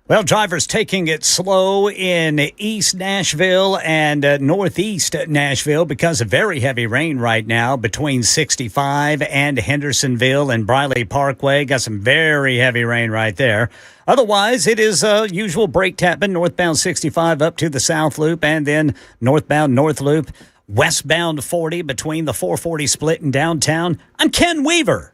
Well, drivers taking it slow in East Nashville and Northeast Nashville because of very heavy rain right now between 65 and Hendersonville and Briley Parkway. Got some very heavy rain right there. Otherwise, it is usual brake tapping northbound 65 up to the South Loop and then northbound North Loop, westbound 40 between the 440 split in downtown. I'm Ken Weaver.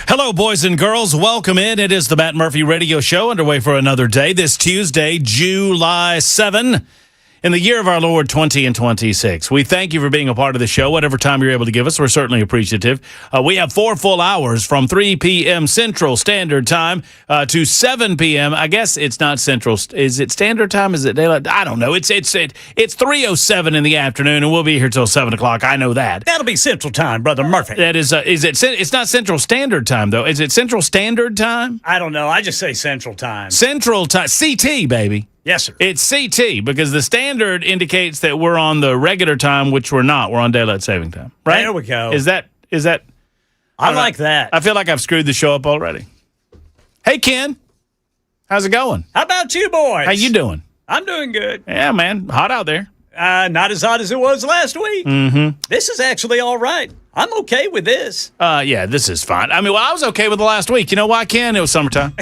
Hello, boys and girls. Welcome in. It is the Matt Murphy Radio Show underway for another day. This Tuesday, July 7, in the year of our Lord 2026. We thank you for being a part of the show. Whatever time you're able to give us, we're certainly appreciative. We have 4 full hours from 3 p.m. Central Standard Time to 7 p.m. I guess it's not Central. Is it Standard Time? Is it daylight? I don't know. It's 3:07 in the afternoon, and we'll be here till 7 o'clock. I know that. That'll be Central Time, Brother Murphy. That is it? It's not Central Standard Time though. Is it Central Standard Time? I don't know. I just say Central Time. Central Time, CT, baby. Yes, sir. It's CT because the standard indicates that we're on the regular time, which we're not. We're on daylight saving time, right? There we go. Is that? I like that. I feel like I've screwed the show up already. Hey, Ken, how's it going? How about you boys? How you doing? I'm doing good. Yeah, man, hot out there. Not as hot as it was last week. Mm-hmm. This is actually all right. I'm okay with this. Yeah, this is fine. I mean, I was okay with the last week. You know why, Ken? It was summertime.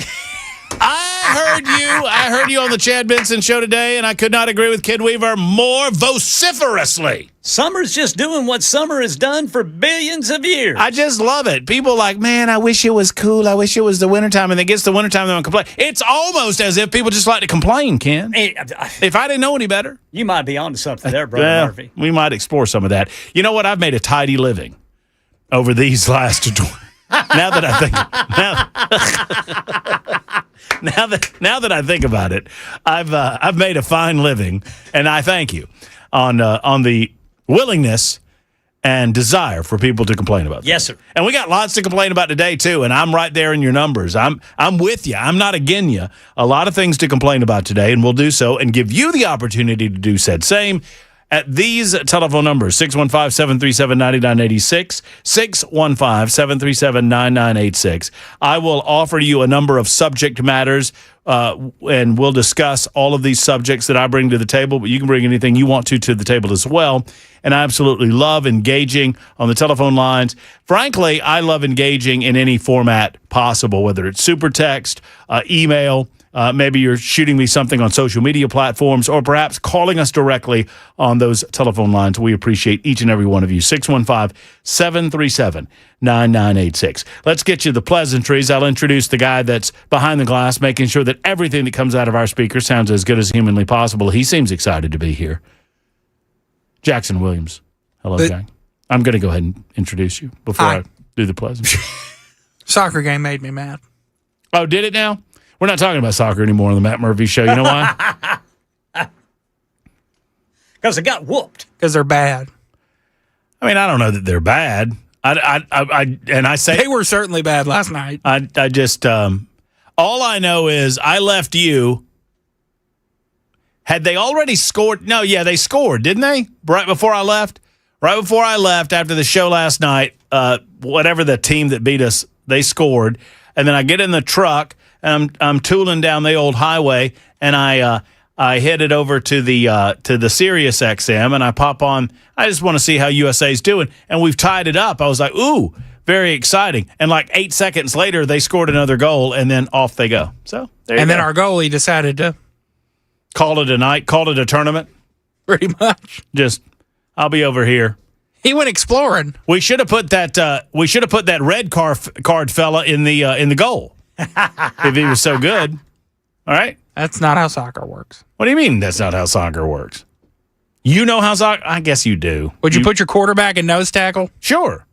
I heard you on the Chad Benson show today, and I could not agree with Ken Weaver more vociferously. Summer's just doing what summer has done for billions of years. I just love it. People like, man, I wish it was cool. I wish it was the wintertime. And it gets the wintertime, they don't complain. It's almost as if people just like to complain, Ken. If I didn't know any better. You might be onto something there, Brother Murphy. We might explore some of that. You know what? I've made a tidy living over these last now that I think about it, I've made a fine living, and I thank you on the willingness and desire for people to complain about that. Yes, sir. And we got lots to complain about today too, and I'm right there in your numbers. I'm with you. I'm not against you. A lot of things to complain about today, and we'll do so and give you the opportunity to do said same at these telephone numbers, 615-737-9986, 615-737-9986. I will offer you a number of subject matters, and we'll discuss all of these subjects that I bring to the table, but you can bring anything you want to the table as well. And I absolutely love engaging on the telephone lines. Frankly, I love engaging in any format possible, whether it's super text, email, maybe you're shooting me something on social media platforms, or perhaps calling us directly on those telephone lines. We appreciate each and every one of you. 615-737-9986. Let's get you the pleasantries. I'll introduce the guy that's behind the glass, making sure that everything that comes out of our speaker sounds as good as humanly possible. He seems excited to be here. Jackson Williams. Hello, Jack. I'm going to go ahead and introduce you before I do the pleasantries. Soccer game made me mad. Oh, did it now? We're not talking about soccer anymore on the Matt Murphy Show. You know why? Because they got whooped. Because they're bad. I mean, I don't know that they're bad. I say they were certainly bad last night. I just all I know is I left you. Had they already scored? No, yeah, they scored, didn't they? Right before I left. Right before I left after the show last night, whatever the team that beat us, they scored, and then I get in the truck. I'm tooling down the old highway, and I headed over to the Sirius XM, and I pop on. I just want to see how USA's doing, and we've tied it up. I was like, ooh, very exciting. And like 8 seconds later, they scored another goal, and then off they go. So there you go. Then our goalie decided to call it a night, called it a tournament. Pretty much. Just, I'll be over here. He went exploring. We should have put that red card fella in the goal. If he was so good. All right? That's not how soccer works. What do you mean that's not how soccer works? You know how soccer... I guess you do. Would you put your quarterback in nose tackle? Sure.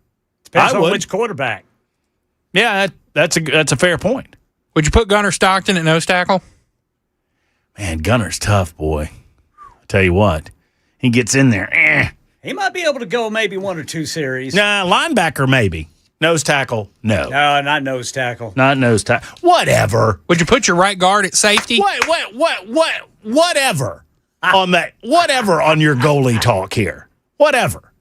Depends I on would. which quarterback. Yeah, that's a fair point. Would you put Gunnar Stockton at nose tackle? Man, Gunner's tough, boy. I tell you what. He gets in there. He might be able to go maybe 1 or 2 series. Nah, linebacker maybe. Nose tackle, no. No, not nose tackle. Not nose tackle. Whatever. Would you put your right guard at safety? Whatever on that. Whatever on your goalie talk here. Whatever.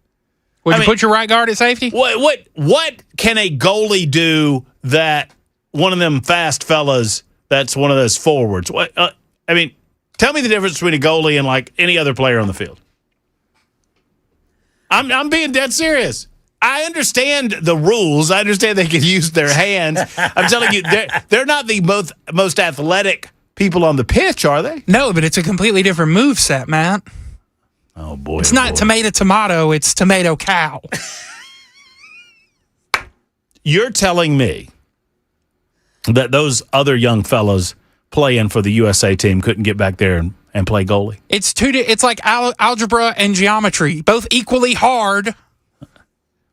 Would I you mean- put your right guard at safety? What can a goalie do that one of them fast fellas that's one of those forwards? I mean, tell me the difference between a goalie and like any other player on the field. I'm being dead serious. I understand the rules. I understand they can use their hands. I'm telling you, they're not the most athletic people on the pitch, are they? No, but it's a completely different move set, Matt. Oh boy, It's not tomato, it's tomato cow. You're telling me that those other young fellows playing for the USA team couldn't get back there and play goalie? It's like algebra and geometry, both equally hard.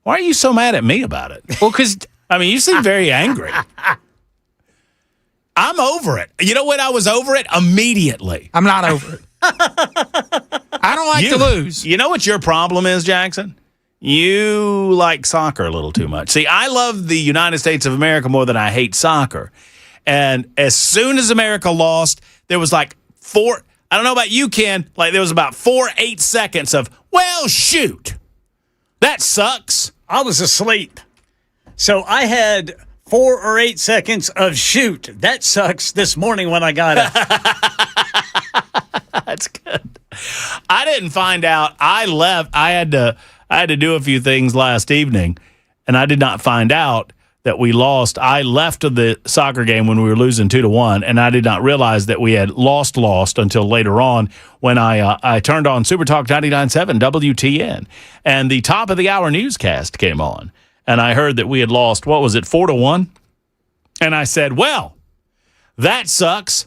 Why are you so mad at me about it? Well, because I mean, you seem very angry. I'm over it. You know when I was over it? Immediately. I'm not over it. I don't like to lose. You know what your problem is, Jackson? You like soccer a little too much. See, I love the United States of America more than I hate soccer. And as soon as America lost, there was like I don't know about you, Ken, like there was about 8 seconds of, well, shoot. That sucks. I was asleep. So I had 4 or 8 seconds of shoot. That sucks this morning when I got it. That's good. I didn't find out. I left. I had to do a few things last evening, and I did not find out that we lost. I left the soccer game when we were losing 2-1, and I did not realize that we had lost until later on when I turned on Super Talk 99.7 WTN, and the top of the hour newscast came on, and I heard that we had lost. What was it, 4-1? And I said, "Well, that sucks."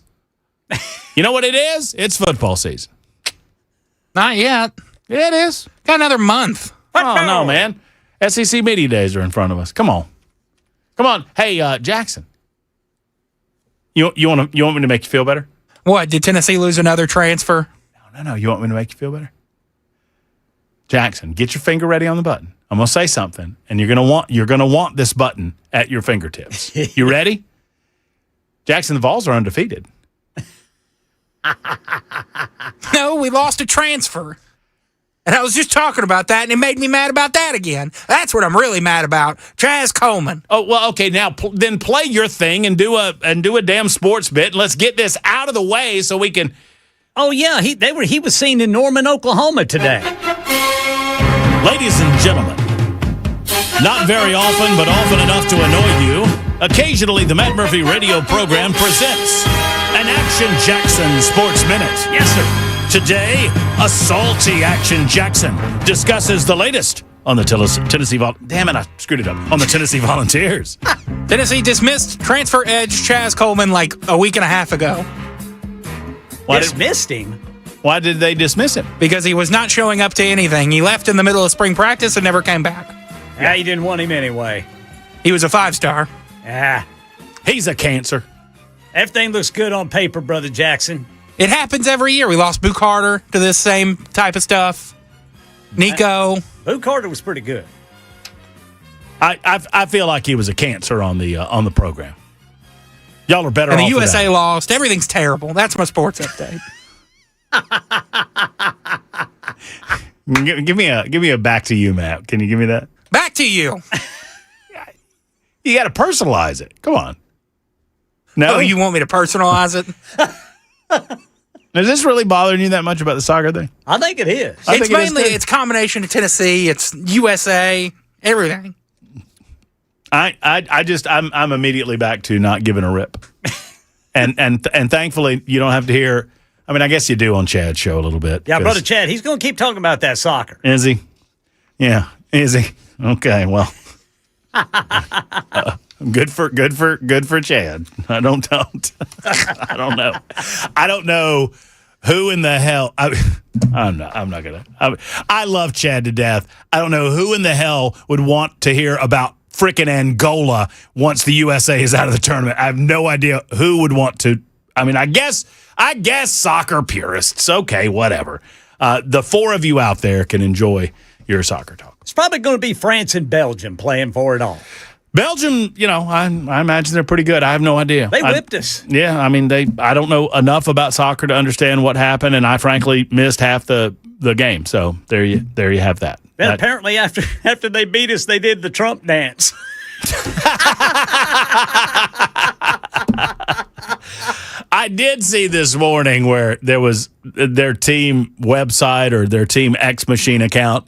You know what it is? It's football season. Not yet. Yeah, it is. Got another month. Oh, no, man. SEC Media Days are in front of us. Come on. Hey, Jackson. You want me to make you feel better? What, did Tennessee lose another transfer? No. You want me to make you feel better? Jackson, get your finger ready on the button. I'm going to say something, and you're going to want this button at your fingertips. You ready? Jackson, the Vols are undefeated. No, we lost a transfer. And I was just talking about that, and it made me mad about that again. That's what I'm really mad about. Chaz Coleman. Oh, well, okay. Now, then play your thing and do a damn sports bit. And let's get this out of the way so we can. Oh yeah, he was seen in Norman, Oklahoma today. Ladies and gentlemen, not very often, but often enough to annoy you, occasionally the Matt Murphy radio program presents an Action Jackson Sports Minute. Yes, sir. Today, a salty Action Jackson discusses the latest on the Tennessee Damn it, I screwed it up. On the Tennessee Volunteers. Tennessee dismissed transfer edge Chaz Coleman like a week and a half ago Dismissed him. Why did they dismiss him? because he was not showing up to anything. He left in the middle of spring practice and never came back. Yeah, you didn't want him anyway. He was a 5-star. Ah, He's a cancer. everything looks good on paper, Brother Jackson. It happens every year. We lost Boo Carter to this same type of stuff. Nico. Boo Carter was pretty good. I feel like he was a cancer on the program. Y'all are better And off the USA without. lost. Everything's terrible. That's my sports update. Give me a back to you, Matt. Can you give me that? Back to you. You got to personalize it. Come on. No, Oh, you want me to personalize it? Is this really bothering you that much about the soccer thing? I think it is. I It's think it is mainly too. it's combination of Tennessee, it's USA, everything. I'm immediately back to not giving a rip, and thankfully you don't have to hear. I mean, I guess you do on Chad's show a little bit. Yeah, 'cause- Brother Chad, he's going to keep talking about that soccer. Is he? Yeah, is he? Okay, well, Good for Chad. I don't know. I don't know who in the hell. I'm not gonna. I love Chad to death. I don't know who in the hell would want to hear about frickin' Angola once the USA is out of the tournament. I have no idea who would want to. I mean, I guess soccer purists. Okay, whatever. The four of you out there can enjoy your soccer talk. It's probably going to be France and Belgium playing for it all. Belgium, I imagine they're pretty good. I have no idea. They whipped us. Yeah, I mean, I don't know enough about soccer to understand what happened, and I frankly missed half the game. So there you have that. And apparently after they beat us, they did the Trump dance. I did see this morning where there was their team website or their team X Machine account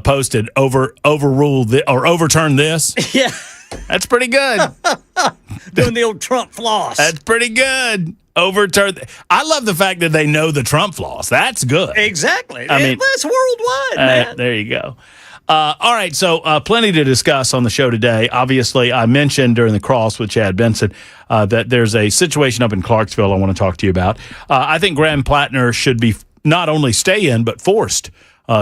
posted overturn this. Yeah. That's pretty good. Doing the old Trump floss. That's pretty good. Overturn. I love the fact that they know the Trump floss. That's good. Exactly. I mean, that's worldwide, man. There you go. All right, so plenty to discuss on the show today. Obviously, I mentioned during the cross with Chad Benson that there's a situation up in Clarksville I want to talk to you about. I think Graham Platner should be not only stay in, but forced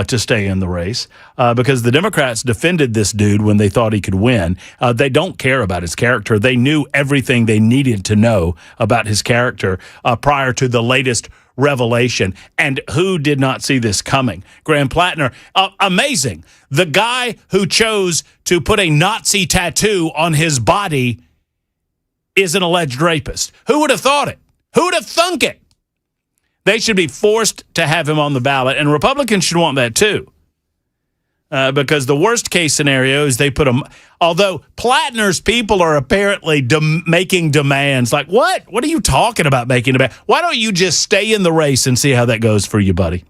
to stay in the race because the Democrats defended this dude when they thought he could win. They don't care about his character. They knew everything they needed to know about his character prior to the latest revelation. And who did not see this coming? Graham Platner, amazing. The guy who chose to put a Nazi tattoo on his body is an alleged rapist. Who would have thought it? Who would have thunk it? They should be forced to have him on the ballot, and Republicans should want that too. Because the worst case scenario is they put him, although Platner's people are apparently making demands. Like, what? What are you talking about making demands? Why don't you just stay in the race and see how that goes for you, buddy?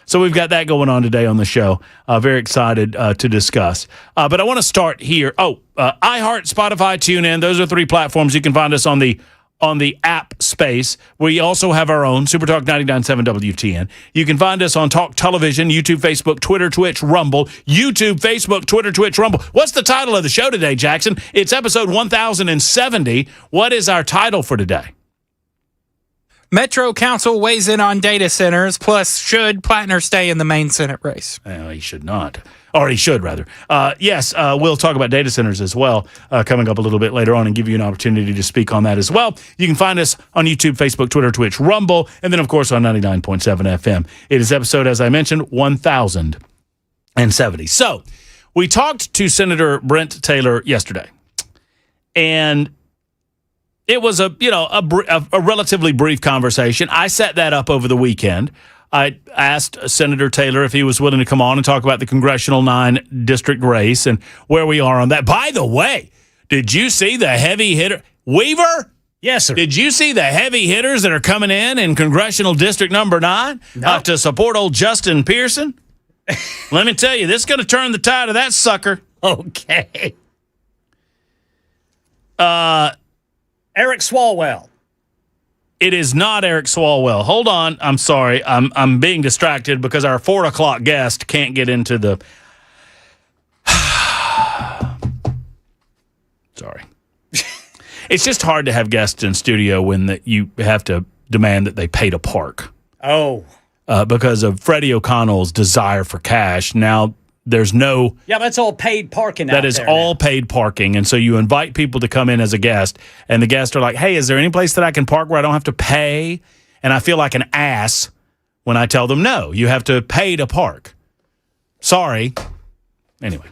So we've got that going on today on the show. Very excited to discuss. But I want to start here. iHeart, Spotify, TuneIn. Those are three platforms. You can find us on the app space. We also have our own, Supertalk 99.7 WTN. You can find us on Talk Television, YouTube, Facebook, Twitter, Twitch, Rumble. YouTube, Facebook, Twitter, Twitch, Rumble. What's the title of the show today, Jackson? It's episode 1070. What is our title for today? Metro Council weighs in on data centers, plus should Platner stay in the Maine Senate race? He should not. Or he should, rather. Yes, we'll talk about data centers as well coming up a little bit later on and give you an opportunity to speak on that as well. You can find us on YouTube, Facebook, Twitter, Twitch, Rumble, and then, of course, on 99.7 FM. It is episode, as I mentioned, 1070. So we talked to Senator Brent Taylor yesterday, and it was a relatively brief conversation. I set that up over the weekend. I asked Senator Taylor if he was willing to come on and talk about the Congressional 9 district race and where we are on that. By the way, did you see the heavy hitter? Weaver? Yes, sir. Did you see the heavy hitters that are coming in Congressional District number 9 to support old Justin Pearson? Let me tell you, this is going to turn the tide of that sucker. Okay. Eric Swalwell. It is not Eric Swalwell. Hold on. I'm sorry. I'm being distracted because our 4 o'clock guest can't get into the... Sorry. It's just hard to have guests in studio when you have to demand that they pay to park. Oh. Because of Freddie O'Connell's desire for cash. Now, there's no... Yeah, that's all paid parking out there. That is all paid parking. And so you invite people to come in as a guest, and the guests are like, hey, is there any place that I can park where I don't have to pay? And I feel like an ass when I tell them, no, you have to pay to park. Sorry. Anyway.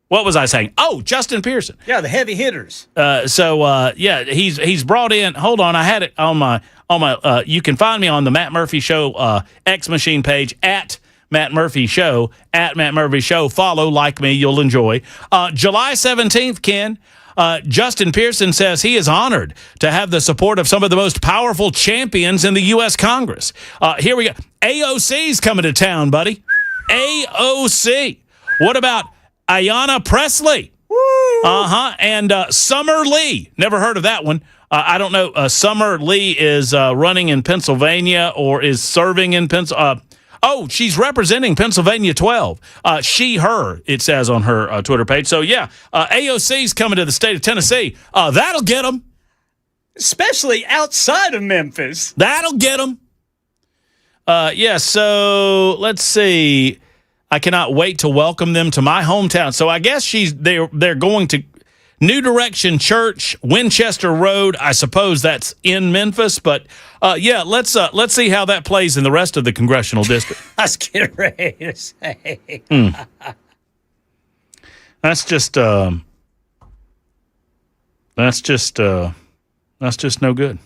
What was I saying? Oh, Justin Pearson. Yeah, the heavy hitters. He's brought in. Hold on, I had it on my. You can find me on the Matt Murphy Show X Machine page at Matt Murphy Show at Matt Murphy Show. Follow, like me, you'll enjoy. July 17th, Ken. Justin Pearson says he is honored to have the support of some of the most powerful champions in the U.S. Congress. Here we go. AOC's coming to town, buddy. AOC. What about Ayanna Pressley? And Summer Lee. Never heard of that one. I don't know. Summer Lee is running in Pennsylvania or is serving in Pennsylvania. Oh, she's representing Pennsylvania 12. She, her, it says on her Twitter page. So, yeah, AOC's coming to the state of Tennessee. That'll get them. Especially outside of Memphis. That'll get them. Yeah, so let's see. I cannot wait to welcome them to my hometown. So I guess they're going to New Direction Church, Winchester Road. I suppose that's in Memphis, but yeah, let's see how that plays in the rest of the congressional district. I was getting ready to say. That's just no good.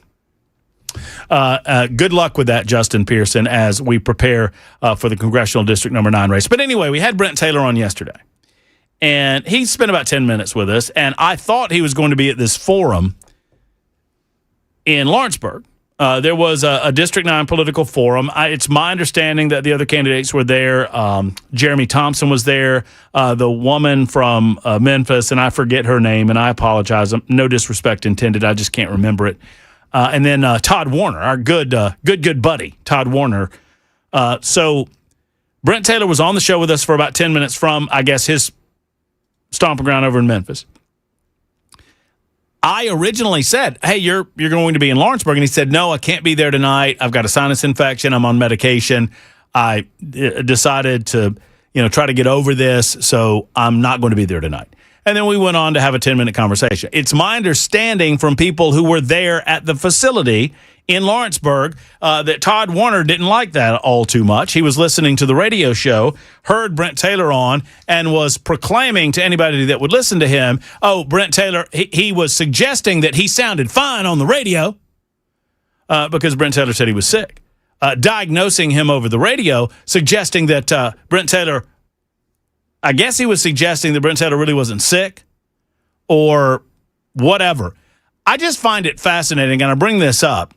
Good luck with that, Justin Pearson, as we prepare for the congressional district number 9 race. But anyway, we had Brent Taylor on yesterday, and he spent about 10 minutes with us, and I thought he was going to be at this forum in Lawrenceburg. There was a District 9 political forum. It's my understanding that the other candidates were there. Jeremy Thompson was there. The woman from Memphis, and I forget her name, and I apologize. No disrespect intended. I just can't remember it. And then Todd Warner, our good buddy, Todd Warner. So Brent Taylor was on the show with us for about 10 minutes from, I guess, his stomping ground over in Memphis. I originally said, hey, you're going to be in Lawrenceburg. And he said, no, I can't be there tonight. I've got a sinus infection. I'm on medication. I decided to, try to get over this, so I'm not going to be there tonight. And then we went on to have a 10-minute conversation. It's my understanding from people who were there at the facility in Lawrenceburg that Todd Warner didn't like that all too much. He was listening to the radio show, heard Brent Taylor on, and was proclaiming to anybody that would listen to him, oh, Brent Taylor, he was suggesting that he sounded fine on the radio because Brent Taylor said he was sick. Diagnosing him over the radio, suggesting that Brent Taylor, I guess he was suggesting that Brent Taylor really wasn't sick or whatever. I just find it fascinating, and I bring this up.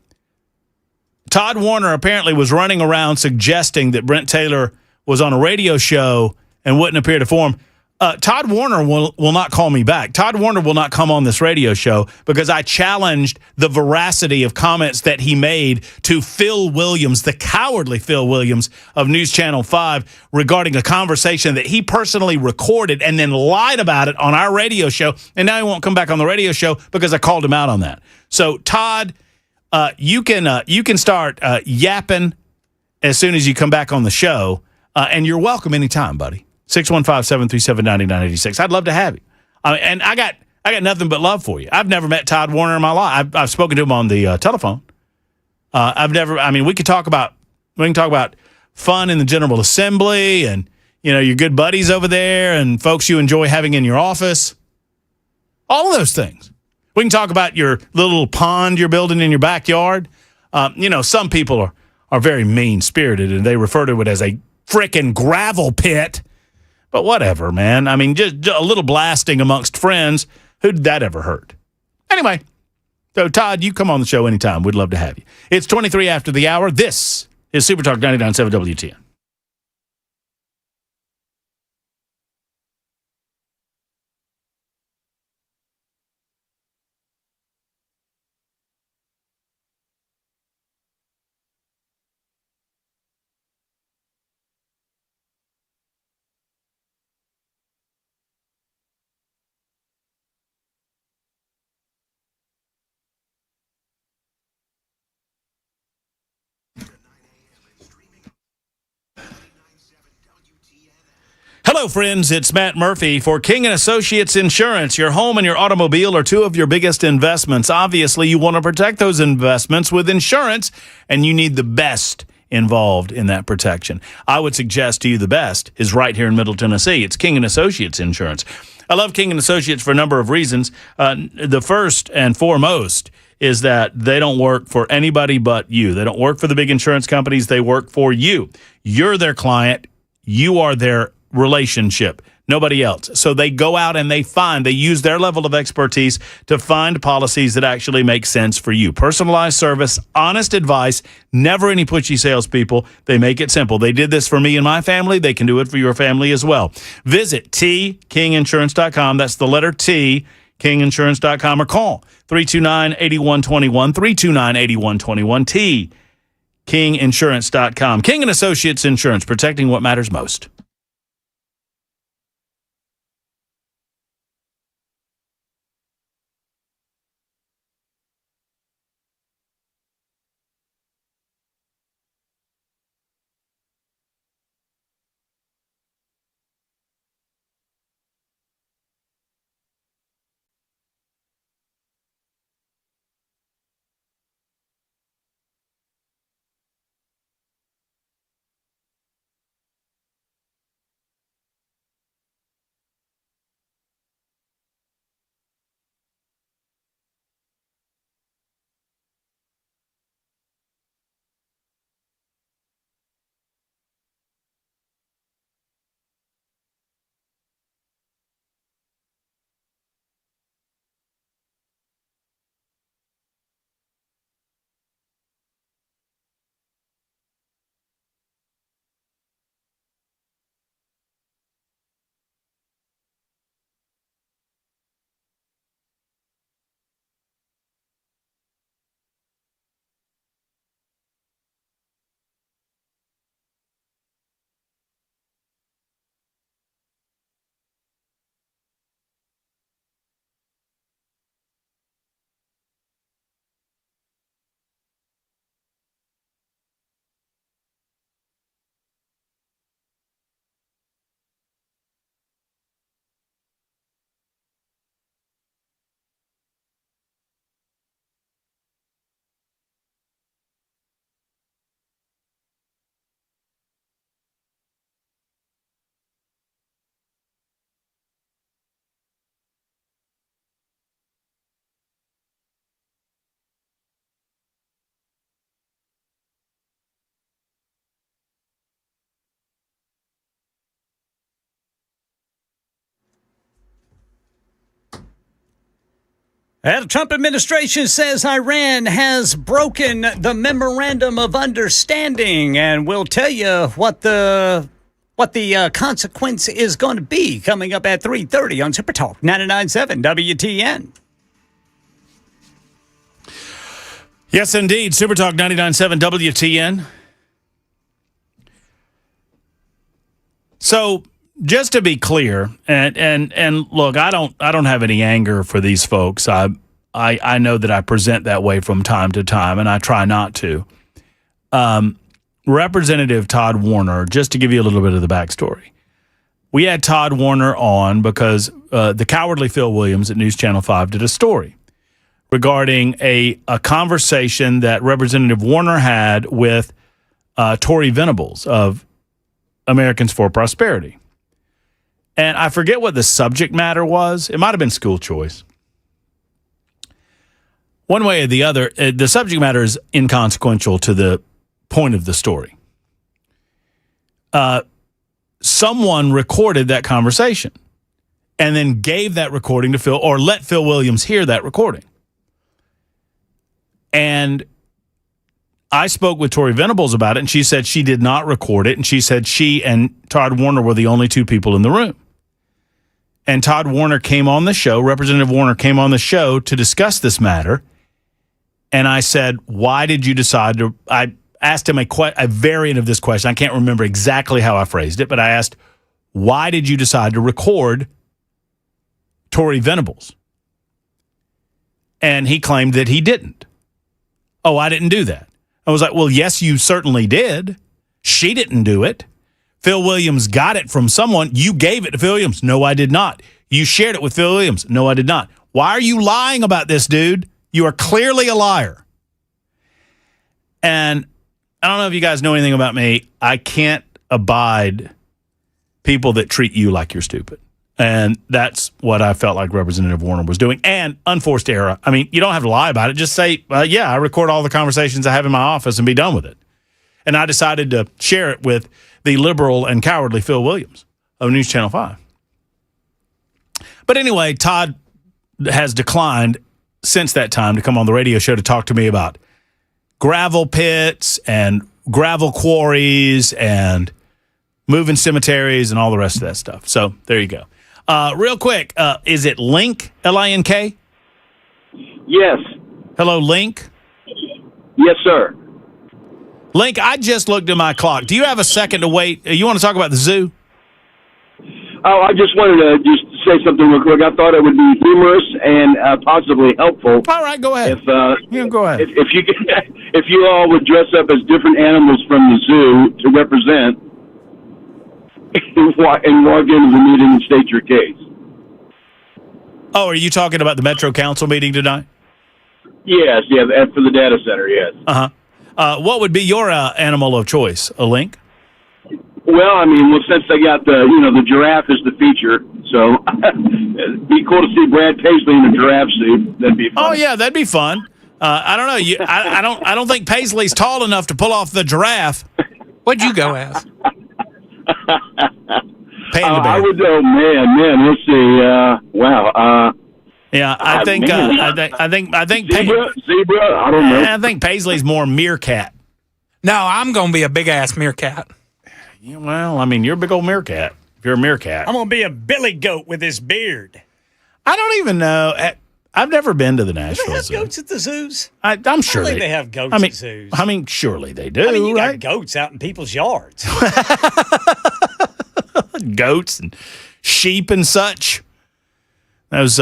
Todd Warner apparently was running around suggesting that Brent Taylor was on a radio show and wouldn't appear to forum. Todd Warner will not call me back. Todd Warner will not come on this radio show because I challenged the veracity of comments that he made to Phil Williams, the cowardly Phil Williams of News Channel 5, regarding a conversation that he personally recorded and then lied about it on our radio show. And now he won't come back on the radio show because I called him out on that. So, Todd, you can start yapping as soon as you come back on the show, and you're welcome anytime, buddy. 615-737-9986. I'd love to have you. And I got nothing but love for you. I've never met Todd Warner in my life. I've spoken to him on the telephone. We can talk about fun in the General Assembly and, your good buddies over there and folks you enjoy having in your office. All of those things. We can talk about your little pond you're building in your backyard. Some people are very mean-spirited and they refer to it as a frickin' gravel pit. But whatever, man. Just a little blasting amongst friends. Who'd that ever hurt? Anyway, so Todd, you come on the show anytime. We'd love to have you. It's 23 after the hour. This is Super Talk 99.7 WTN. Hello, friends. It's Matt Murphy for King & Associates Insurance. Your home and your automobile are two of your biggest investments. Obviously, you want to protect those investments with insurance, and you need the best involved in that protection. I would suggest to you the best is right here in Middle Tennessee. It's King & Associates Insurance. I love King & Associates for a number of reasons. The first and foremost is that they don't work for anybody but you. They don't work for the big insurance companies. They work for you. You're their client. You are their relationship, nobody else. So they go out and they use their level of expertise to find policies that actually make sense for you. Personalized service, honest advice, never any pushy salespeople. They make it simple. They did this for me and my family. They can do it for your family as well. Visit tkinginsurance.com. That's the letter T, kinginsurance.com, or call 329-8121, 329-8121, kinginsurance.com. King and Associates Insurance, protecting what matters most. The Trump administration says Iran has broken the memorandum of understanding, and we'll tell you what the consequence is going to be coming up at 3:30 on Super Talk 99.7 WTN. Yes, indeed. Super Talk 99.7 WTN. So, just to be clear, and look, I don't have any anger for these folks. I know that I present that way from time to time, and I try not to. Representative Todd Warner, just to give you a little bit of the backstory. We had Todd Warner on because the cowardly Phil Williams at News Channel 5 did a story regarding a conversation that Representative Warner had with Tory Venables of Americans for Prosperity. And I forget what the subject matter was. It might have been school choice. One way or the other, the subject matter is inconsequential to the point of the story. Someone recorded that conversation and then gave that recording to Phil, or let Phil Williams hear that recording. And I spoke with Tory Venables about it, and she said she did not record it, and she said she and Todd Warner were the only two people in the room. And Todd Warner came on the show, Representative Warner came on the show to discuss this matter. And I said, why did you decide to, I asked him a variant of this question. I can't remember exactly how I phrased it, but I asked, why did you decide to record Tory Venables? And he claimed that he didn't. Oh, I didn't do that. I was like, well, yes, you certainly did. She didn't do it. Phil Williams got it from someone. You gave it to Phil Williams. No, I did not. You shared it with Phil Williams. No, I did not. Why are you lying about this, dude? You are clearly a liar. And I don't know if you guys know anything about me. I can't abide people that treat you like you're stupid. And that's what I felt like Representative Warner was doing. And unforced error. I mean, you don't have to lie about it. Just say, yeah, I record all the conversations I have in my office and be done with it. And I decided to share it with the liberal and cowardly Phil Williams of News Channel 5. But anyway, Todd has declined since that time to come on the radio show to talk to me about gravel pits and gravel quarries and moving cemeteries and all the rest of that stuff. So there you go. Real quick, is it Link, L-I-N-K? Yes. Hello, Link? Yes, sir. Link, I just looked at my clock. Do you have a second to wait? You want to talk about the zoo? Oh, I just wanted to just say something real quick. I thought it would be humorous and possibly helpful. All right, go ahead. Go ahead. If you all would dress up as different animals from the zoo to represent and walk into the meeting and state your case. Oh, are you talking about the Metro Council meeting tonight? Yes, yeah, for the data center, yes. What would be your animal of choice? A link? Well, I mean, since they got the giraffe is the feature, so it'd be cool to see Brad Paisley in a giraffe suit. That'd be fun. Oh yeah, that'd be fun. I don't know. I don't think Paisley's tall enough to pull off the giraffe. What'd you go as? Panda bear. I would. Oh man. Let's see. Wow. Yeah, I think zebra. I don't know. I think Paisley's more meerkat. No, I'm going to be a big-ass meerkat. Yeah, well, I mean, you're a big old meerkat. If you're a meerkat. I'm going to be a billy goat with his beard. I don't even know. I've never been to the Nashville Do they have Zoo. goats at the zoos? I'm sure I think they have goats at zoos. I mean, surely they do. I mean, you right? got goats out in people's yards. Goats and sheep and such. Those,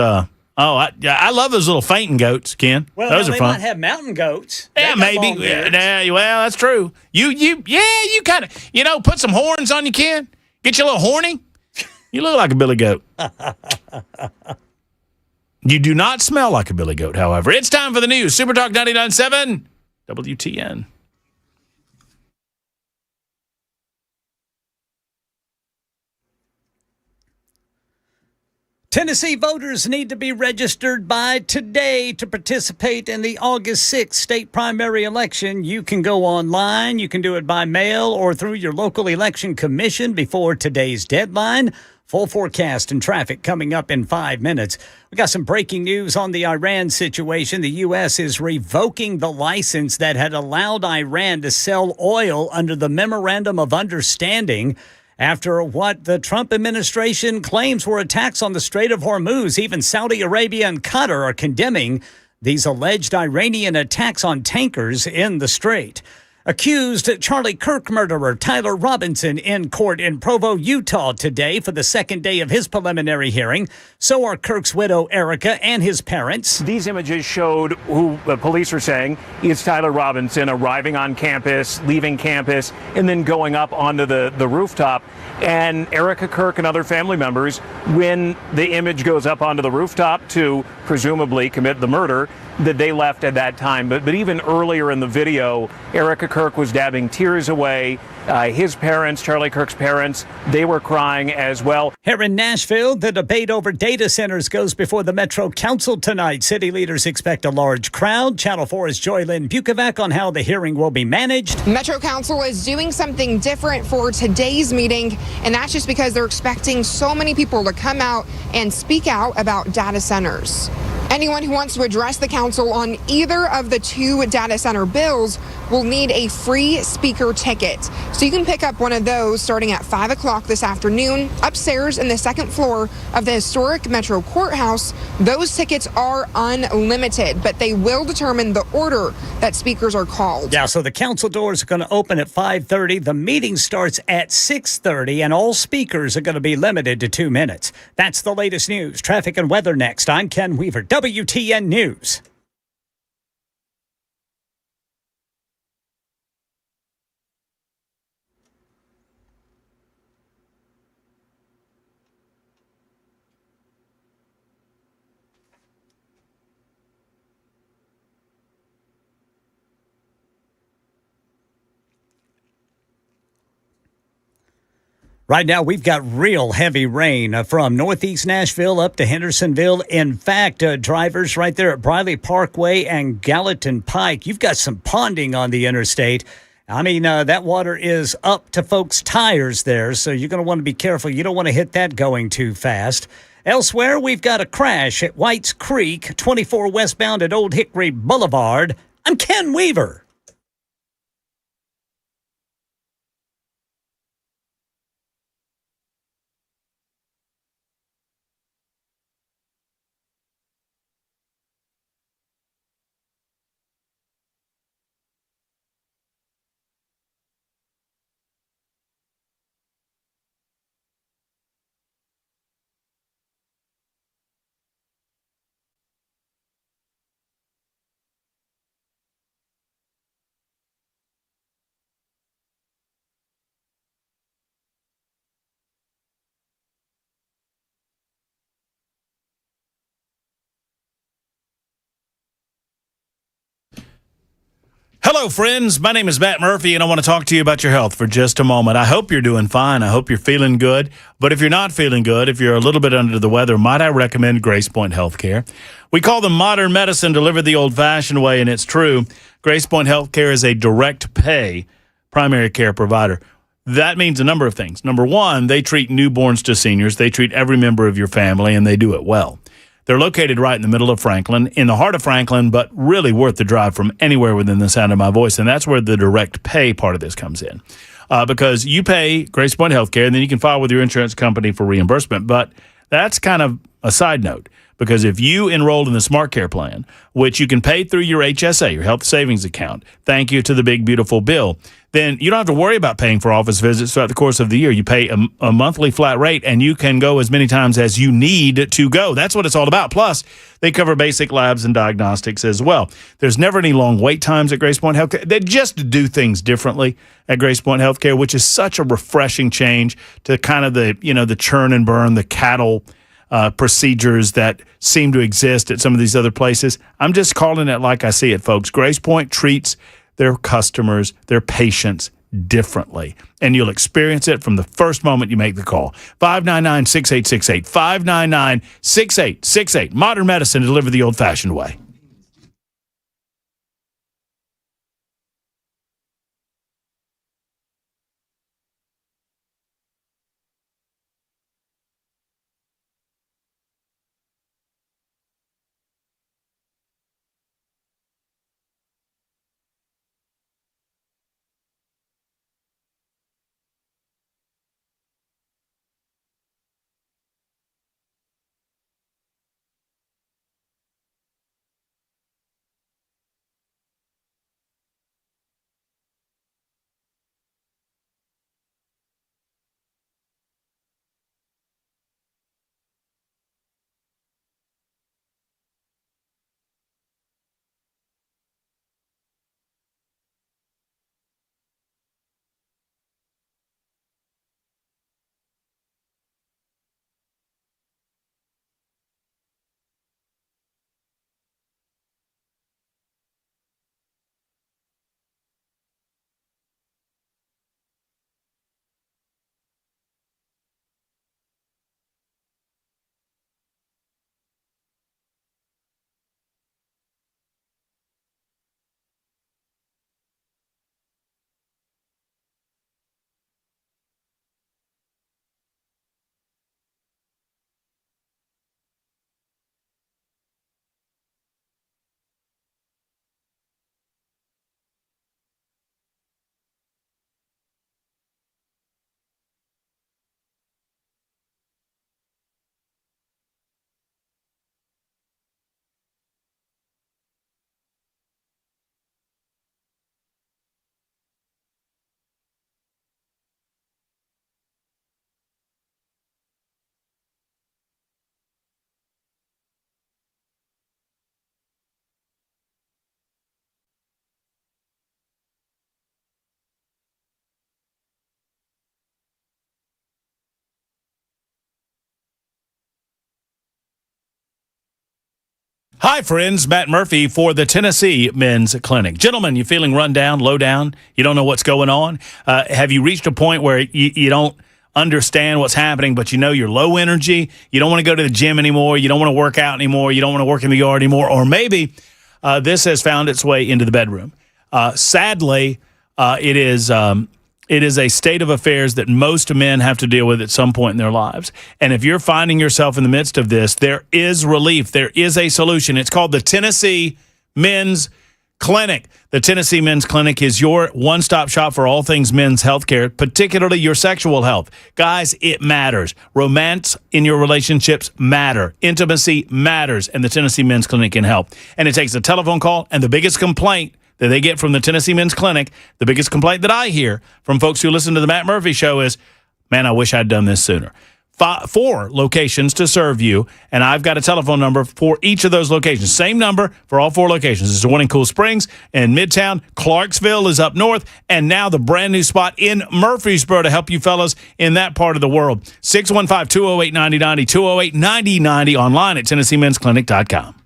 I love those little fainting goats, Ken. Well, those are they fun. might have mountain goats. Yeah, maybe. Yeah, well, that's true. You kind of, put some horns on you, Ken. Get you a little horny. You look like a billy goat. You do not smell like a billy goat, however. It's time for the news. Super Talk 99.7 WTN. Tennessee voters need to be registered by today to participate in the August 6th state primary election. You can go online, you can do it by mail or through your local election commission before today's deadline. Full forecast and traffic coming up in 5 minutes. We got some breaking news on the Iran situation. The U.S. is revoking the license that had allowed Iran to sell oil under the Memorandum of Understanding after what the Trump administration claims were attacks on the Strait of Hormuz. Even Saudi Arabia and Qatar are condemning these alleged Iranian attacks on tankers in the strait. Accused Charlie Kirk murderer Tyler Robinson in court in Provo, Utah today for the second day of his preliminary hearing. So are Kirk's widow Erica and his parents. These images showed who the police are saying is Tyler Robinson arriving on campus, leaving campus, and then going up onto the rooftop. And Erica Kirk and other family members, when the image goes up onto the rooftop to presumably commit the murder, that they left at that time. But even earlier in the video, Erica Kirk was dabbing tears away. His parents, Charlie Kirk's parents, they were crying as well. Here in Nashville, the debate over data centers goes before the Metro Council tonight. City leaders expect a large crowd. Channel 4's Joylyn Bukovac on how the hearing will be managed. Metro Council is doing something different for today's meeting, and that's just because they're expecting so many people to come out and speak out about data centers. Anyone who wants to address the council on either of the two data center bills will need a free speaker ticket. So you can pick up one of those starting at 5 o'clock this afternoon upstairs in the second floor of the historic Metro Courthouse. Those tickets are unlimited, but they will determine the order that speakers are called. Yeah, so the council doors are going to open at 5:30. The meeting starts at 6:30, and all speakers are going to be limited to 2 minutes. That's the latest news. Traffic and weather next. I'm Ken Weaver, WTN News. Right now, we've got real heavy rain from northeast Nashville up to Hendersonville. In fact, drivers right there at Briley Parkway and Gallatin Pike, you've got some ponding on the interstate. I mean, that water is up to folks' tires there, so you're going to want to be careful. You don't want to hit that going too fast. Elsewhere, we've got a crash at White's Creek, 24 westbound at Old Hickory Boulevard. I'm Ken Weaver. Hello, friends. My name is Matt Murphy, and I want to talk to you about your health for just a moment. I hope you're doing fine. I hope you're feeling good. But if you're not feeling good, if you're a little bit under the weather, might I recommend Grace Point Healthcare? We call them modern medicine delivered the old-fashioned way, and it's true. Grace Point Healthcare is a direct pay primary care provider. That means a number of things. Number one, they treat newborns to seniors. They treat every member of your family, and they do it well. They're located right in the middle of Franklin, in the heart of Franklin, but really worth the drive from anywhere within the sound of my voice. And that's where the direct pay part of this comes in. Because you pay Grace Point Healthcare, and then you can file with your insurance company for reimbursement. But that's kind of a side note. Because if you enroll in the Smart Care plan, which you can pay through your HSA, your health savings account, thank you to the big, beautiful bill, then you don't have to worry about paying for office visits throughout the course of the year. You pay a monthly flat rate, and you can go as many times as you need to go. That's what it's all about. Plus, they cover basic labs and diagnostics as well. There's never any long wait times at Grace Point Healthcare. They just do things differently at Grace Point Healthcare, which is such a refreshing change to kind of the churn and burn, the cattle procedures that seem to exist at some of these other places. I'm just calling it like I see it, folks. Grace Point treats their customers, their patients differently. And you'll experience it from the first moment you make the call. 599-6868. 599-6868. Modern medicine delivered the old-fashioned way. Hi, friends. Matt Murphy for the Tennessee Men's Clinic. Gentlemen, you feeling run down, low down? You don't know what's going on? Have you reached a point where you don't understand what's happening, but you know you're low energy? You don't want to go to the gym anymore. You don't want to work out anymore. You don't want to work in the yard anymore. Or maybe this has found its way into the bedroom. Sadly, it is a state of affairs that most men have to deal with at some point in their lives. And if you're finding yourself in the midst of this, there is relief. There is a solution. It's called the Tennessee Men's Clinic. The Tennessee Men's Clinic is your one-stop shop for all things men's health care, particularly your sexual health. Guys, it matters. Romance in your relationships matter. Intimacy matters, and the Tennessee Men's Clinic can help. And it takes a telephone call, and the biggest complaint that they get from the Tennessee Men's Clinic, the biggest complaint that I hear from folks who listen to the Matt Murphy Show is, man, I wish I'd done this sooner. 4 locations to serve you, and I've got a telephone number for each of those locations. Same number for all 4 locations. There's one in Cool Springs and Midtown. Clarksville is up north, and now the brand new spot in Murfreesboro to help you fellas in that part of the world. 615-208-9090, 208-9090, online at TennesseeMen'sClinic.com.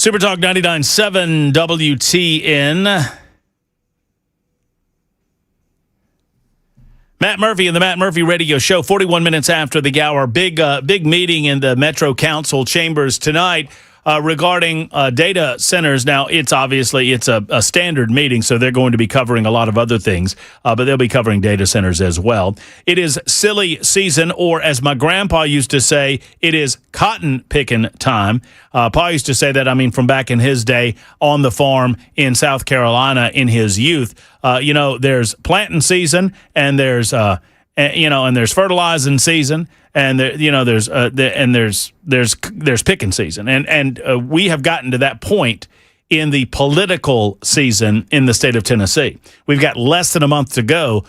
Super Talk 99.7 WTN. Matt Murphy and the Matt Murphy Radio Show, 41 minutes after the hour. Big meeting in the Metro Council chambers tonight regarding data centers. Now, it's a standard meeting, so they're going to be covering a lot of other things, but they'll be covering data centers as well. It is silly season, or as my grandpa used to say, it is cotton picking time. Pa used to say that, from back in his day on the farm in South Carolina in his youth. There's planting season, and there's fertilizing season, and there's picking season, and we have gotten to that point in the political season in the state of Tennessee. We've got less than a month to go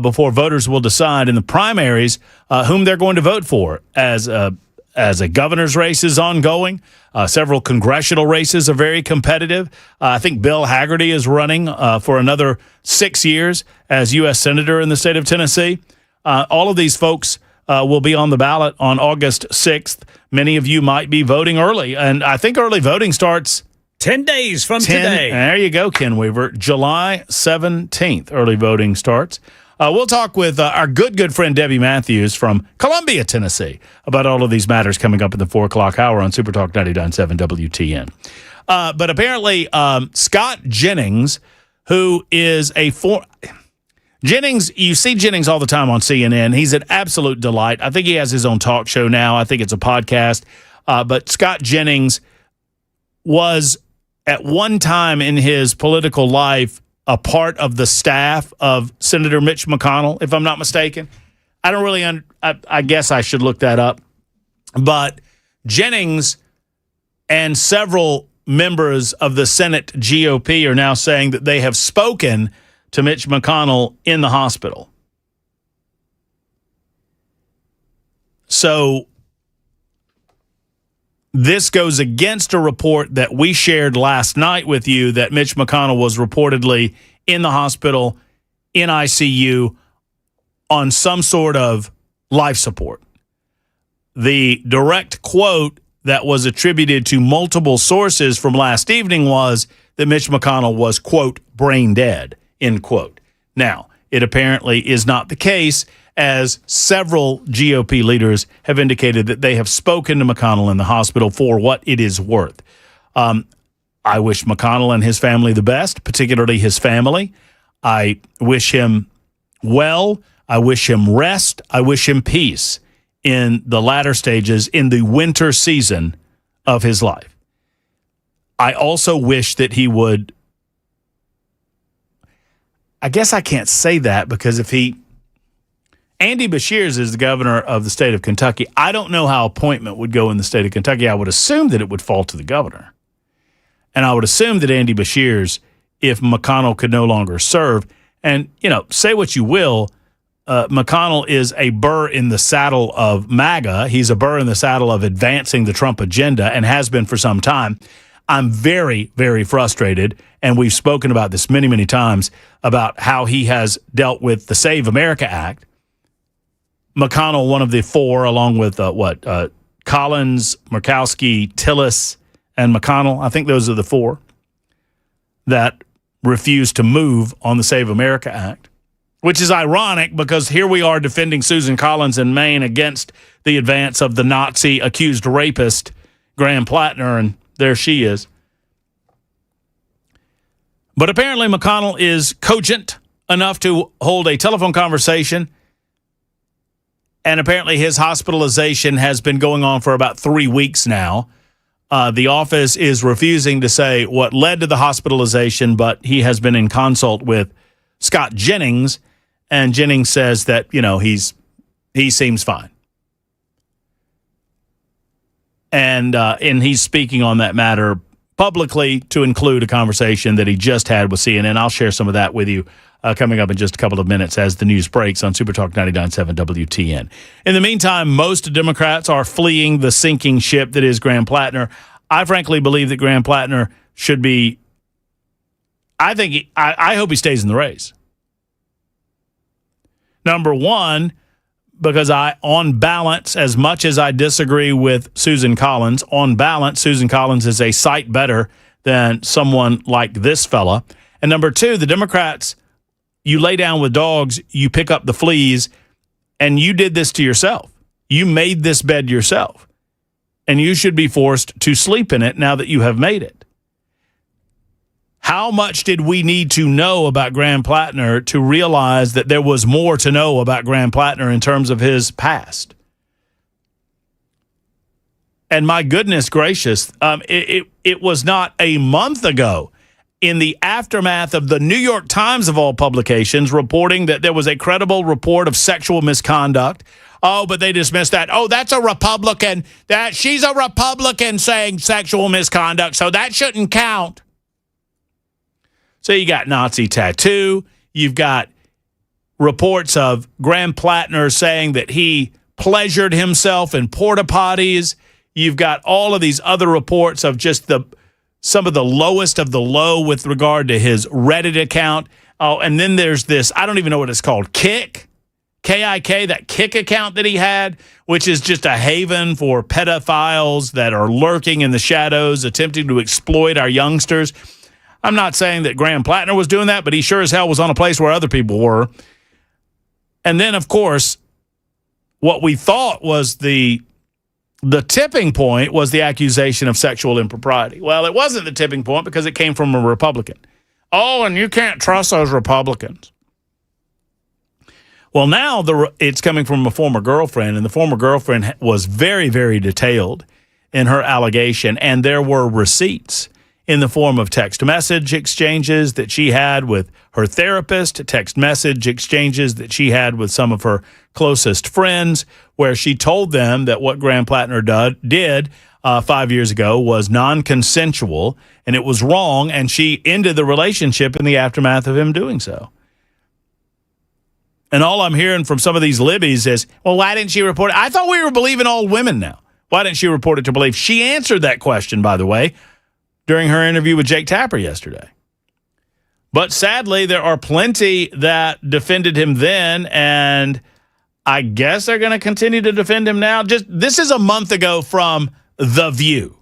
before voters will decide in the primaries whom they're going to vote for. As a governor's race is ongoing, several congressional races are very competitive. I think Bill Hagerty is running for another 6 years as U.S. Senator in the state of Tennessee. All of these folks will be on the ballot on August 6th. Many of you might be voting early, and I think early voting starts 10 days from today. There you go, Ken Weaver. July 17th, early voting starts. We'll talk with our good friend Debbie Matthews from Columbia, Tennessee, about all of these matters coming up in the 4 o'clock hour on Super Talk 99.7 WTN. But apparently, Scott Jennings, who is Jennings, you see Jennings all the time on CNN. He's an absolute delight. I think he has his own talk show now. I think it's a podcast. But Scott Jennings was, at one time in his political life, a part of the staff of Senator Mitch McConnell, if I'm not mistaken. I don't really I guess I should look that up. But Jennings and several members of the Senate GOP are now saying that they have spoken to Mitch McConnell in the hospital. So this goes against a report that we shared last night with you that Mitch McConnell was reportedly in the hospital, in ICU, on some sort of life support. The direct quote that was attributed to multiple sources from last evening was that Mitch McConnell was, quote, brain dead, end quote. Now, it apparently is not the case, as several GOP leaders have indicated that they have spoken to McConnell in the hospital for what it is worth. I wish McConnell and his family the best, particularly his family. I wish him well. I wish him rest. I wish him peace in the latter stages, in the winter season of his life. I also wish that he would, I guess I can't say that because Andy Beshears is the governor of the state of Kentucky. I don't know how appointment would go in the state of Kentucky. I would assume that it would fall to the governor. And I would assume that Andy Beshears, if McConnell could no longer serve, and, say what you will, McConnell is a burr in the saddle of MAGA. He's a burr in the saddle of advancing the Trump agenda and has been for some time. I'm very, very frustrated, and we've spoken about this many, many times, about how he has dealt with the Save America Act. McConnell, one of the four, along with Collins, Murkowski, Tillis, and McConnell. I think those are the four that refused to move on the Save America Act, which is ironic because here we are defending Susan Collins in Maine against the advance of the Nazi-accused rapist, Graham Platner, and there she is. But apparently McConnell is cogent enough to hold a telephone conversation. And apparently his hospitalization has been going on for about 3 weeks now. The office is refusing to say what led to the hospitalization, but he has been in consult with Scott Jennings, and Jennings says that, he seems fine. And he's speaking on that matter publicly to include a conversation that he just had with CNN. I'll share some of that with you coming up in just a couple of minutes as the news breaks on Super Talk 99.7 WTN. In the meantime, most Democrats are fleeing the sinking ship that is Graham Platner. I frankly believe that Graham Platner should be, I hope he stays in the race. Number one, because on balance, as much as I disagree with Susan Collins, on balance, Susan Collins is a sight better than someone like this fella. And number two, the Democrats, you lay down with dogs, you pick up the fleas, and you did this to yourself. You made this bed yourself, and you should be forced to sleep in it now that you have made it. How much did we need to know about Graham Platner to realize that there was more to know about Graham Platner in terms of his past? And my goodness gracious, it was not a month ago, in the aftermath of the New York Times, of all publications, reporting that there was a credible report of sexual misconduct. Oh, but they dismissed that. Oh, that's a Republican. She's a Republican saying sexual misconduct, so that shouldn't count. So you got Nazi tattoo. You've got reports of Graham Platner saying that he pleasured himself in porta potties. You've got all of these other reports of just some of the lowest of the low with regard to his Reddit account. Oh, and then there's this, I don't even know what it's called, Kick, K-I-K, that Kick account that he had, which is just a haven for pedophiles that are lurking in the shadows, attempting to exploit our youngsters. I'm not saying that Graham Platner was doing that, but he sure as hell was on a place where other people were. And then, of course, what we thought was the tipping point was the accusation of sexual impropriety. Well, it wasn't the tipping point because it came from a Republican. Oh, and you can't trust those Republicans. Well, now it's coming from a former girlfriend, and the former girlfriend was very, very detailed in her allegation, and there were receipts in the form of text message exchanges that she had with her therapist, text message exchanges that she had with some of her closest friends, where she told them that what Graham Platner did 5 years ago was non-consensual and it was wrong, and she ended the relationship in the aftermath of him doing so. And all I'm hearing from some of these libbies is, well, why didn't she report it? I thought we were believing all women now. Why didn't she report it to believe? She answered that question, by the way, during her interview with Jake Tapper yesterday. But sadly, there are plenty that defended him then, and I guess they're going to continue to defend him now. This is a month ago from The View,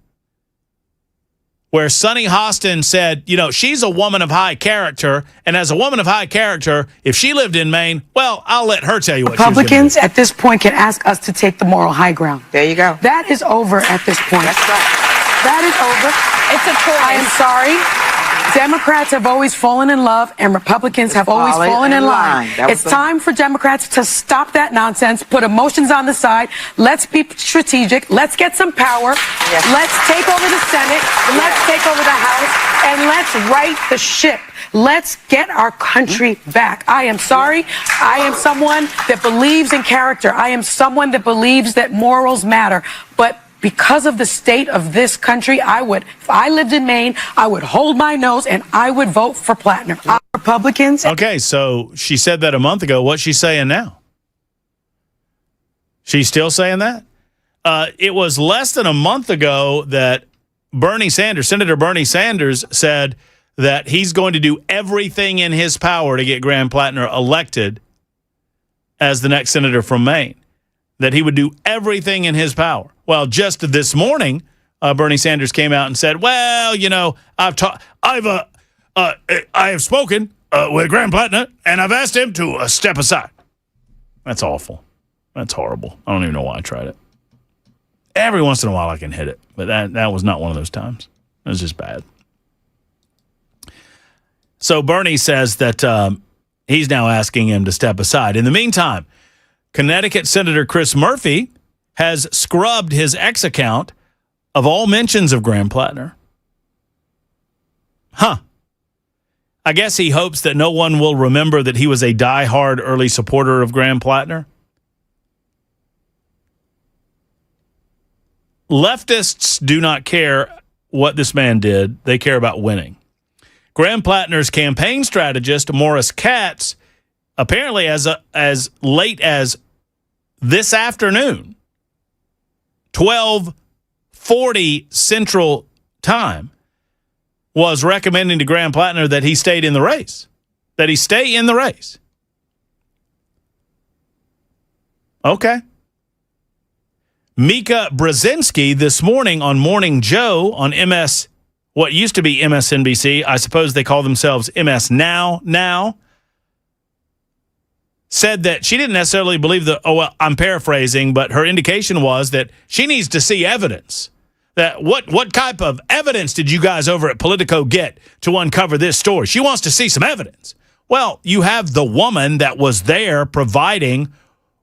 where Sonny Hostin said, she's a woman of high character, and as a woman of high character, if she lived in Maine, well, I'll let her tell you what Republicans at this point can ask us to take the moral high ground. There you go. That is over at this point. That's right. That is over. It's a choice. I am sorry. Democrats have always fallen in love, and Republicans have always fallen in line. It's time for Democrats to stop that nonsense, put emotions on the side. Let's be strategic. Let's get some power. Yes. Let's take over the Senate. Yes. Let's take over the House, and let's right the ship. Let's get our country back. I am sorry. I am someone that believes in character. I am someone that believes that morals matter. But because of the state of this country, if I lived in Maine, I would hold my nose and I would vote for Platner. Republicans. Okay, so she said that a month ago. What's she saying now? She's still saying that? It was less than a month ago that Senator Bernie Sanders, said that he's going to do everything in his power to get Graham Platner elected as the next senator from Maine. That he would do everything in his power. Well, just this morning, Bernie Sanders came out and said, "Well, I have spoken with Graham Platner, and I've asked him to step aside." That's awful. That's horrible. I don't even know why I tried it. Every once in a while, I can hit it, but that was not one of those times. It was just bad. So Bernie says that he's now asking him to step aside. In the meantime, Connecticut Senator Chris Murphy has scrubbed his X account of all mentions of Graham Platner. I guess he hopes that no one will remember that he was a diehard early supporter of Graham Platner. Leftists do not care what this man did. They care about winning. Graham Platner's campaign strategist, Morris Katz, apparently as late as this afternoon, 12:40 Central Time, was recommending to Graham Platner that he stayed in the race, that he stay in the race. Okay. Mika Brzezinski this morning on Morning Joe on what used to be MSNBC, I suppose they call themselves MS now, said that she didn't necessarily believe I'm paraphrasing, but her indication was that she needs to see evidence. That what type of evidence did you guys over at Politico get to uncover this story? She wants to see some evidence. Well, you have the woman that was there providing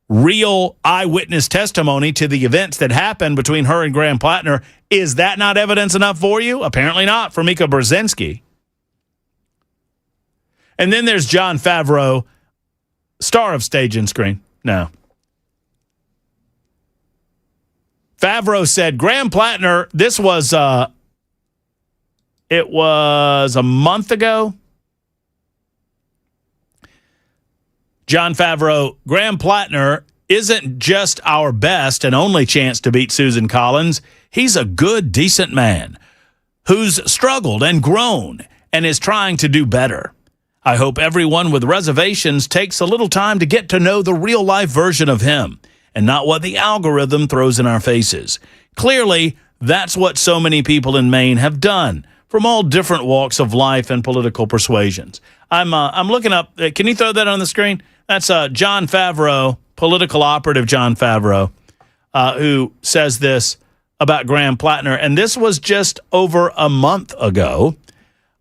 real eyewitness testimony to the events that happened between her and Graham Platner. Is that not evidence enough for you? Apparently not for Mika Brzezinski. And then there's Jon Favreau, star of Stage and Screen. No. Favreau said Graham Platner, this was, it was a month ago. Jon Favreau, Graham Platner isn't just our best and only chance to beat Susan Collins. He's a good, decent man who's struggled and grown and is trying to do better. I hope everyone with reservations takes a little time to get to know the real-life version of him and not what the algorithm throws in our faces. Clearly, that's what so many people in Maine have done from all different walks of life and political persuasions. I'm looking up. Can you throw that on the screen? That's Jon Favreau, political operative Jon Favreau, who says this about Graham Platner. And this was just over a month ago.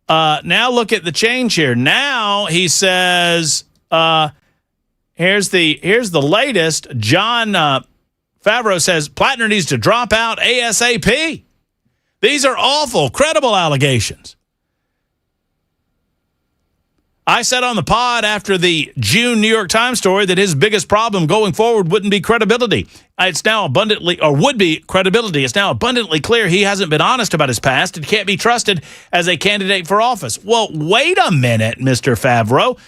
Now look at the change here. Now he says, here's the latest. Jon Favreau says Platner needs to drop out ASAP. These are awful, credible allegations. I said on the pod after the June New York Times story that his biggest problem going forward wouldn't be credibility. It's now abundantly, or would be credibility. It's now abundantly clear he hasn't been honest about his past and can't be trusted as a candidate for office. Well, wait a minute, Mr. Favreau.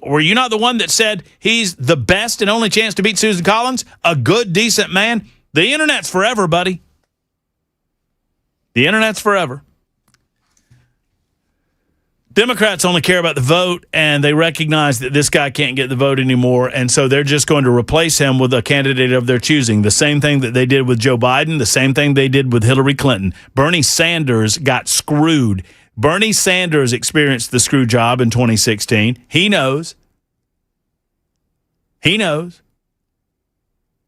Were you not the one that said he's the best and only chance to beat Susan Collins? A good, decent man? The internet's forever, buddy. The internet's forever. Democrats only care about the vote, and they recognize that this guy can't get the vote anymore, and so they're just going to replace him with a candidate of their choosing. The same thing that they did with Joe Biden, the same thing they did with Hillary Clinton. Bernie Sanders got screwed. Bernie Sanders experienced the screw job in 2016. He knows. He knows.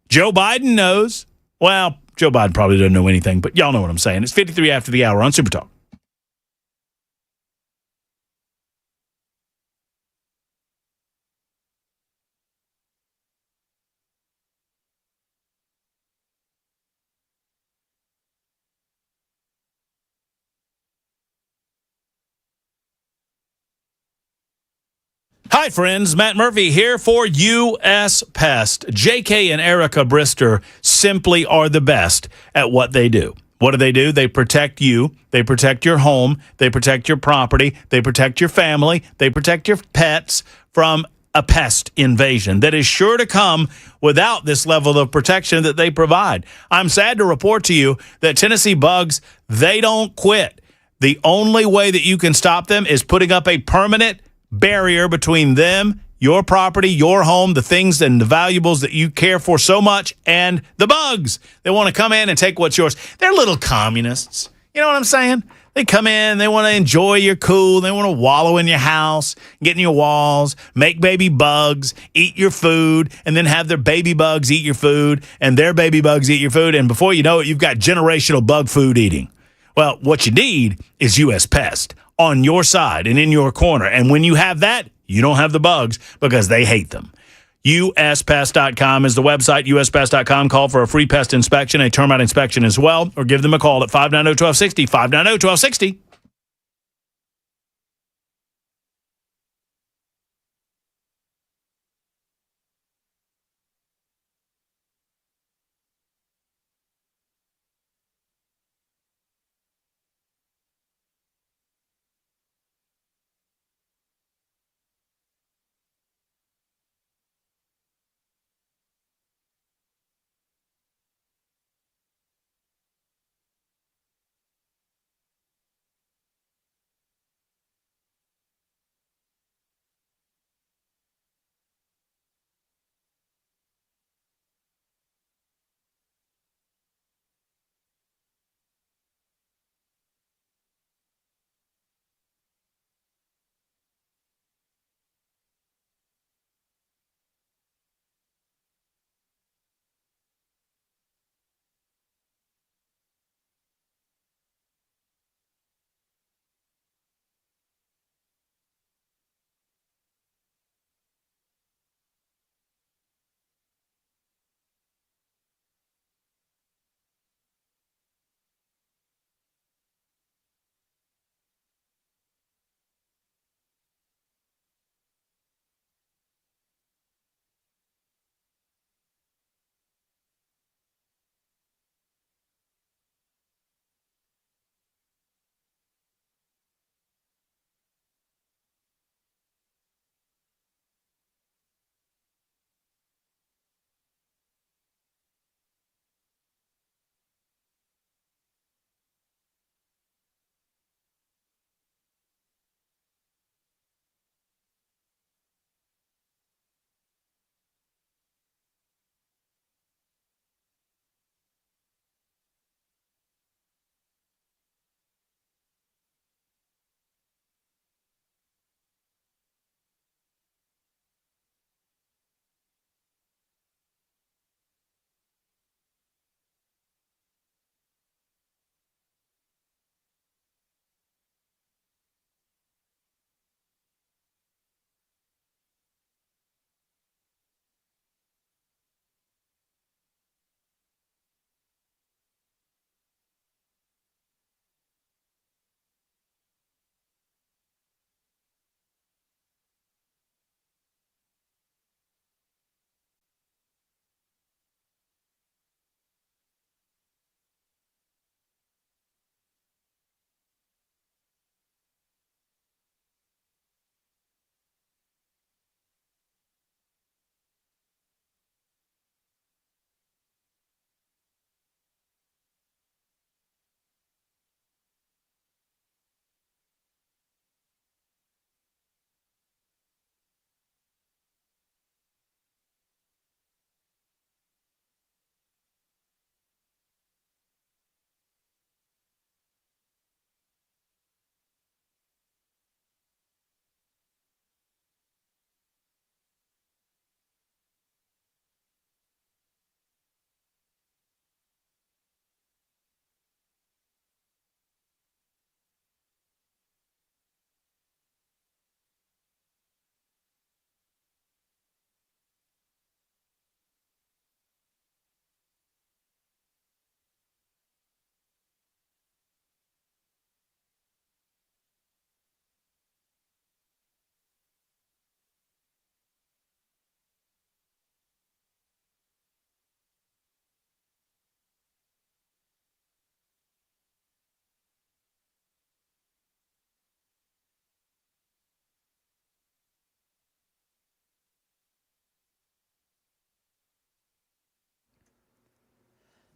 Joe Biden knows. Well, Joe Biden probably doesn't know anything, but y'all know what I'm saying. It's 53 after the hour on Super Talk. Hi, friends. Matt Murphy here for U.S. Pest. J.K. and Erica Brister simply are the best at what they do. What do? They protect you. They protect your home. They protect your property. They protect your family. They protect your pets from a pest invasion that is sure to come without this level of protection that they provide. I'm sad to report to you that Tennessee bugs, they don't quit. The only way that you can stop them is putting up a permanent barrier between them, your property, your home, the things and the valuables that you care for so much, and the bugs. They want to come in and take what's yours. They're little communists. You know what I'm saying? They come in, they want to enjoy your cool, they want to wallow in your house, get in your walls, make baby bugs, eat your food, and then have their baby bugs eat your food, and their baby bugs eat your food, and before you know it, you've got generational bug food eating. Well, what you need is U.S. Pest on your side and in your corner. And when you have that, you don't have the bugs because they hate them. USPest.com is the website, USPest.com. Call for a free pest inspection, a termite inspection as well, or give them a call at 590-1260, 590-1260.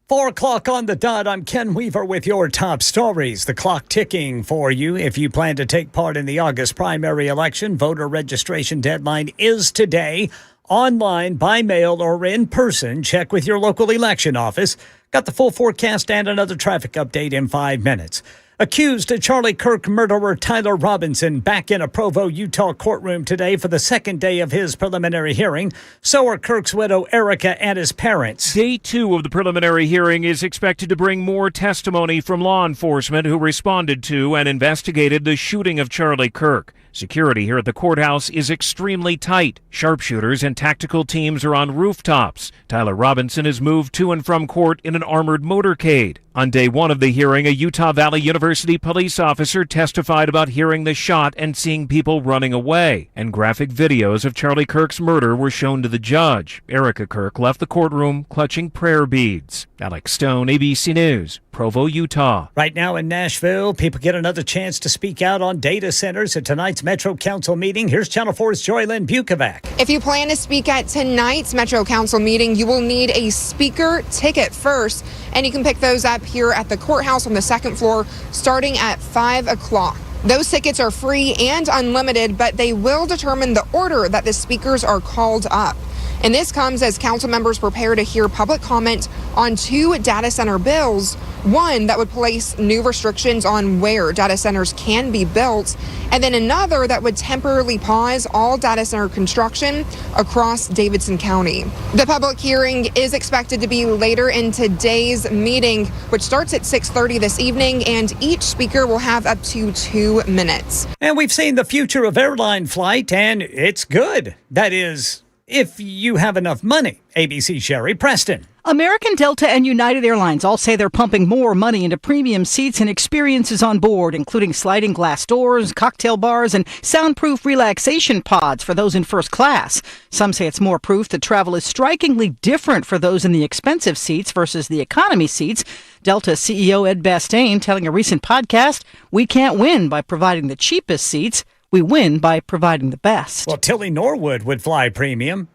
4 o'clock on the dot. I'm Ken Weaver with your top stories. The clock ticking for you. If you plan to take part in the August primary election, voter registration deadline is today. Online, by mail, or in person. Check with your local election office. Got the full forecast and another traffic update in 5 minutes. Accused Charlie Kirk murderer Tyler Robinson back in a Provo, Utah courtroom today for the second day of his preliminary hearing. So are Kirk's widow Erica and his parents. Day 2 of the preliminary hearing is expected to bring more testimony from law enforcement who responded to and investigated the shooting of Charlie Kirk. Security here at the courthouse is extremely tight. Sharpshooters and tactical teams are on rooftops. Tyler Robinson is moved to and from court in an armored motorcade. On day 1 of the hearing, a Utah Valley University police officer testified about hearing the shot and seeing people running away. And graphic videos of Charlie Kirk's murder were shown to the judge. Erica Kirk left the courtroom clutching prayer beads. Alex Stone, ABC News, Provo, Utah. Right now in Nashville, people get another chance to speak out on data centers at tonight's Metro Council meeting. Here's Channel 4's Joylyn Bukovac. If you plan to speak at tonight's Metro Council meeting, you will need a speaker ticket first, and you can pick those up here at the courthouse on the second floor starting at 5 o'clock. Those tickets are free and unlimited, but they will determine the order that the speakers are called up. And this comes as council members prepare to hear public comment on 2 data center bills, one that would place new restrictions on where data centers can be built, and then another that would temporarily pause all data center construction across Davidson County. The public hearing is expected to be later in today's meeting, which starts at 6:30 this evening, and each speaker will have up to 2 minutes. And we've seen the future of airline flight, and it's good. That is, if you have enough money. ABC Sherry Preston. American, Delta, and United Airlines all say they're pumping more money into premium seats and experiences on board, including sliding glass doors, cocktail bars, and soundproof relaxation pods for those in first class. Some say it's more proof that travel is strikingly different for those in the expensive seats versus the economy seats. Delta CEO Ed Bastain telling a recent podcast, "We can't win by providing the cheapest seats. We win by providing the best." Well, Tilly Norwood would fly premium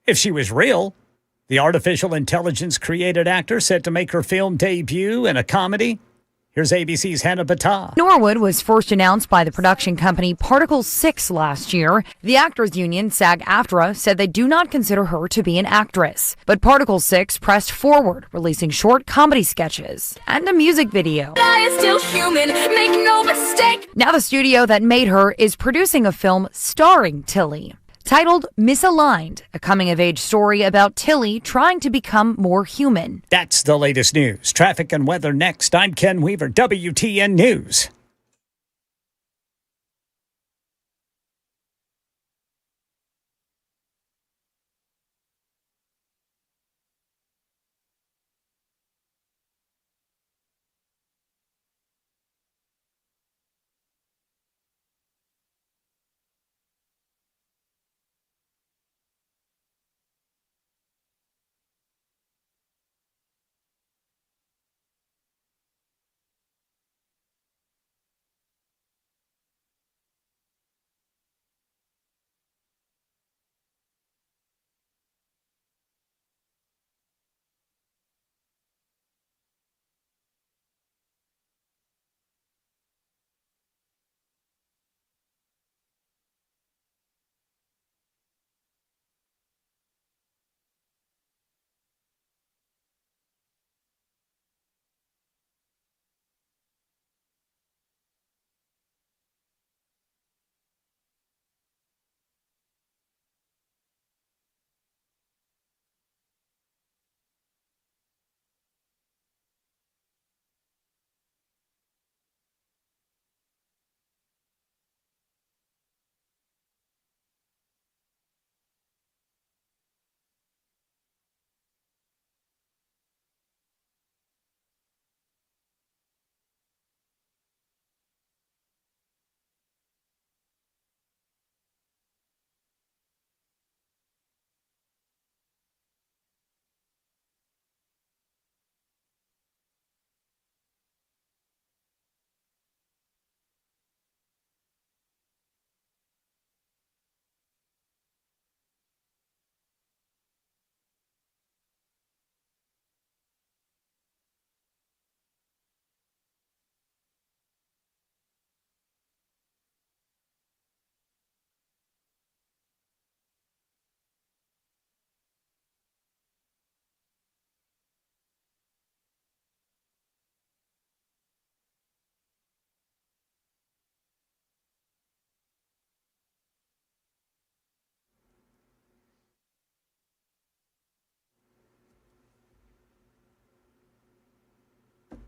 if she was real. The artificial intelligence created actor set to make her film debut in a comedy. Here's ABC's Hannah Battah. Norwood was first announced by the production company Particle 6 last year. The actors union, SAG-AFTRA, said they do not consider her to be an actress. But Particle 6 pressed forward, releasing short comedy sketches and a music video. I am still human, make no mistake. Now the studio that made her is producing a film starring Tilly, titled Misaligned, a coming-of-age story about Tilly trying to become more human. That's the latest news. Traffic and weather next. I'm Ken Weaver, WTN News.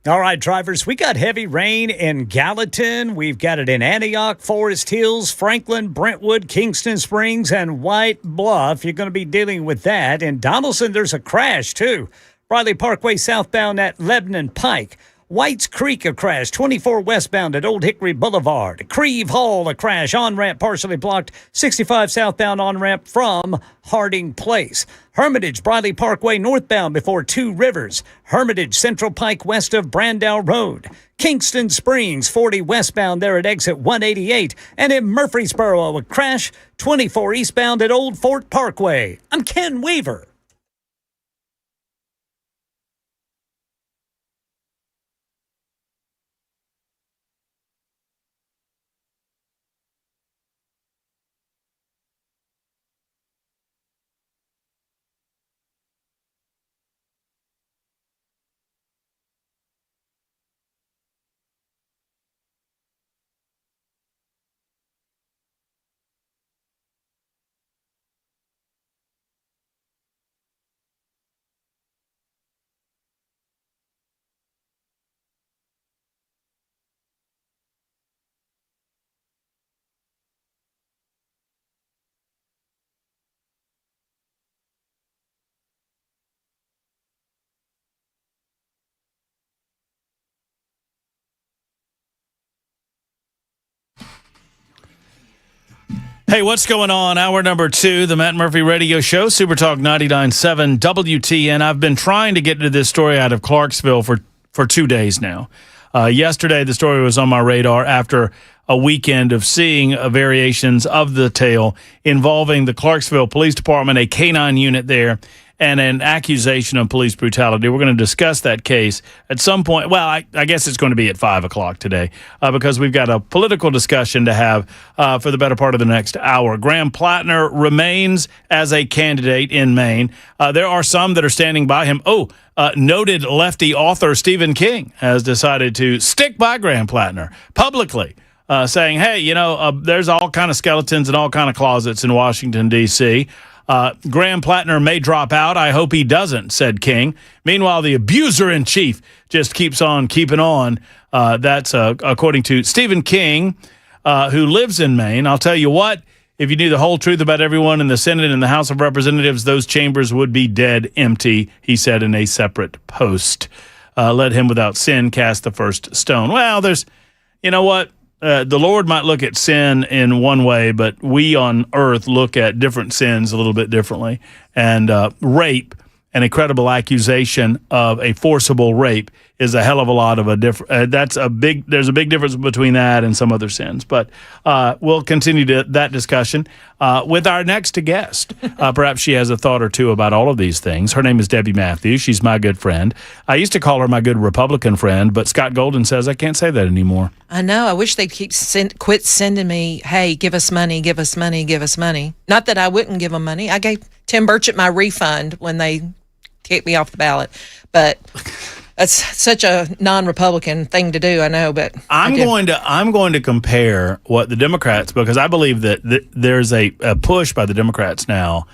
All right, drivers, we got heavy rain in Gallatin. We've got it in Antioch, Forest Hills, Franklin, Brentwood, Kingston Springs, and White Bluff. You're going to be dealing with that. In Donaldson, there's a crash, too. Briley Parkway southbound at Lebanon Pike. Whites Creek, a crash. 24 westbound at Old Hickory Boulevard. Creve Hall, a crash. On-ramp partially blocked. 65 southbound on-ramp from Harding Place. Hermitage, Briley Parkway northbound before Two Rivers. Hermitage, Central Pike west of Brandow Road. Kingston Springs, 40 westbound there at exit 188. And in Murfreesboro, a crash. 24 eastbound at Old Fort Parkway. I'm Ken Weaver. Hey, what's going on? Hour number 2, the Matt Murphy Radio Show, Super Talk 99.7 WTN. I've been trying to get to this story out of Clarksville for 2 days now. Yesterday, the story was on my radar after a weekend of seeing variations of the tale involving the Clarksville Police Department, a K-9 unit there, and an accusation of police brutality. We're going to discuss that case at some point. Well, I guess it's going to be at 5 o'clock today because we've got a political discussion to have for the better part of the next hour. Graham Platner remains as a candidate in Maine. There are some that are standing by him. Noted lefty author Stephen King has decided to stick by Graham Platner publicly, saying, hey, there's all kind of skeletons and all kind of closets in Washington, D.C., Graham Platner may drop out. I hope he doesn't, said King. Meanwhile, the abuser-in-chief just keeps on keeping on. That's according to Stephen King, who lives in Maine. I'll tell you what, if you knew the whole truth about everyone in the Senate and the House of Representatives, those chambers would be dead empty, he said in a separate post. Let him without sin cast the first stone. Well, you know what? The Lord might look at sin in one way, but we on earth look at different sins a little bit differently. And rape, and a credible accusation of a forcible rape, is a hell of a lot of a different. There's a big difference between that and some other sins. But we'll continue that discussion with our next guest. Perhaps she has a thought or two about all of these things. Her name is Debbie Matthews. She's my good friend. I used to call her my good Republican friend, but Scott Golden says I can't say that anymore. I know. I wish they'd quit sending me, hey, give us money, give us money, give us money. Not that I wouldn't give them money. I gave Tim Burchett my refund when they kicked me off the ballot. But that's such a non-Republican thing to do, I know. But I'm going to compare what the Democrats, because I believe that there's a push by the Democrats now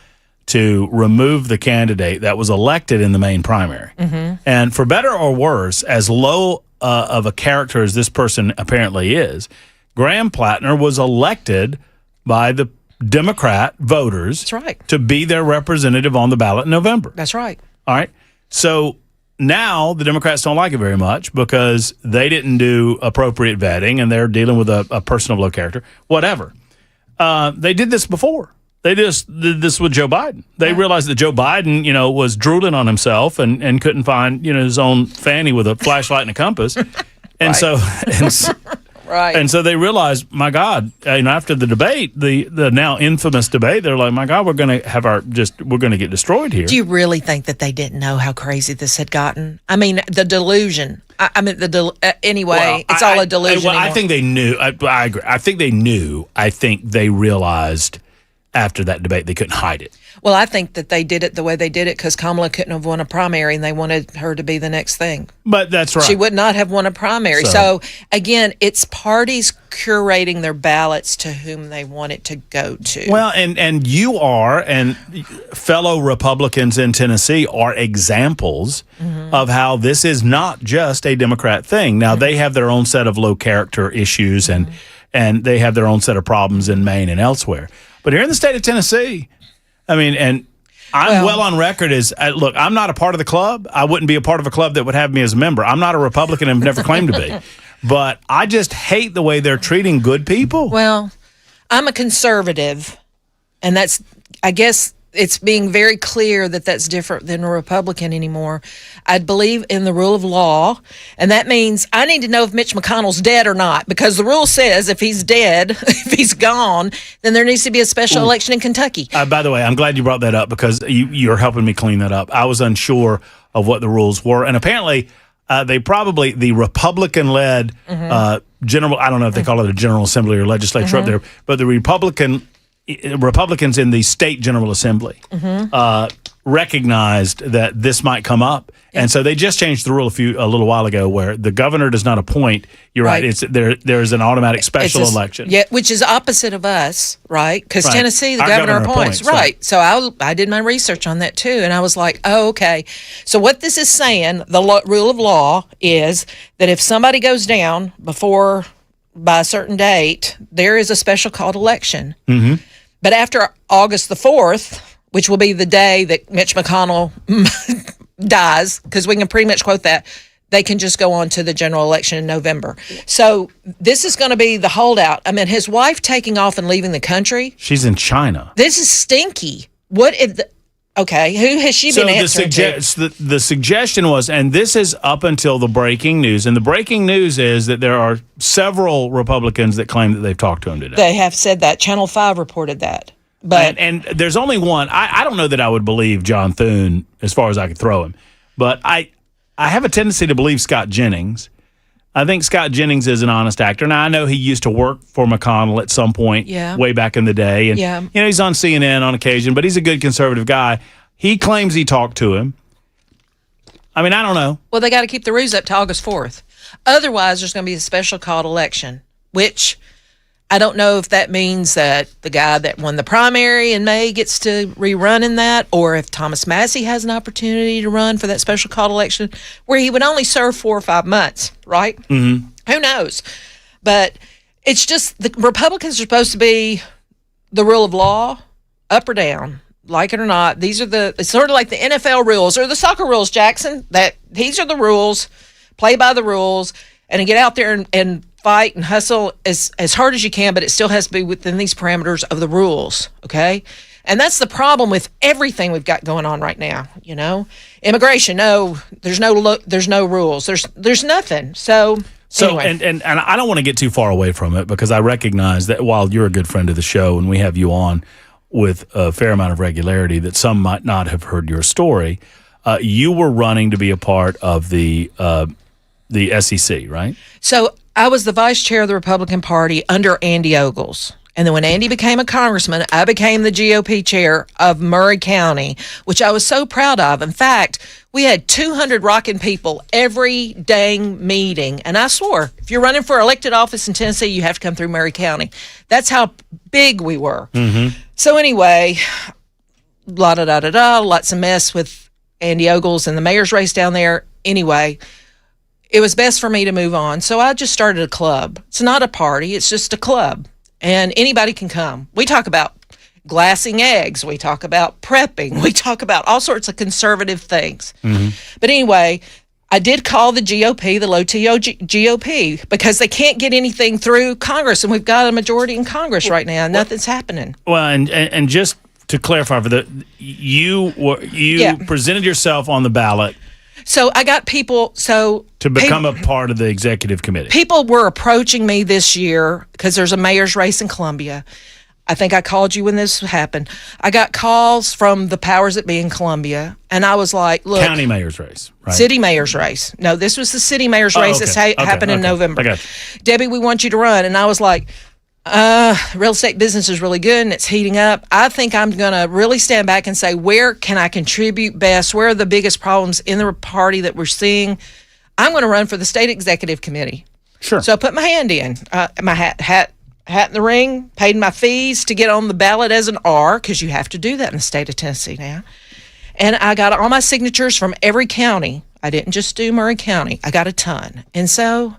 to remove the candidate that was elected in the Maine primary. Mm-hmm. And for better or worse, as low of a character as this person apparently is, Graham Platner was elected by the Democrat voters. That's right. To be their representative on the ballot in November. That's right. All right. So now the Democrats don't like it very much because they didn't do appropriate vetting and they're dealing with a person of low character. Whatever. They did this before. They just did this with Joe Biden. They realized that Joe Biden, was drooling on himself and couldn't find, his own fanny with a flashlight and a compass. And so right. And so they realized, my God, after the debate, the now infamous debate, they're like, my God, we're going to get destroyed here. Do you really think that they didn't know how crazy this had gotten? I mean, the delusion. Anyway, it's all a delusion. I think they knew. I agree. I think they knew. I think they realized after that debate. They couldn't hide it. Well, I think that they did it the way they did it because Kamala couldn't have won a primary, and they wanted her to be the next thing. But that's right. She would not have won a primary. So again, it's parties curating their ballots to whom they want it to go to. Well, and you are, and fellow Republicans in Tennessee are examples of how this is not just a Democrat thing. Now, they have their own set of low character issues, and they have their own set of problems in Maine and elsewhere. But here in the state of Tennessee, I mean, and I'm well on record as, look, I'm not a part of the club. I wouldn't be a part of a club that would have me as a member. I'm not a Republican and never claimed to be. But I just hate the way they're treating good people. Well, I'm a conservative, and that's, I guess it's being very clear that that's different than a Republican anymore. I believe in the rule of law, and that means I need to know if Mitch McConnell's dead or not, because the rule says if he's dead, if he's gone, then there needs to be a special election in Kentucky. By the way, I'm glad you brought that up because you're helping me clean that up. I was unsure of what the rules were, and apparently the Republican-led general, I don't know if they call it a General Assembly or legislature up there, but the Republicans in the state General Assembly recognized that this might come up, and so they just changed the rule a little while ago where the governor does not appoint. You're right. It's there is an automatic special election. Yeah, which is opposite of us, right? Because Tennessee, the Our governor appoints. Right. So I did my research on that too, and I was like, oh, okay. So what this is saying, the rule of law is that if somebody goes down by a certain date, there is a special called election. But after August the 4th, which will be the day that Mitch McConnell dies, because we can pretty much quote that, they can just go on to the general election in November. So this is going to be the holdout. I mean, his wife taking off and leaving the country. She's in China. This is stinky. What if who has she been answering to? The suggestion was, and this is up until the breaking news, and the breaking news is that there are several Republicans that claim that they've talked to him today. They have said that. Channel 5 reported that. But and there's only one. I don't know that I would believe John Thune as far as I could throw him, but I have a tendency to believe Scott Jennings. I think Scott Jennings is an honest actor. Now, I know he used to work for McConnell at some point way back in the day. And, you know, he's on CNN on occasion, but he's a good conservative guy. He claims he talked to him. I mean, I don't know. Well, they got to keep the ruse up to August 4th. Otherwise, there's going to be a special called election, which I don't know if that means that the guy that won the primary in May gets to rerun in that, or if Thomas Massey has an opportunity to run for that special called election where he would only serve 4 or 5 months, right? Who knows? But it's just the Republicans are supposed to be the rule of law, up or down, like it or not. These are it's sort of like the NFL rules or the soccer rules, Jackson, that these are the rules, play by the rules, and get out there and fight and hustle as hard as you can, but it still has to be within these parameters of the rules, okay? And that's the problem with everything we've got going on right now, you know? Immigration, no, there's no rules. There's nothing. So anyway. And I don't want to get too far away from it because I recognize that while you're a good friend of the show and we have you on with a fair amount of regularity, that some might not have heard your story, you were running to be a part of the SEC, right? So I was the vice chair of the Republican Party under Andy Ogles. And then when Andy became a congressman, I became the GOP chair of Murray County, which I was so proud of. In fact, we had 200 rocking people every dang meeting. And I swore, if you're running for elected office in Tennessee, you have to come through Murray County. That's how big we were. So anyway, lots of mess with Andy Ogles and the mayor's race down there. Anyway, it was best for me to move on. So I just started a club. It's not a party. It's just a club. And anybody can come. We talk about glassing eggs. We talk about prepping. We talk about all sorts of conservative things. But anyway, I did call the GOP, the low-TO GOP, because they can't get anything through Congress. And we've got a majority in Congress right now. And nothing's happening. Well, and just to clarify, you presented yourself on the ballot. So I got people, to become a part of the executive committee. People were approaching me this year because there's a mayor's race in Columbia. I think I called you when this happened. I got calls from the powers that be in Columbia, and I was like, look. County mayor's race, right? City mayor's race. No, this was the city mayor's race that's happened in November. I got you. Debbie, we want you to run. And I was like, Real estate business is really good and it's heating up. I think I'm going to really stand back and say, where can I contribute best? Where are the biggest problems in the party that we're seeing? I'm going to run for the state executive committee. Sure. So I put my hand in, my hat in the ring, paid my fees to get on the ballot as an R, because you have to do that in the state of Tennessee now. And I got all my signatures from every county. I didn't just do Murray County. I got a ton. And so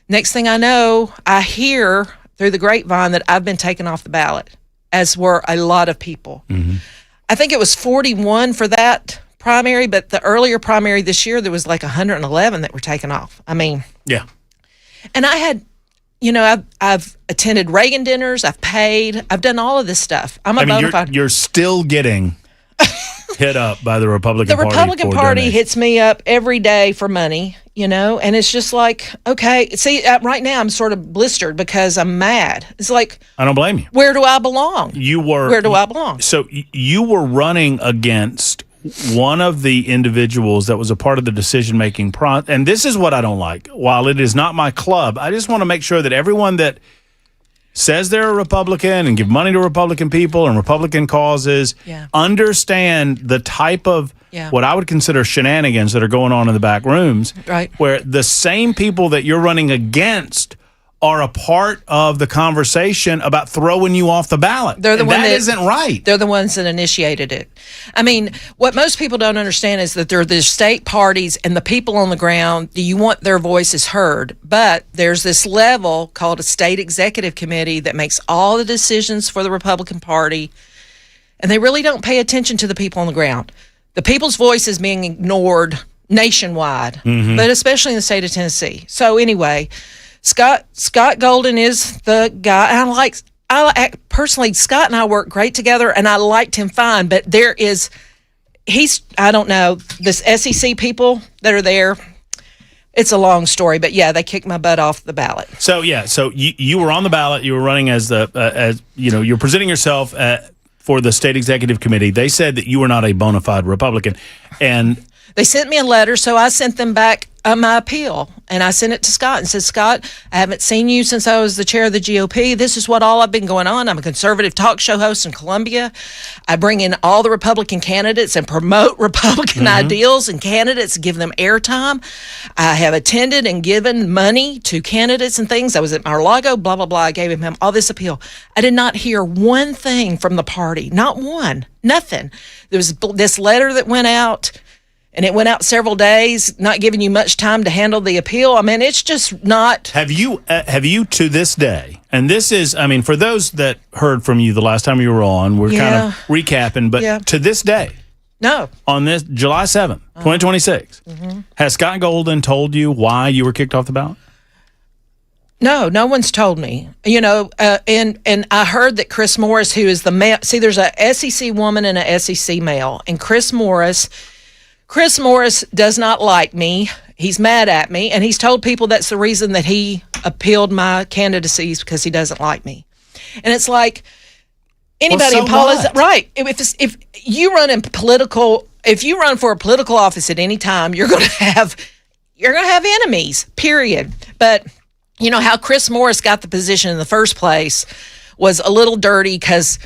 next thing I know, I hear through the grapevine that I've been taken off the ballot, as were a lot of people. Mm-hmm. I think it was 41 for that primary, but the earlier primary this year, there was like 111 that were taken off. I mean, yeah. And I had, I've attended Reagan dinners, I've paid, I've done all of this stuff. You're still getting hit up by the Republican Party. The Republican Party donation. hits me up every day for money, and it's just like, okay, see, right now I'm sort of blistered because I'm mad. It's like, I don't blame you. Where do I belong? Where do I belong? So you were running against one of the individuals that was a part of the decision-making process, and this is what I don't like. While it is not my club, I just want to make sure that everyone that says they're a Republican and give money to Republican people and Republican causes understand the type of what I would consider shenanigans that are going on in the back rooms, right? Where the same people that you're running against are a part of the conversation about throwing you off the ballot. That isn't right. They're the ones that initiated it. I mean, what most people don't understand is that there are the state parties and the people on the ground. Do you want their voices heard? But there's this level called a state executive committee that makes all the decisions for the Republican Party, and they really don't pay attention to the people on the ground. The people's voice is being ignored nationwide, but especially in the state of Tennessee. So anyway, Scott Golden is the guy. And I personally, Scott and I work great together, and I liked him fine. But I don't know, this SEC people that are there. It's a long story, but yeah, they kicked my butt off the ballot. So you were on the ballot. You were running you're presenting yourself for the state executive committee. They said that you were not a bona fide Republican, and they sent me a letter, so I sent them back my appeal, and I sent it to Scott and said, Scott, I haven't seen you since I was the chair of the GOP. This is what all I've been going on. I'm a conservative talk show host in Columbia. I bring in all the Republican candidates and promote Republican ideals and candidates, give them airtime. I have attended and given money to candidates and things. I was at Mar-a-Lago, blah, blah, blah. I gave him all this appeal. I did not hear one thing from the party, not one, nothing. There was this letter that went out, and it went out several days, not giving you much time to handle the appeal. I mean, it's just not. Have you to this day, and this is, I mean, for those that heard from you the last time you were on, we're kind of recapping, but to this day, no. On this July 7th, 2026, has Scott Golden told you why you were kicked off the ballot? No, no one's told me. And I heard that Chris Morris, who is the male, see, there's a SEC woman and a SEC male, and Chris Morris does not like me. He's mad at me, and he's told people that's the reason that he appealed my candidacies, because he doesn't like me. And it's like, anybody apologize, right? If you run for a political office at any time, you're going to have enemies. Period. But you know how Chris Morris got the position in the first place was a little dirty, because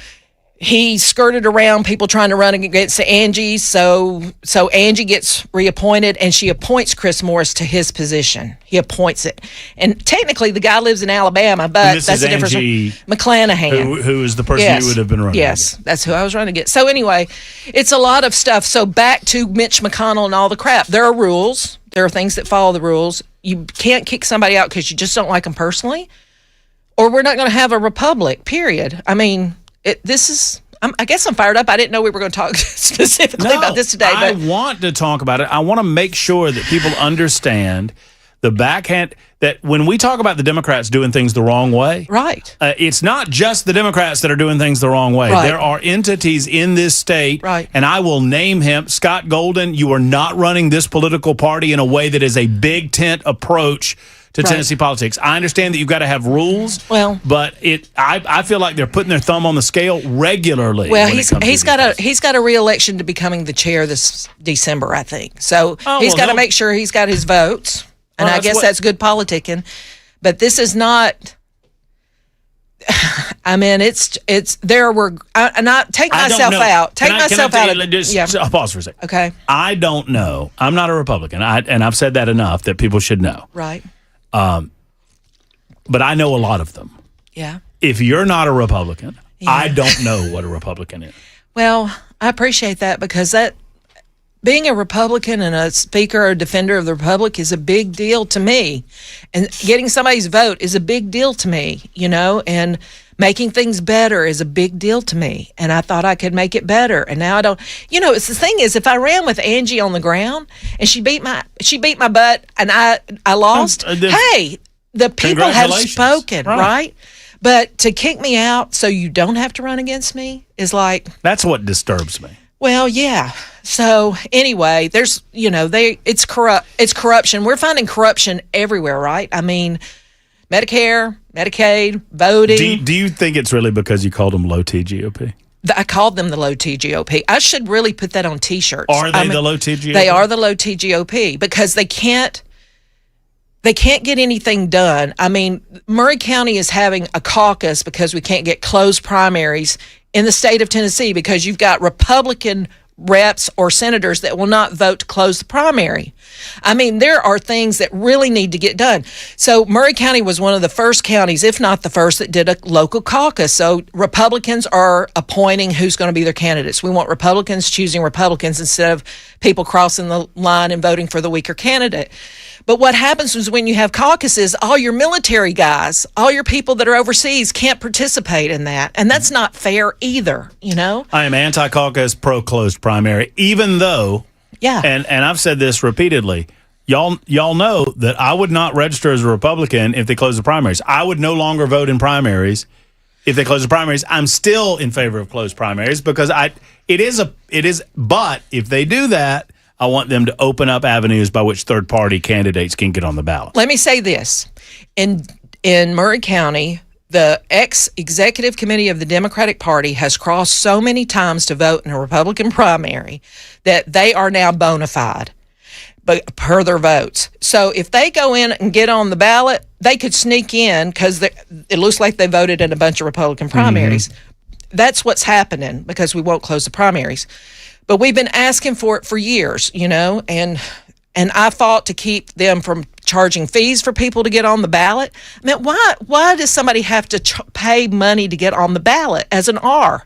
he skirted around people trying to run against Angie, so Angie gets reappointed, and she appoints Chris Morris to his position. He appoints it. And technically, the guy lives in Alabama, but that's the difference. McClanahan. Who is the person you would have been running Yes, against. That's who I was running against. So anyway, it's a lot of stuff. So back to Mitch McConnell and all the crap. There are rules. There are things that follow the rules. You can't kick somebody out because you just don't like them personally, or we're not going to have a republic, period. I mean, I guess I'm fired up. I didn't know we were going to talk specifically about this today. I want to talk about it. I want to make sure that people understand the backhand, that when we talk about the Democrats doing things the wrong way, right? It's not just the Democrats that are doing things the wrong way. Right. There are entities in this state, right? And I will name him, Scott Golden. You are not running this political party in a way that is a big tent approach to Tennessee politics. I understand that you've got to have rules, but I feel like they're putting their thumb on the scale regularly. Well, he's got a re-election to becoming the chair this December, I think. So he's got to make sure he's got his votes, and I guess that's good politicking. But this is not. I mean, it's there were, and I take myself out. Take myself out of just I'll pause for a second. Okay. I don't know. I'm not a Republican. And I've said that enough that people should know. Right. But I know a lot of them. Yeah. If you're not a Republican, I don't know what a Republican is. Well, I appreciate that because being a Republican and a speaker or defender of the Republic is a big deal to me. And getting somebody's vote is a big deal to me, and making things better is a big deal to me. And I thought I could make it better. And now I don't, it's the thing is, if I ran with Angie on the ground and she beat my butt and I lost, hey, the people have spoken, right? But to kick me out so you don't have to run against me is like... That's what disturbs me. Well, yeah. So anyway, there's, it's corruption. We're finding corruption everywhere, right? I mean, Medicare, Medicaid, voting. Do you think it's really because you called them low T GOP? I called them the low T GOP. I should really put that on T-shirts. Are they the low T GOP? They are the low T GOP because they can't get anything done. I mean, Murray County is having a caucus because we can't get closed primaries in the state of Tennessee because you've got Republican reps or senators that will not vote to close the primary. I mean, there are things that really need to get done. So Murray County was one of the first counties, if not the first, that did a local caucus. So Republicans are appointing who's going to be their candidates. We want Republicans choosing Republicans instead of people crossing the line and voting for the weaker candidate. But what happens is when you have caucuses, all your military guys, all your people that are overseas can't participate in that. And that's not fair either, I am anti-caucus, pro-closed primary, even though, and I've said this repeatedly, y'all know that I would not register as a Republican if they close the primaries. I would no longer vote in primaries if they close the primaries. I'm still in favor of closed primaries because but if they do that, I want them to open up avenues by which third-party candidates can get on the ballot. Let me say this. In Murray County, the ex-executive committee of the Democratic Party has crossed so many times to vote in a Republican primary that they are now bona fide but per their votes. So if they go in and get on the ballot, they could sneak in because it looks like they voted in a bunch of Republican primaries. Mm-hmm. That's what's happening because we won't close the primaries. But we've been asking for it for years, and I fought to keep them from charging fees for people to get on the ballot. I mean, why does somebody have to pay money to get on the ballot as an R?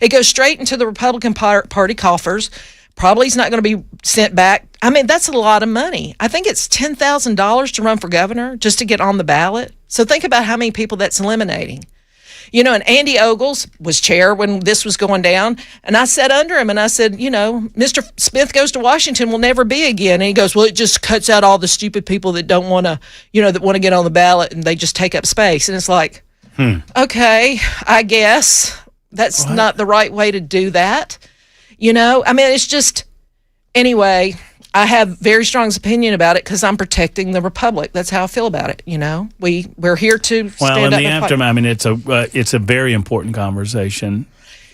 It goes straight into the Republican Party coffers. Probably is not going to be sent back. I mean, that's a lot of money. I think it's $10,000 to run for governor just to get on the ballot. So think about how many people that's eliminating. And Andy Ogles was chair when this was going down. And I sat under him and I said, Mr. Smith goes to Washington will never be again. And he goes, well, it just cuts out all the stupid people that don't want to, that want to get on the ballot and they just take up space. And it's like, okay, I guess that's not the right way to do that. I mean, it's just, anyway, I have very strong opinion about it because I'm protecting the Republic. That's how I feel about it. We're here to stand well, in up the and aftermath. I mean, it's a very important conversation,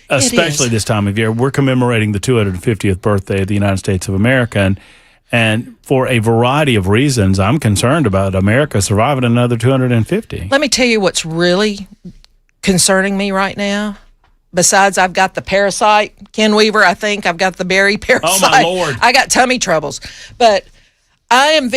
especially this time of year. We're commemorating the 250th birthday of the United States of America, and for a variety of reasons, I'm concerned about America surviving another 250. Let me tell you what's really concerning me right now. Besides, I've got the parasite, Ken Weaver, I think. I've got the berry parasite. Oh, my Lord. I got tummy troubles. But I am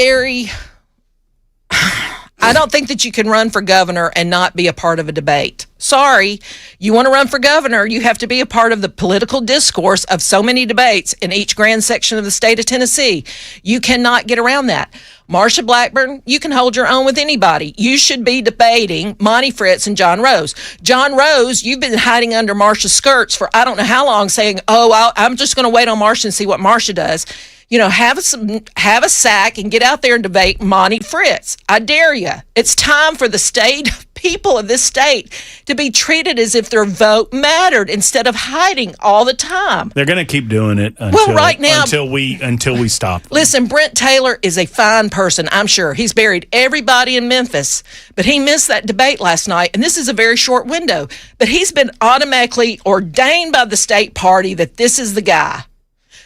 I don't think that you can run for governor and not be a part of a debate. Sorry, you want to run for governor, you have to be a part of the political discourse of so many debates in each grand section of the state of Tennessee. You cannot get around that. Marsha Blackburn, you can hold your own with anybody. You should be debating Monty Fritz and John Rose. John Rose, you've been hiding under Marsha's skirts for I don't know how long saying, I'm just going to wait on Marsha and see what Marsha does. Have a sack and get out there and debate Monty Fritz. I dare you. It's time for the people of this state to be treated as if their vote mattered instead of hiding all the time. They're going to keep doing it until we stop them. Listen, Brent Taylor is a fine person, I'm sure. He's buried everybody in Memphis, but he missed that debate last night, and this is a very short window. But he's been automatically ordained by the state party that this is the guy.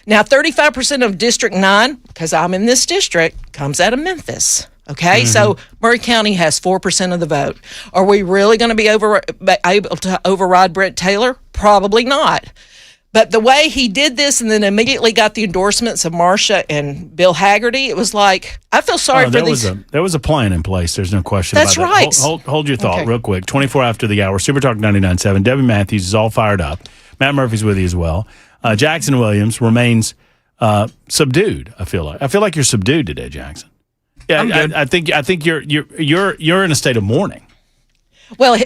Now, 35% of District 9, because I'm in this district, comes out of Memphis. Okay, so Murray County has 4% of the vote. Are we really going to be able to override Brett Taylor? Probably not. But the way he did this and then immediately got the endorsements of Marcia and Bill Haggerty, it was like, I feel sorry for these. There was a plan in place. There's no question That's about right. that. Hold your thought Okay. real quick. 24 after the hour. Super Talk 99.7. Debbie Matthews is all fired up. Matt Murphy's with you as well. Jackson Williams remains subdued, I feel like you're subdued today, Jackson. Yeah, I think you're in a state of mourning. Well,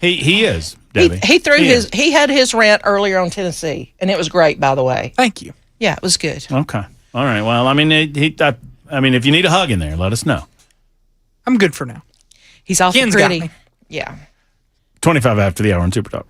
He is, Debbie. He had his rant earlier on Tennessee, and it was great, by the way. Thank you. Yeah, it was good. Okay. All right. Well, I mean, if you need a hug in there, let us know. I'm good for now. He's awful Ken's got pretty. me. Yeah. 25 after the hour on Super Talk.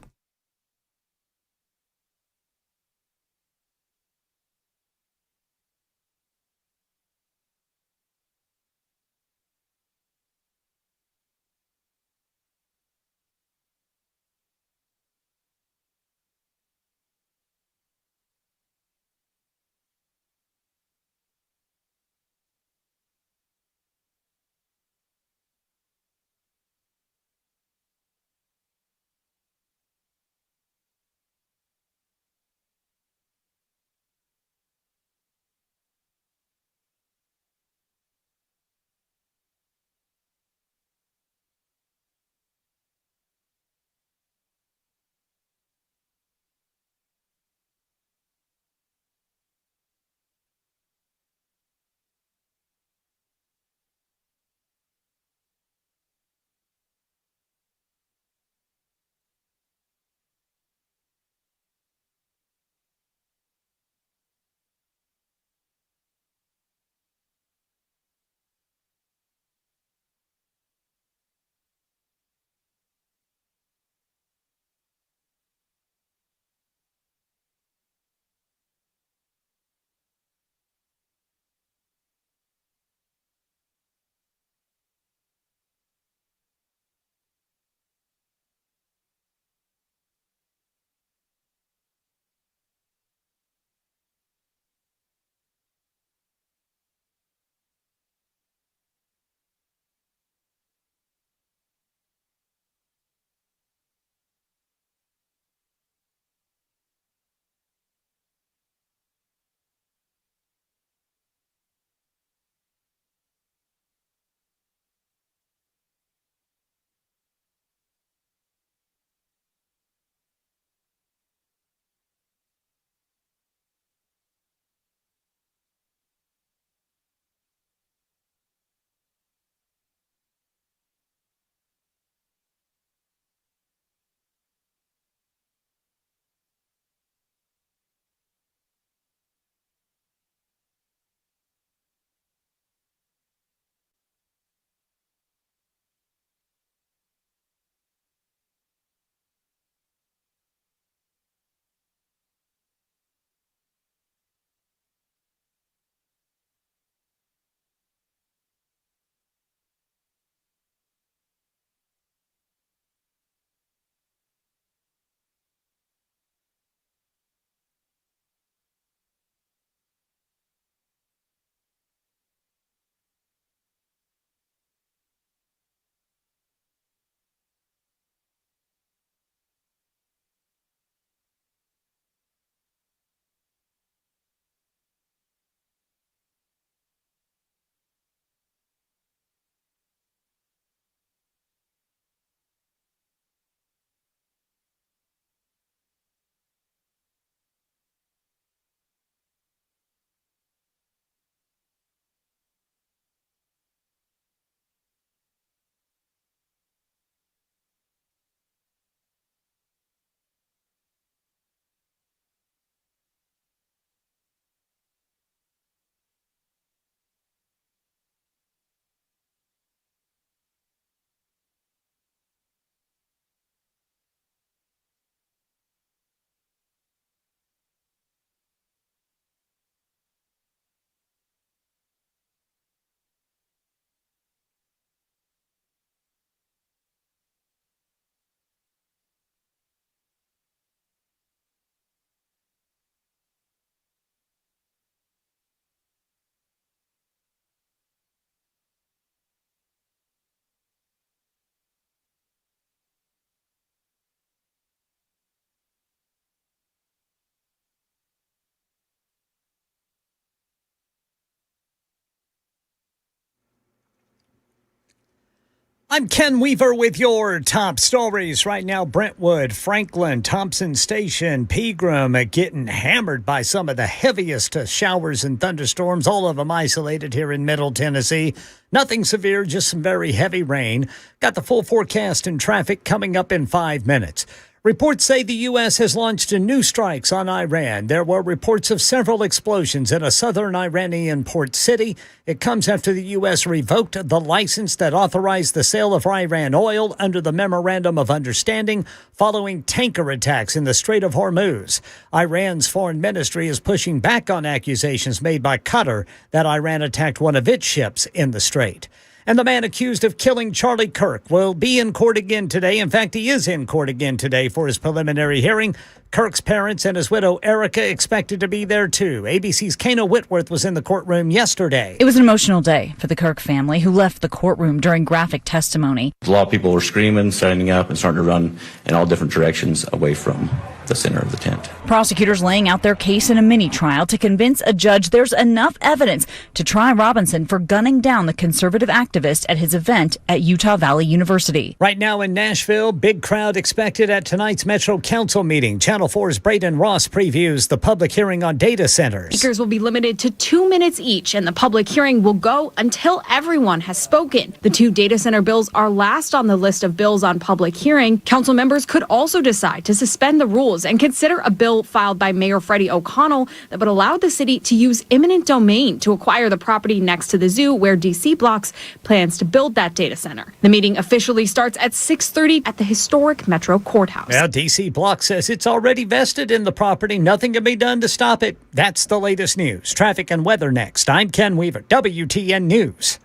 I'm Ken Weaver with your top stories right now. Brentwood, Franklin, Thompson Station, Pegram getting hammered by some of the heaviest showers and thunderstorms, all of them isolated here in Middle Tennessee. Nothing severe, just some very heavy rain. Got the full forecast and traffic coming up in 5 minutes. Reports say the U.S. has launched new strikes on Iran. There were reports of several explosions in a southern Iranian port city. It comes after the U.S. revoked the license that authorized the sale of Iran oil under the Memorandum of Understanding following tanker attacks in the Strait of Hormuz. Iran's foreign ministry is pushing back on accusations made by Qatar that Iran attacked one of its ships in the strait. And the man accused of killing Charlie Kirk will be in court again today. In fact, he is in court again today for his preliminary hearing. Kirk's parents and his widow, Erica, expected to be there too. ABC's Kano Whitworth was in the courtroom yesterday. It was an emotional day for the Kirk family, who left the courtroom during graphic testimony. A lot of people were screaming, standing up, and starting to run in all different directions away from the center of the tent. Prosecutors laying out their case in a mini trial to convince a judge there's enough evidence to try Robinson for gunning down the conservative activist at his event at Utah Valley University. Right now in Nashville, big crowd expected at tonight's Metro Council meeting. Channel 4's Braden Ross previews the public hearing on data centers. Speakers will be limited to 2 minutes each, and the public hearing will go until everyone has spoken. The 2 data center bills are last on the list of bills on public hearing. Council members could also decide to suspend the rules and consider a bill filed by Mayor Freddie O'Connell that would allow the city to use eminent domain to acquire the property next to the zoo where DC Blocks plans to build that data center. The meeting officially starts at 6:30 at the historic Metro Courthouse. Well, DC Block says it's already vested in the property. Nothing can be done to stop it. That's the latest news. Traffic and weather next. I'm Ken Weaver, WTN News.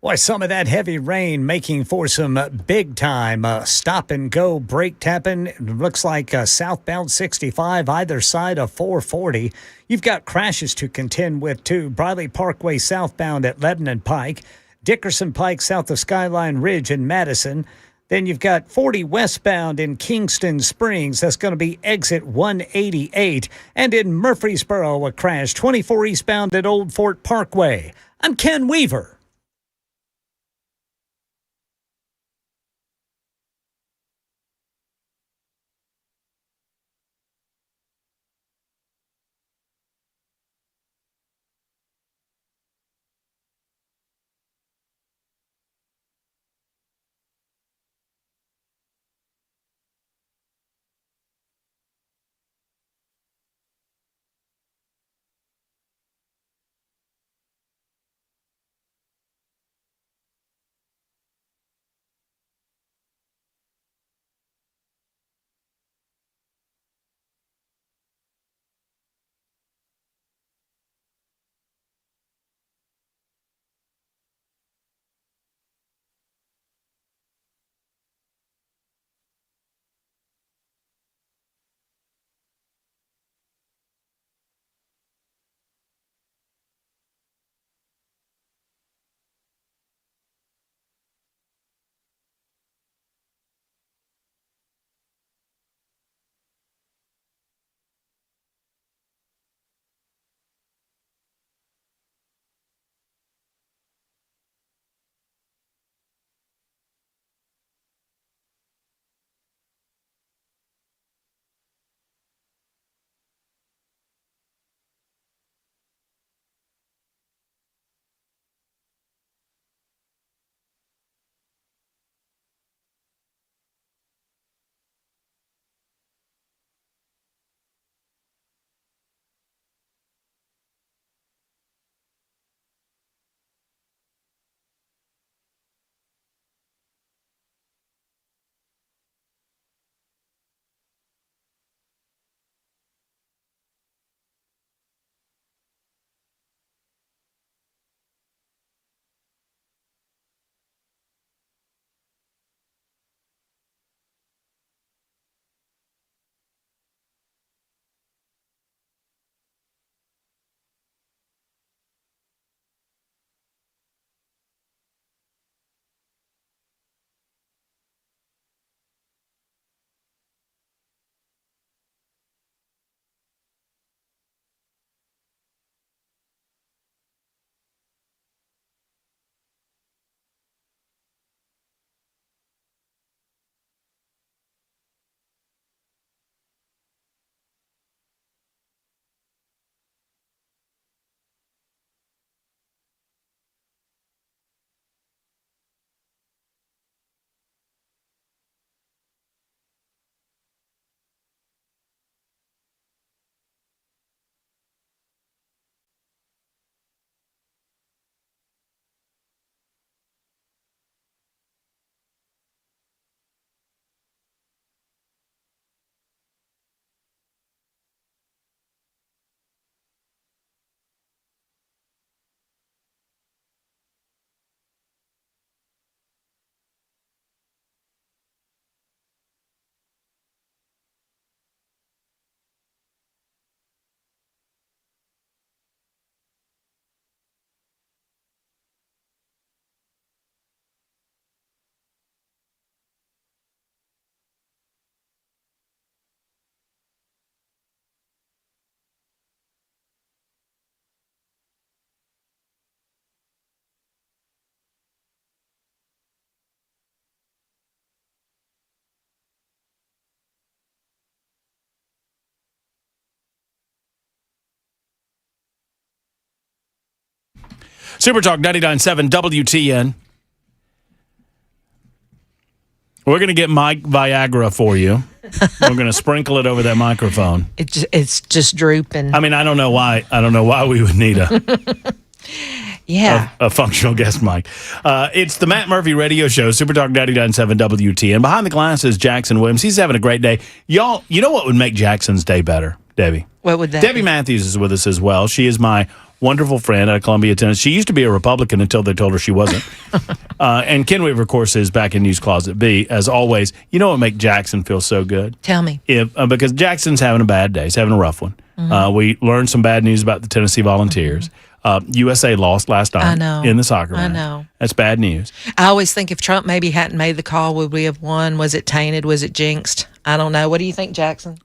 Boy, some of that heavy rain making for some big time stop and go brake tapping. It looks like southbound 65, either side of 440. You've got crashes to contend with, too. Briley Parkway southbound at Lebanon Pike, Dickerson Pike south of Skyline Ridge in Madison. Then you've got 40 westbound in Kingston Springs. That's going to be exit 188. And in Murfreesboro, a crash, 24 eastbound at Old Fort Parkway. I'm Ken Weaver. Super Talk 99.7 WTN. We're going to get Mike Viagra for you. We're going to sprinkle it over that microphone. It's just drooping. I mean, I don't know why we would need a functional guest mic. It's the Matt Murphy Radio Show, Super Talk 99.7 WTN. Behind the glass is Jackson Williams. He's having a great day. Y'all, you know what would make Jackson's day better, Debbie? What would that Debbie be? Matthews is with us as well. She is my wonderful friend out of Columbia, Tennessee. She used to be a Republican until they told her she wasn't. And Ken Weaver, of course, is back in News Closet B, as always. You know what make Jackson feel so good? Tell me. Because Jackson's having a bad day. He's having a rough one. Mm-hmm. We learned some bad news about the Tennessee Volunteers. USA lost last night in the soccer match. I know. That's bad news. I always think if Trump maybe hadn't made the call, would we have won? Was it tainted? Was it jinxed? I don't know. What do you think, Jackson?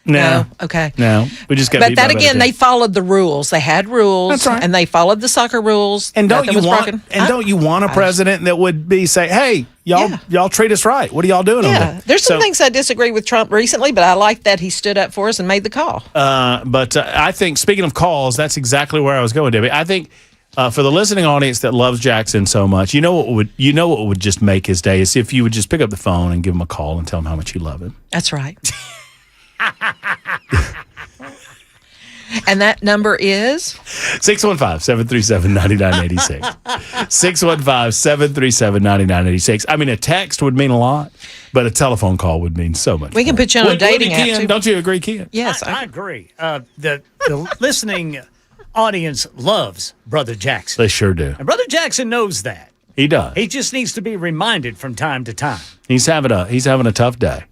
No. Okay. No. We just got But that again, they followed the rules. They had rules. That's right. And they followed the soccer rules. And don't Nothing you was want broken. don't you want a president that would be say, "Hey, y'all treat us right. What are y'all doing over Yeah. there?" There's some things I disagree with Trump recently, but I like that he stood up for us and made the call. But I think, speaking of calls, that's exactly where I was going, Debbie. I think for the listening audience that loves Jackson so much, you know what would just make his day is if you would just pick up the phone and give him a call and tell him how much you love him. That's right. And that number is 615-737-9986. 615-737-9986. I mean, a text would mean a lot, but a telephone call would mean so much. We can put you on a dating app, Ken, too. don't you agree, Ken? Yes, I agree. The listening audience loves Brother Jackson. They sure do. And Brother Jackson knows that. He does. He just needs to be reminded from time to time. He's having a tough day,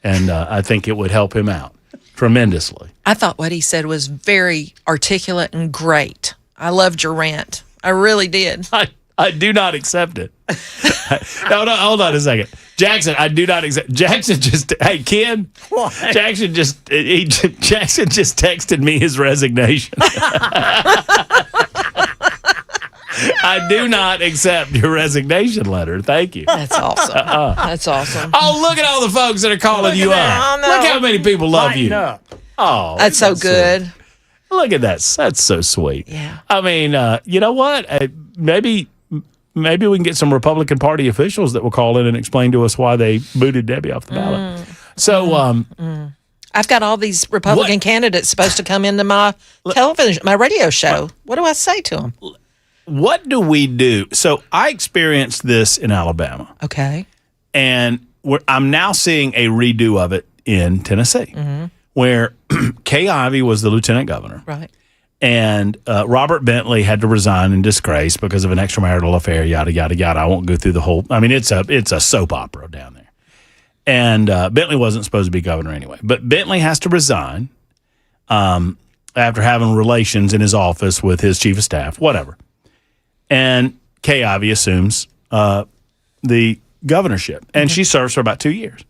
and I think it would help him out tremendously. I thought what he said was very articulate and great. I loved your rant. I really did. I do not accept it. No, hold on a second. Jackson, I do not accept. Jackson just, hey, Ken, What? Jackson just texted me his resignation. I do not accept your resignation letter. Thank you. That's awesome. That's awesome. Oh, look at all the folks that are calling you up. Oh, no. Look how many people love Lighten you. up. Oh, That's so sweet. good. Look at that. That's so sweet. Yeah. I mean, you know what? Maybe we can get some Republican Party officials that will call in and explain to us why they booted Debbie off the ballot. So, I've got all these Republican candidates supposed to come into my television, my radio show. What do I say to them? what do we do? So I experienced this in Alabama. Okay. And I'm now seeing a redo of it in Tennessee, where Kay Ivey was the lieutenant governor. Right. And Robert Bentley had to resign in disgrace because of an extramarital affair, yada, yada, yada. I won't go through the whole – I mean, it's a soap opera down there. And Bentley wasn't supposed to be governor anyway. But Bentley has to resign after having relations in his office with his chief of staff, whatever. And Kay Ivey assumes the governorship. And she serves for about 2 years.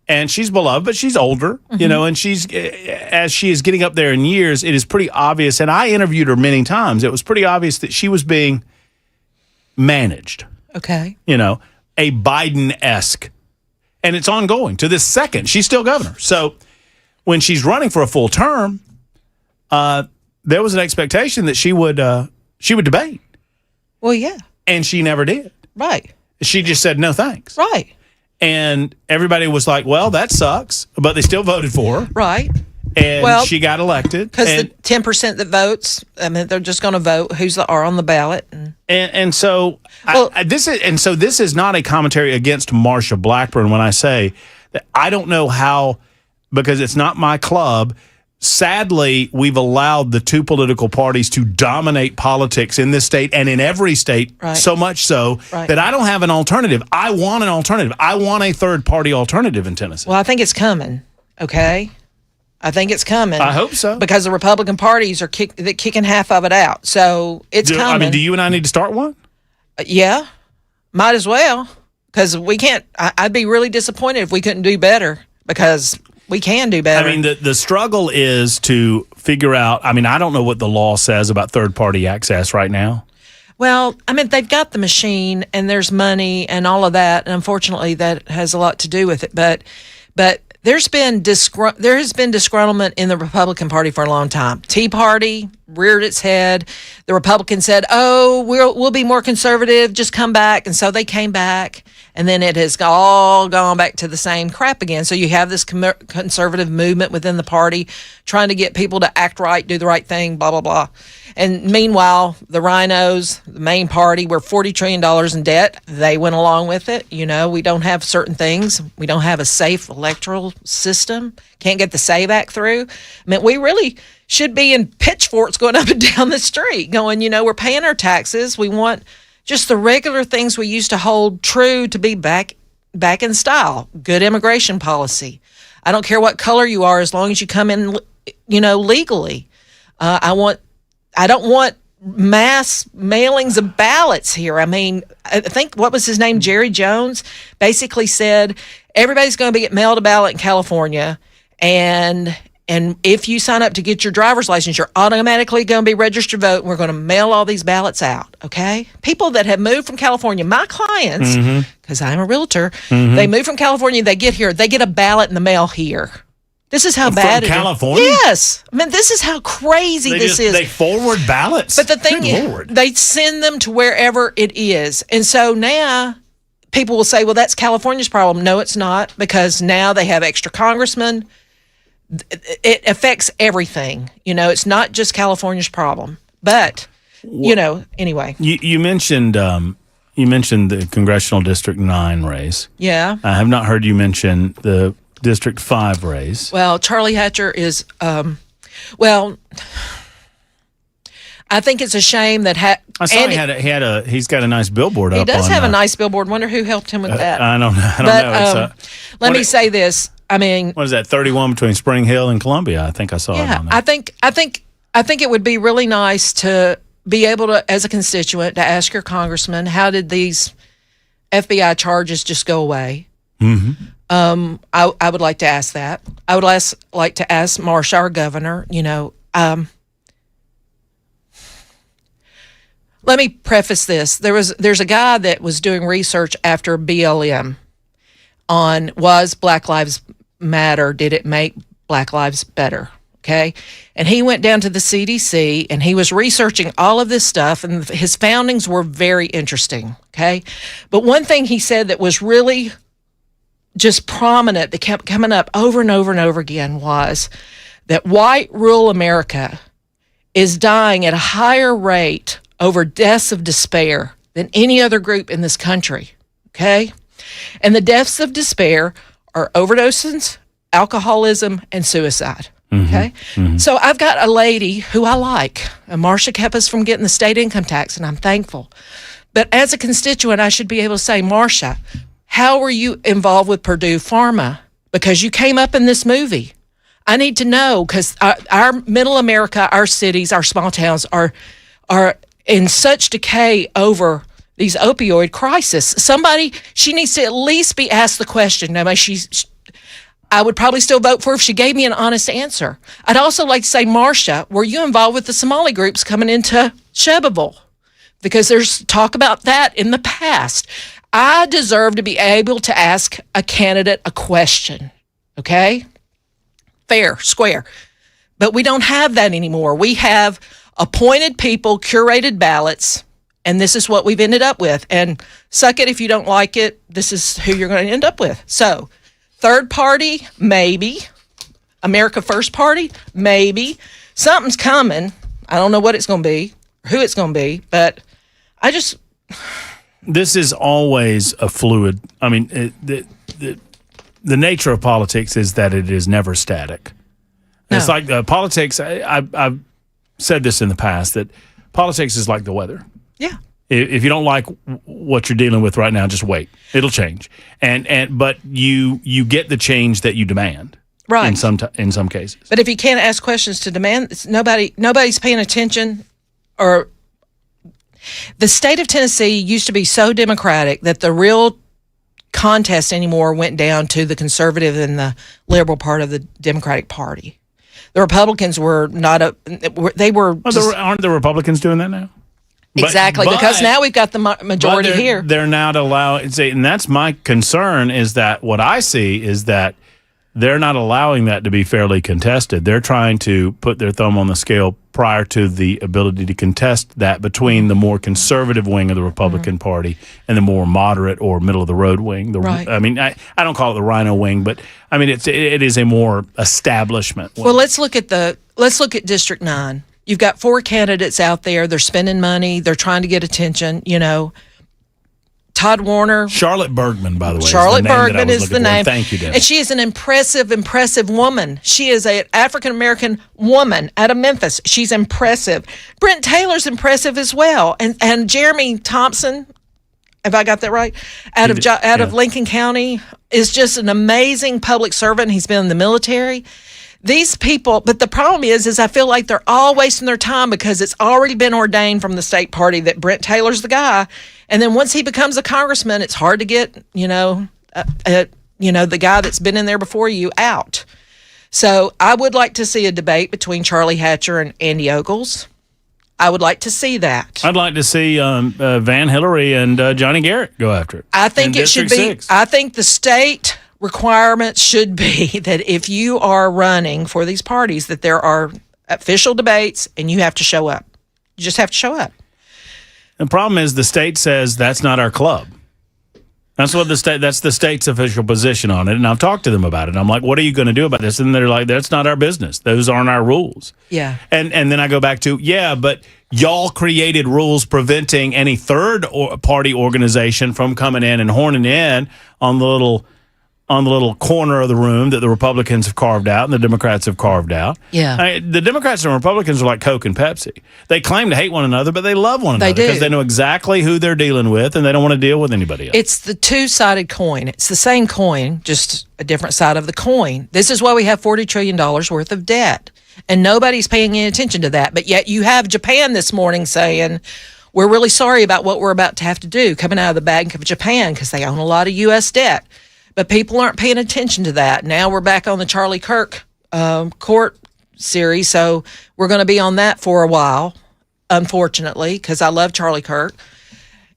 And she's beloved, but she's older, you know, and as she is getting up there in years, it is pretty obvious. And I interviewed her many times. It was pretty obvious that she was being managed. Okay. You know, a Biden-esque. And it's ongoing to this second. She's still governor. So when she's running for a full term, there was an expectation that she would debate. Well, yeah. And she never did. Right. She just said, no, thanks. Right. And everybody was like, well, that sucks. But they still voted for her. Right. And she got elected. Because the 10% that votes, I mean, they're just going to vote who's are on the ballot. And so this is not a commentary against Marsha Blackburn when I say that I don't know how, because it's not my club. Sadly, we've allowed the two political parties to dominate politics in this state and in every state, so much so that I don't have an alternative. I want an alternative. I want a third-party alternative in Tennessee. Well, I think it's coming, okay? I think it's coming. I hope so. Because the Republican parties are kicking half of it out. So it's coming. I mean, do you and I need to start one? Yeah, might as well. Because we can't, I'd be really disappointed if we couldn't do better. Because we can do better. I mean, the struggle is to figure out, I mean, I don't know what the law says about third-party access right now. Well, I mean, they've got the machine and there's money and all of that. And unfortunately, that has a lot to do with it. But there has been disgruntlement in the Republican Party for a long time. Tea Party, reared its head. The Republicans said, "Oh, we'll be more conservative. Just come back." And so they came back, and then it has all gone back to the same crap again. So you have this conservative movement within the party trying to get people to act right, do the right thing, blah blah blah. And meanwhile, the rhinos, the Maine party, we're $40 trillion in debt. They went along with it. You know, we don't have certain things. We don't have a safe electoral system. Can't get the SAVE Act through. I mean, we really should be in pitchforks going up and down the street going, you know, we're paying our taxes. We want just the regular things we used to hold true to be back in style. Good immigration policy. I don't care what color you are as long as you come in, you know, legally. I don't want mass mailings of ballots here. I mean, I think, what was his name? Jerry Jones basically said everybody's going to get mailed a ballot in California, and if you sign up to get your driver's license, you're automatically going to be registered to vote, and we're going to mail all these ballots out, okay? People that have moved from California, my clients, because I'm a realtor, they move from California, they get here, they get a ballot in the mail here. This is how bad it is. From California? Yes. I mean, this is how crazy this is. They forward ballots. But the thing is, they send them to wherever it is. And so now people will say, well, that's California's problem. No, it's not, because now they have extra congressmen. It affects everything. You know, it's not just California's problem. But, you know, anyway. You mentioned the Congressional District 9 race. Yeah. I have not heard you mention the District 5 race. Well, Charlie Hatcher is, I think it's a shame that I saw he's got a nice billboard up. He does have a nice billboard. Wonder who helped him with that. I don't know. Let me say this. I mean, what is that? 31 between Spring Hill and Columbia. I think I saw it on there. I think it would be really nice to be able to, as a constituent, to ask your congressman, how did these FBI charges just go away? Mm-hmm. I would like to ask that. I would like to ask Marsha, our governor, you know, let me preface this. There's a guy that was doing research after BLM on, was Black Lives Matter, did it make Black lives better? Okay. And he went down to the CDC and he was researching all of this stuff, and his foundings were very interesting. Okay. But one thing he said that was really just prominent, that kept coming up over and over and over again, was that white rural America is dying at a higher rate over deaths of despair than any other group in this country, okay? And the deaths of despair are overdoses, alcoholism, and suicide, okay? Mm-hmm. So I've got a lady who I like, and Marsha kept us from getting the state income tax, and I'm thankful. But as a constituent, I should be able to say, Marsha, how were you involved with Purdue Pharma? Because you came up in this movie. I need to know, because our middle America, our cities, our small towns are in such decay over these opioid crisis. She needs to at least be asked the question. Now, I would probably still vote for her if she gave me an honest answer. I'd also like to say, Marsha, were you involved with the Somali groups coming into Shelbyville? Because there's talk about that in the past. I deserve to be able to ask a candidate a question, okay? Fair, square. But we don't have that anymore. We have appointed people, curated ballots, and this is what we've ended up with. And suck it if you don't like it. This is who you're going to end up with. So, third party, maybe. America First Party, maybe. Something's coming. I don't know what it's going to be, or who it's going to be, but I just... This is always a fluid. I mean, the nature of politics is that it is never static. No. It's like politics. I've said this in the past, that politics is like the weather. Yeah. If you don't like what you're dealing with right now, just wait. It'll change. But you get the change that you demand. Right. In some cases. But if you can't ask questions to demand, nobody's paying attention. Or the state of Tennessee used to be so democratic that the real contest anymore went down to the conservative and the liberal part of the Democratic Party. The Republicans were not aren't the Republicans doing that now? Exactly, because now we've got the majority here. They're not allowed, and that's my concern, is that what I see is that they're not allowing that to be fairly contested. They're trying to put their thumb on the scale prior to the ability to contest that between the more conservative wing of the Republican Party and the more moderate or middle-of-the-road wing. I mean, I don't call it the Rhino wing, but I mean it is a more establishment wing. Well, let's look at District 9. You've got 4 candidates out there. They're spending money. They're trying to get attention. Todd Warner. Charlotte Bergman, by the way. Charlotte Bergman is the name. Thank you, Deb. And she is an impressive woman. She is an African-American woman out of Memphis. She's impressive. Brent Taylor's impressive as well. And Jeremy Thompson, have I got that right? Out of Lincoln County, is just an amazing public servant. He's been in the military. These people, but the problem is I feel like they're all wasting their time because it's already been ordained from the state party that Brent Taylor's the guy. And then once he becomes a congressman, it's hard to get, the guy that's been in there before you out. So I would like to see a debate between Charlie Hatcher and Andy Ogles. I would like to see that. I'd like to see Van Hillary and Johnny Garrett go after it. I think it should be. 6. I think the state requirement should be that if you are running for these parties, that there are official debates and you have to show up. You just have to show up. The problem is the state says that's not our club. That's the state's official position on it. And I've talked to them about it. I'm like, what are you going to do about this? And they're like, that's not our business. Those aren't our rules. Yeah. And then I go back to, but y'all created rules preventing any third party organization from coming in and horning in on the little corner of the room that the Republicans have carved out and the Democrats have carved out. Yeah. The Democrats and Republicans are like Coke and Pepsi. They claim to hate one another, but they love one another because they know exactly who they're dealing with and they don't want to deal with anybody else. It's the two-sided coin. It's the same coin, just a different side of the coin. This is why we have $40 trillion worth of debt. And nobody's paying any attention to that. But yet you have Japan this morning saying, we're really sorry about what we're about to have to do, coming out of the Bank of Japan because they own a lot of U.S. debt. But people aren't paying attention to that. Now we're back on the Charlie Kirk court series, so we're going to be on that for a while, unfortunately, because I love Charlie Kirk.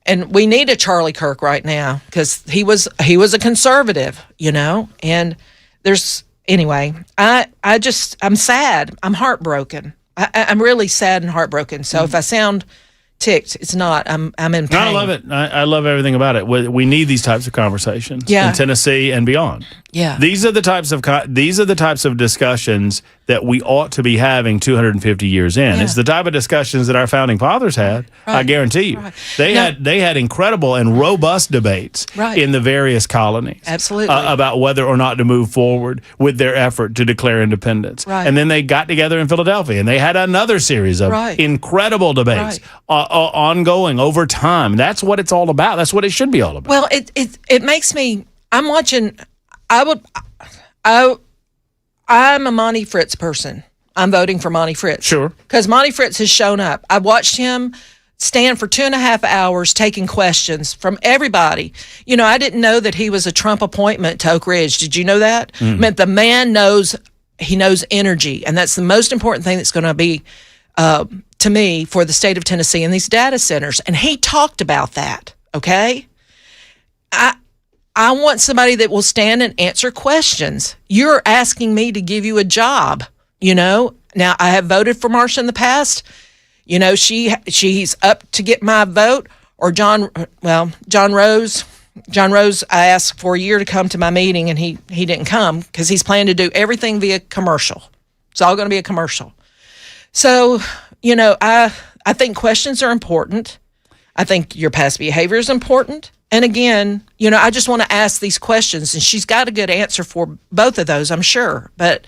And we need a Charlie Kirk right now because he was a conservative, And I'm sad. I'm heartbroken. I'm really sad and heartbroken. So if I sound ticked, it's not. I'm in pain. No, I love it. I love everything about it. We need these types of conversations in Tennessee and beyond. Yeah, these are the types of discussions that we ought to be having 250 years in. It's the type of discussions that our founding fathers had. Right. I guarantee you, they had incredible and robust debates in the various colonies. Absolutely, about whether or not to move forward with their effort to declare independence. Right. And then they got together in Philadelphia and they had another series of incredible debates. Ongoing over time. That's what it's all about. That's what it should be all about. Well, it makes me. I'm watching. I'm a Monty Fritz person. I'm voting for Monty Fritz. Sure. Because Monty Fritz has shown up. I watched him stand for 2.5 hours taking questions from everybody. I didn't know that he was a Trump appointment to Oak Ridge. Did you know that? I mean, the man knows energy, and that's the most important thing that's going to be to me for the state of Tennessee and these data centers. And he talked about that, okay? I want somebody that will stand and answer questions. You're asking me to give you a job, Now, I have voted for Marsha in the past. She's up to get my vote. Or John Rose. John Rose, I asked for a year to come to my meeting, and he didn't come because he's planning to do everything via commercial. It's all going to be a commercial. So, I think questions are important. I think your past behavior is important. And again, I just want to ask these questions, and she's got a good answer for both of those, I'm sure. But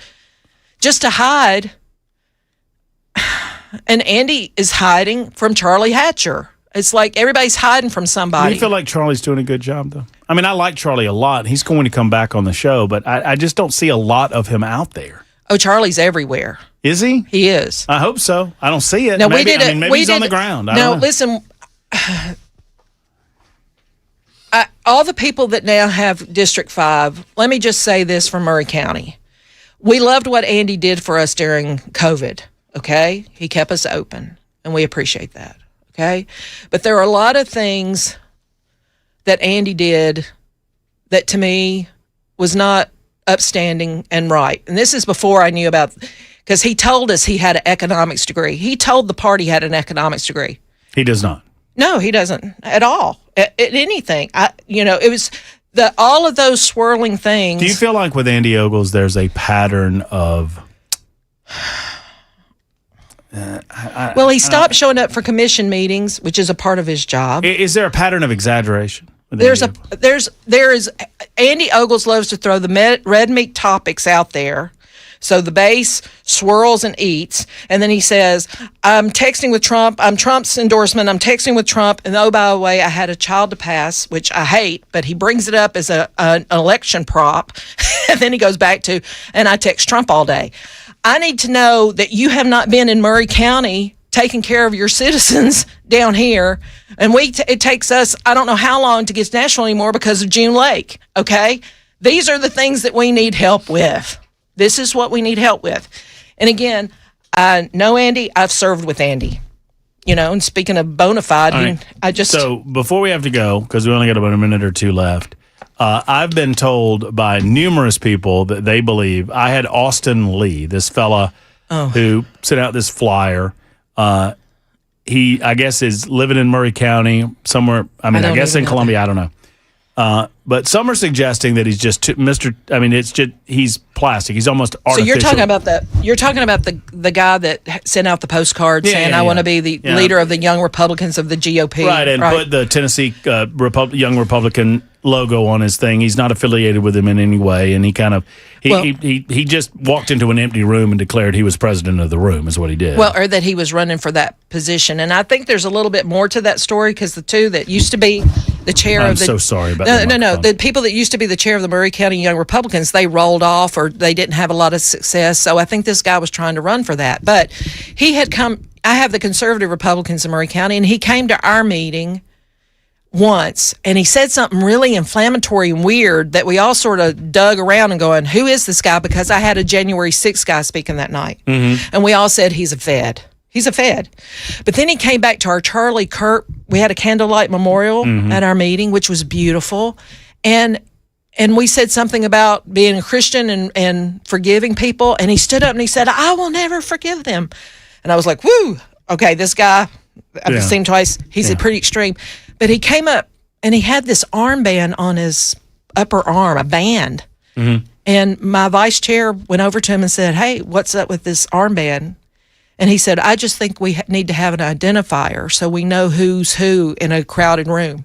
just to hide, and Andy is hiding from Charlie Hatcher. It's like everybody's hiding from somebody. Do you feel like Charlie's doing a good job, though? I mean, I like Charlie a lot. He's going to come back on the show, but I just don't see a lot of him out there. Oh, Charlie's everywhere. Is he? He is. I hope so. I don't see it. No, maybe he's on the ground. No, listen. All the people that now have District 5, let me just say this from Murray County. We loved what Andy did for us during COVID, okay? He kept us open, and we appreciate that, okay? But there are a lot of things that Andy did that to me was not upstanding and right. And this is before I knew about, because he told us he had an economics degree. He told the party he had an economics degree. He does not. No, he doesn't at all. At anything. It was all of those swirling things. Do you feel like with Andy Ogles, there's a pattern of? Well, he stopped showing up for commission meetings, which is a part of his job. Is there a pattern of exaggeration? There is. Andy Ogles loves to throw the red meat topics out there. So the base swirls and eats, and then he says, I'm texting with Trump. I'm Trump's endorsement. I'm texting with Trump. And oh, by the way, I had a child to pass, which I hate, but he brings it up as an election prop. And then he goes back to, and I text Trump all day. I need to know that you have not been in Murray County taking care of your citizens down here. And it takes us, I don't know how long to get national anymore because of June Lake. Okay. These are the things that we need help with. This is what we need help with. And again, I know Andy. I've served with Andy. And speaking of bona fide, right. So before we have to go, because we only got about a minute or two left, I've been told by numerous people that they believe I had Austin Lee, this fella who sent out this flyer. He, I guess, is living in Murray County somewhere. I guess in Columbia. I don't know. But some are suggesting that he's just he's plastic. He's almost artificial. So you're talking about the guy that sent out the postcard saying, I want to be the leader of the young Republicans of the GOP. Right, and put the Tennessee Young Republican logo on his thing. He's not affiliated with him in any way, and he kind of he just walked into an empty room and declared he was president of the room is what he did. Well, or that he was running for that position. And I think there's a little bit more to that story because the two that used to be the chair I'm of the so sorry about that. No. The people that used to be the chair of the Murray County Young Republicans, they rolled off or they didn't have a lot of success. So I think this guy was trying to run for that. But he had come, I have the conservative Republicans in Murray County, and he came to our meeting once and he said something really inflammatory and weird that we all sort of dug around and going, who is this guy? Because I had a January 6th guy speaking that night. Mm-hmm. And we all said, he's a Fed. He's a Fed. But then he came back to our Charlie Kirk. We had a candlelight memorial at our meeting, which was beautiful. And we said something about being a Christian and forgiving people. And he stood up and he said, I will never forgive them. And I was like, woo, okay, this guy, I've seen him twice. He's pretty extreme. But he came up and he had this armband on his upper arm, a band. Mm-hmm. And my vice chair went over to him and said, hey, what's up with this armband? And he said, I just think we need to have an identifier so we know who's who in a crowded room.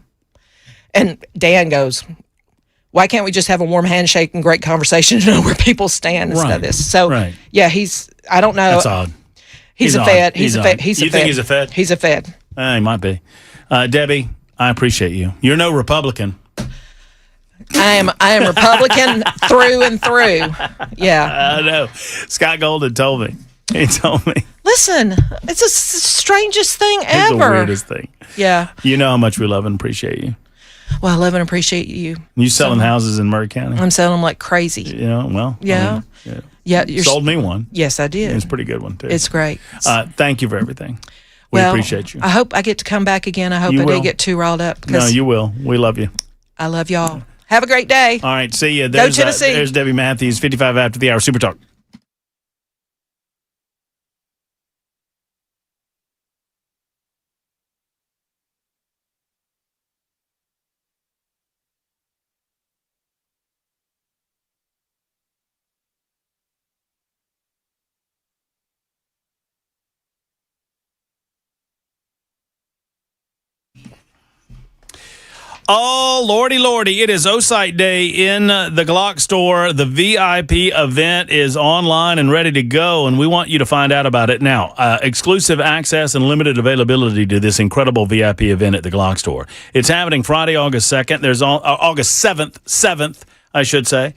And Dan goes, why can't we just have a warm handshake and great conversation to know where people stand instead of this? So, yeah, I don't know. That's odd. He's a Fed. He's a Fed. You think he's a Fed? He's a Fed. He might be. Debbie, I appreciate you. You're no Republican. I am Republican through and through. Yeah. I know. Scott Golden told me. He told me. Listen, it's the strangest thing ever. It's the weirdest thing. Yeah. You know how much we love and appreciate you. Well, I love and appreciate you. You selling houses in Murray County? I'm selling them like crazy. Well. Yeah. You sold me one. Yes, I did. It's a pretty good one, too. It's great. Thank you for everything. We appreciate you. I hope I get to come back again. I hope I didn't get too riled up. No, you will. We love you. I love y'all. Have a great day. All right. See you. Go Tennessee. There's Debbie Matthews, 55 after the hour. Super Talk. Oh, lordy. It is O-Site Day in the Glock store. The VIP event is online and ready to go, and we want you to find out about it now. Exclusive access and limited availability to this incredible VIP event at the Glock store. It's happening Friday, August 2nd. There's August 7th, I should say,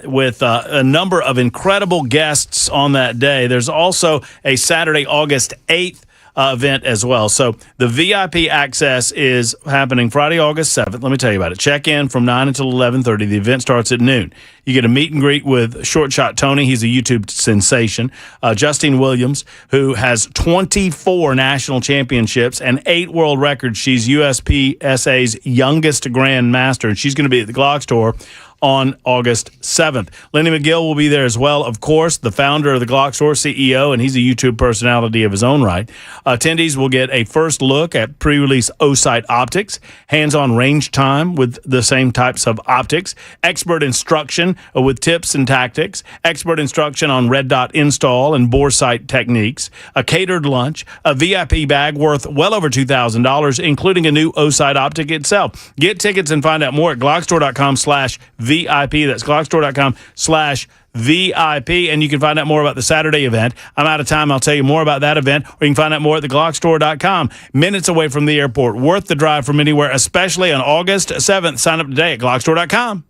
with a number of incredible guests on that day. There's also a Saturday, August 8th, event as well. So the VIP access is happening Friday, August 7th. Let me tell you about it. Check in from 9 until 11:30. The event starts at noon. You get a meet and greet with Short Shot Tony. He's a YouTube sensation. Justine Williams, who has 24 national championships and 8 world records. She's USPSA's youngest grandmaster, and she's going to be at the Glock store on August 7th. Lenny McGill will be there as well, of course, the founder of the Glock Store, CEO, and he's a YouTube personality of his own right. Attendees will get a first look at pre-release O-Sight optics, hands-on range time with the same types of optics, expert instruction with tips and tactics, expert instruction on red dot install and bore sight techniques, a catered lunch, a VIP bag worth well over $2,000, including a new O-Sight optic itself. Get tickets and find out more at glockstore.com/VIP. That's glockstore.com/VIP, and you can find out more about the Saturday event. I'm out of time. I'll tell you more about that event, or you can find out more at theglockstore.com. Minutes away from the airport. Worth the drive from anywhere, especially on August 7th. Sign up today at glockstore.com.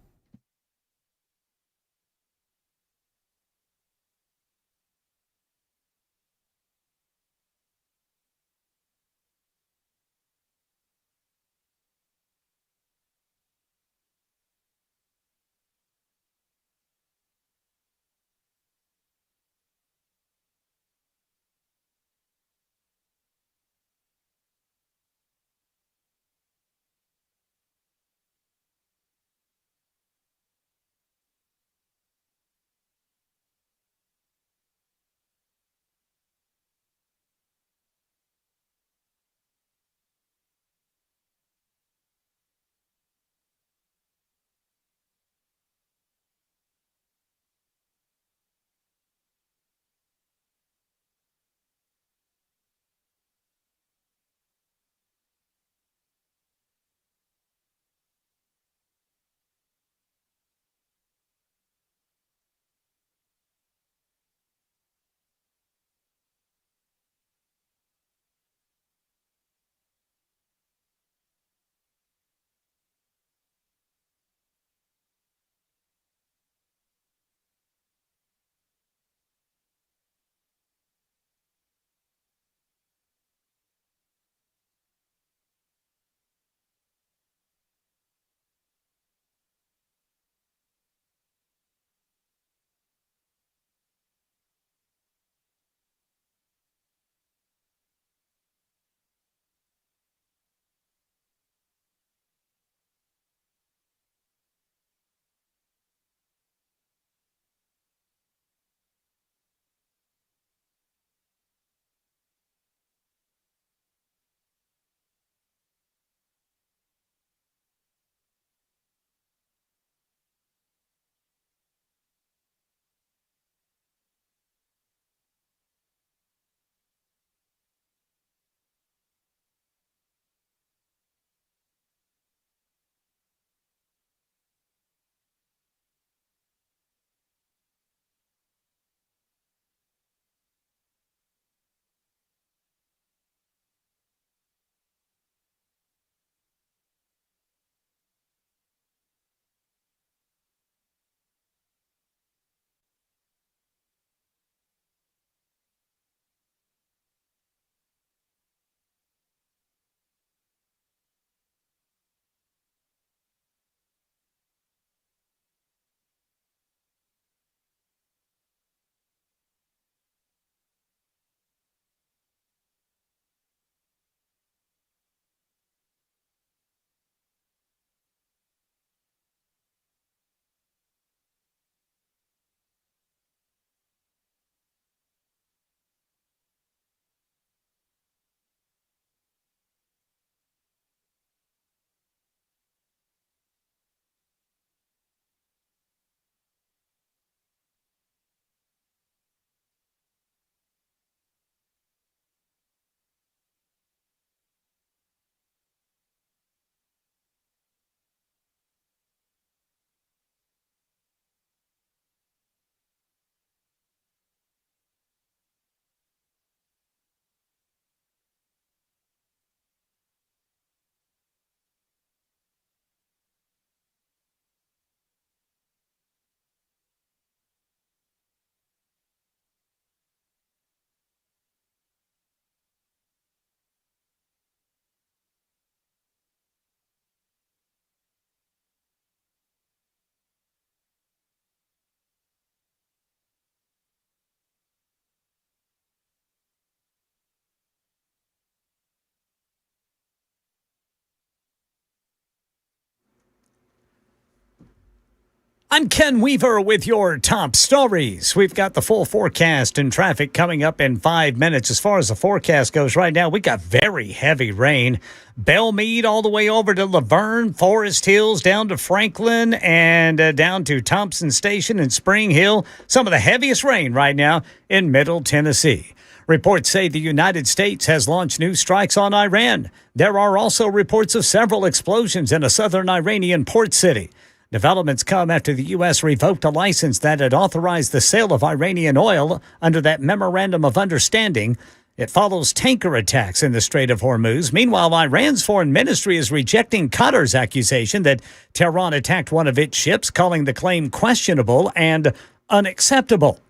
I'm Ken Weaver with your top stories. We've got the full forecast and traffic coming up in 5 minutes. As far as the forecast goes right now, we got very heavy rain. Belmead all the way over to Laverne, Forest Hills, down to Franklin, and down to Thompson Station and Spring Hill. Some of the heaviest rain right now in Middle Tennessee. Reports say the United States has launched new strikes on Iran. There are also reports of several explosions in a southern Iranian port city. Developments come after the U.S. revoked a license that had authorized the sale of Iranian oil under that memorandum of understanding. It follows tanker attacks in the Strait of Hormuz. Meanwhile, Iran's foreign ministry is rejecting Qatar's accusation that Tehran attacked one of its ships, calling the claim questionable and unacceptable.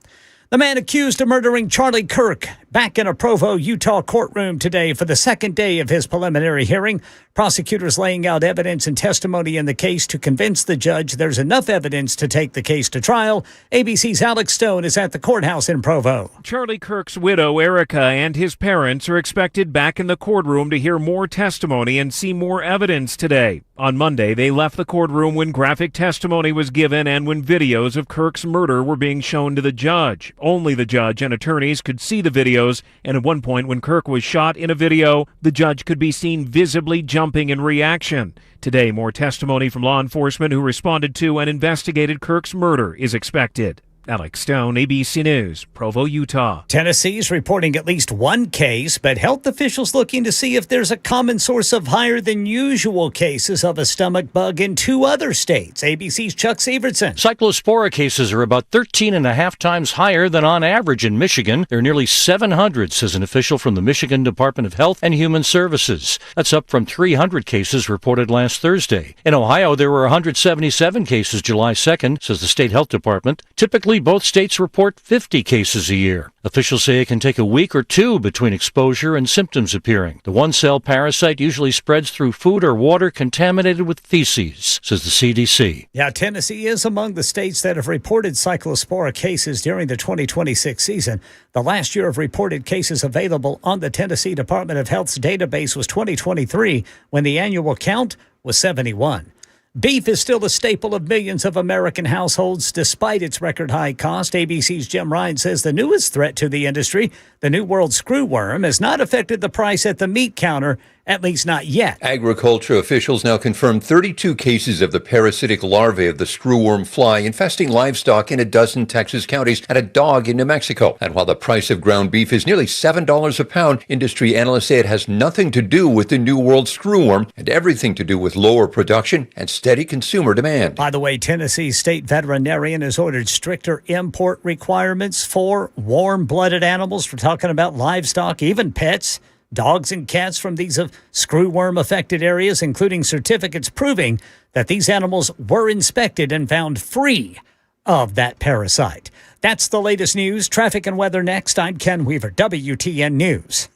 The man accused of murdering Charlie Kirk back in a Provo, Utah courtroom today for the second day of his preliminary hearing. Prosecutors laying out evidence and testimony in the case to convince the judge there's enough evidence to take the case to trial. ABC's Alex Stone is at the courthouse in Provo. Charlie Kirk's widow, Erica, and his parents are expected back in the courtroom to hear more testimony and see more evidence today. On Monday, they left the courtroom when graphic testimony was given and when videos of Kirk's murder were being shown to the judge. Only the judge and attorneys could see the videos, and at one point when Kirk was shot in a video, the judge could be seen visibly jumping in reaction. Today, more testimony from law enforcement who responded to and investigated Kirk's murder is expected. Alex Stone, ABC News, Provo, Utah. Tennessee's reporting at least one case, but health officials looking to see if there's a common source of higher than usual cases of a stomach bug in 2 other states. ABC's Chuck Severson. Cyclospora cases are about 13 and a half times higher than on average in Michigan. There are nearly 700, says an official from the Michigan Department of Health and Human Services. That's up from 300 cases reported last Thursday. In Ohio, there were 177 cases July 2nd, says the state health department. Typically, both states report 50 cases a year. Officials say it can take a week or 2 between exposure and symptoms appearing. The one-cell parasite usually spreads through food or water contaminated with feces, says the CDC. Yeah, Tennessee is among the states that have reported cyclospora cases during the 2026 season. The last year of reported cases available on the Tennessee Department of Health's database was 2023, when the annual count was 71. Beef is still a staple of millions of American households despite its record high cost. ABC's Jim Ryan says the newest threat to the industry, the New World screwworm, has not affected the price at the meat counter, at least not yet. Agriculture officials now confirm 32 cases of the parasitic larvae of the screwworm fly infesting livestock in a dozen Texas counties and a dog in New Mexico. And while the price of ground beef is nearly $7 a pound, industry analysts say it has nothing to do with the New World screwworm and everything to do with lower production and steady consumer demand. By the way, Tennessee's state veterinarian has ordered stricter import requirements for warm-blooded animals. We're talking about livestock, even pets. Dogs and cats from these screwworm-affected areas, including certificates proving that these animals were inspected and found free of that parasite. That's the latest news. Traffic and weather next. I'm Ken Weaver, WTN News.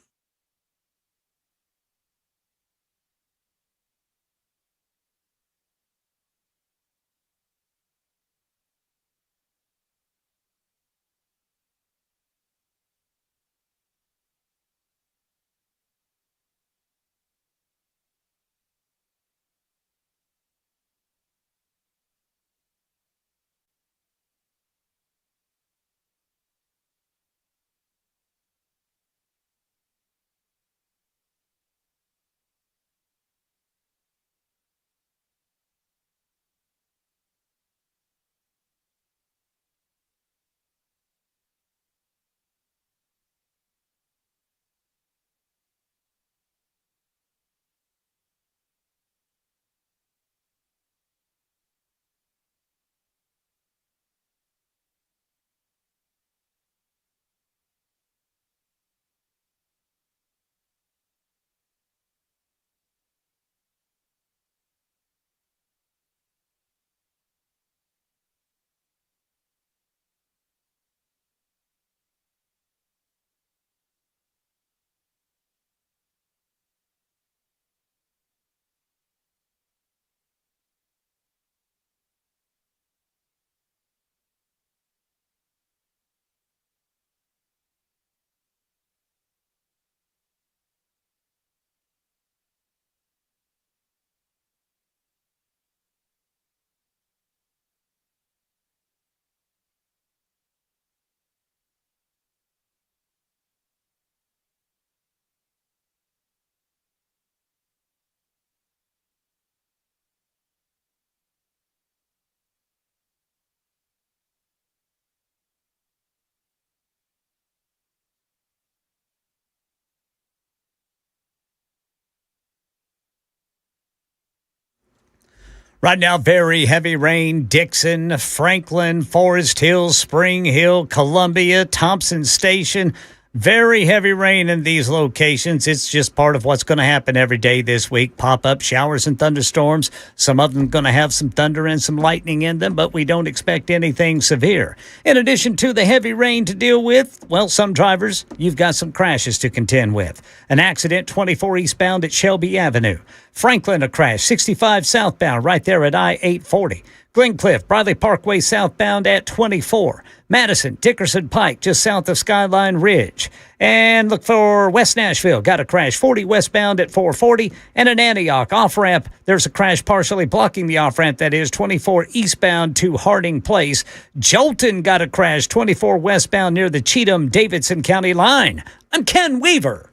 Right now, very heavy rain. Dixon, Franklin, Forest Hill, Spring Hill, Columbia, Thompson Station. Very heavy rain in these locations. It's just part of what's going to happen every day this week. Pop-up showers and thunderstorms. Some of them going to have some thunder and some lightning in them, but we don't expect anything severe. In addition to the heavy rain to deal with, well, some drivers, you've got some crashes to contend with. An accident 24 eastbound at Shelby Avenue. Franklin, a crash 65 southbound right there at I-840. Glencliff, Briley Parkway southbound at 24. Madison, Dickerson Pike, just south of Skyline Ridge. And look for West Nashville. Got a crash 40 westbound at 440. And in Antioch, off-ramp, there's a crash partially blocking the off-ramp. That is 24 eastbound to Harding Place. Jolton got a crash 24 westbound near the Cheatham-Davidson County line. I'm Ken Weaver.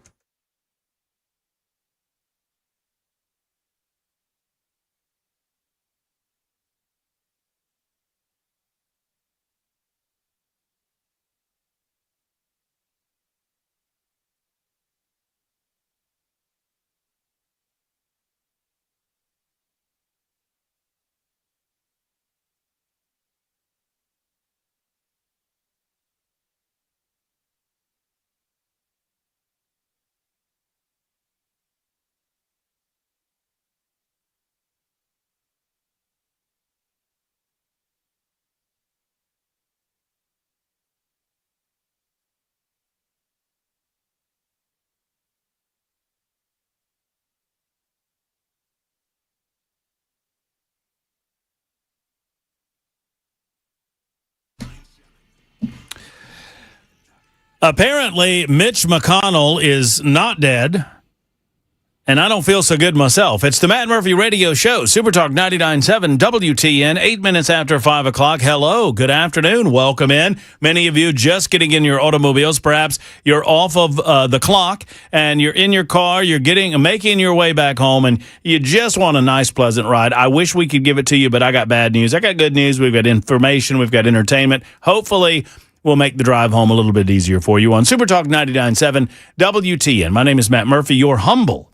Apparently, Mitch McConnell is not dead, and I don't feel so good myself. It's the Matt Murphy Radio Show, Super Talk 99.7 WTN, 8 minutes after 5 o'clock. Hello, good afternoon, welcome in. Many of you just getting in your automobiles. Perhaps you're off of the clock, and you're in your car, you're making your way back home, and you just want a nice, pleasant ride. I wish we could give it to you, but I got bad news. I got good news. We've got information. We've got entertainment. Hopefully, we'll make the drive home a little bit easier for you on Super Talk 99.7 WTN. My name is Matt Murphy, your humble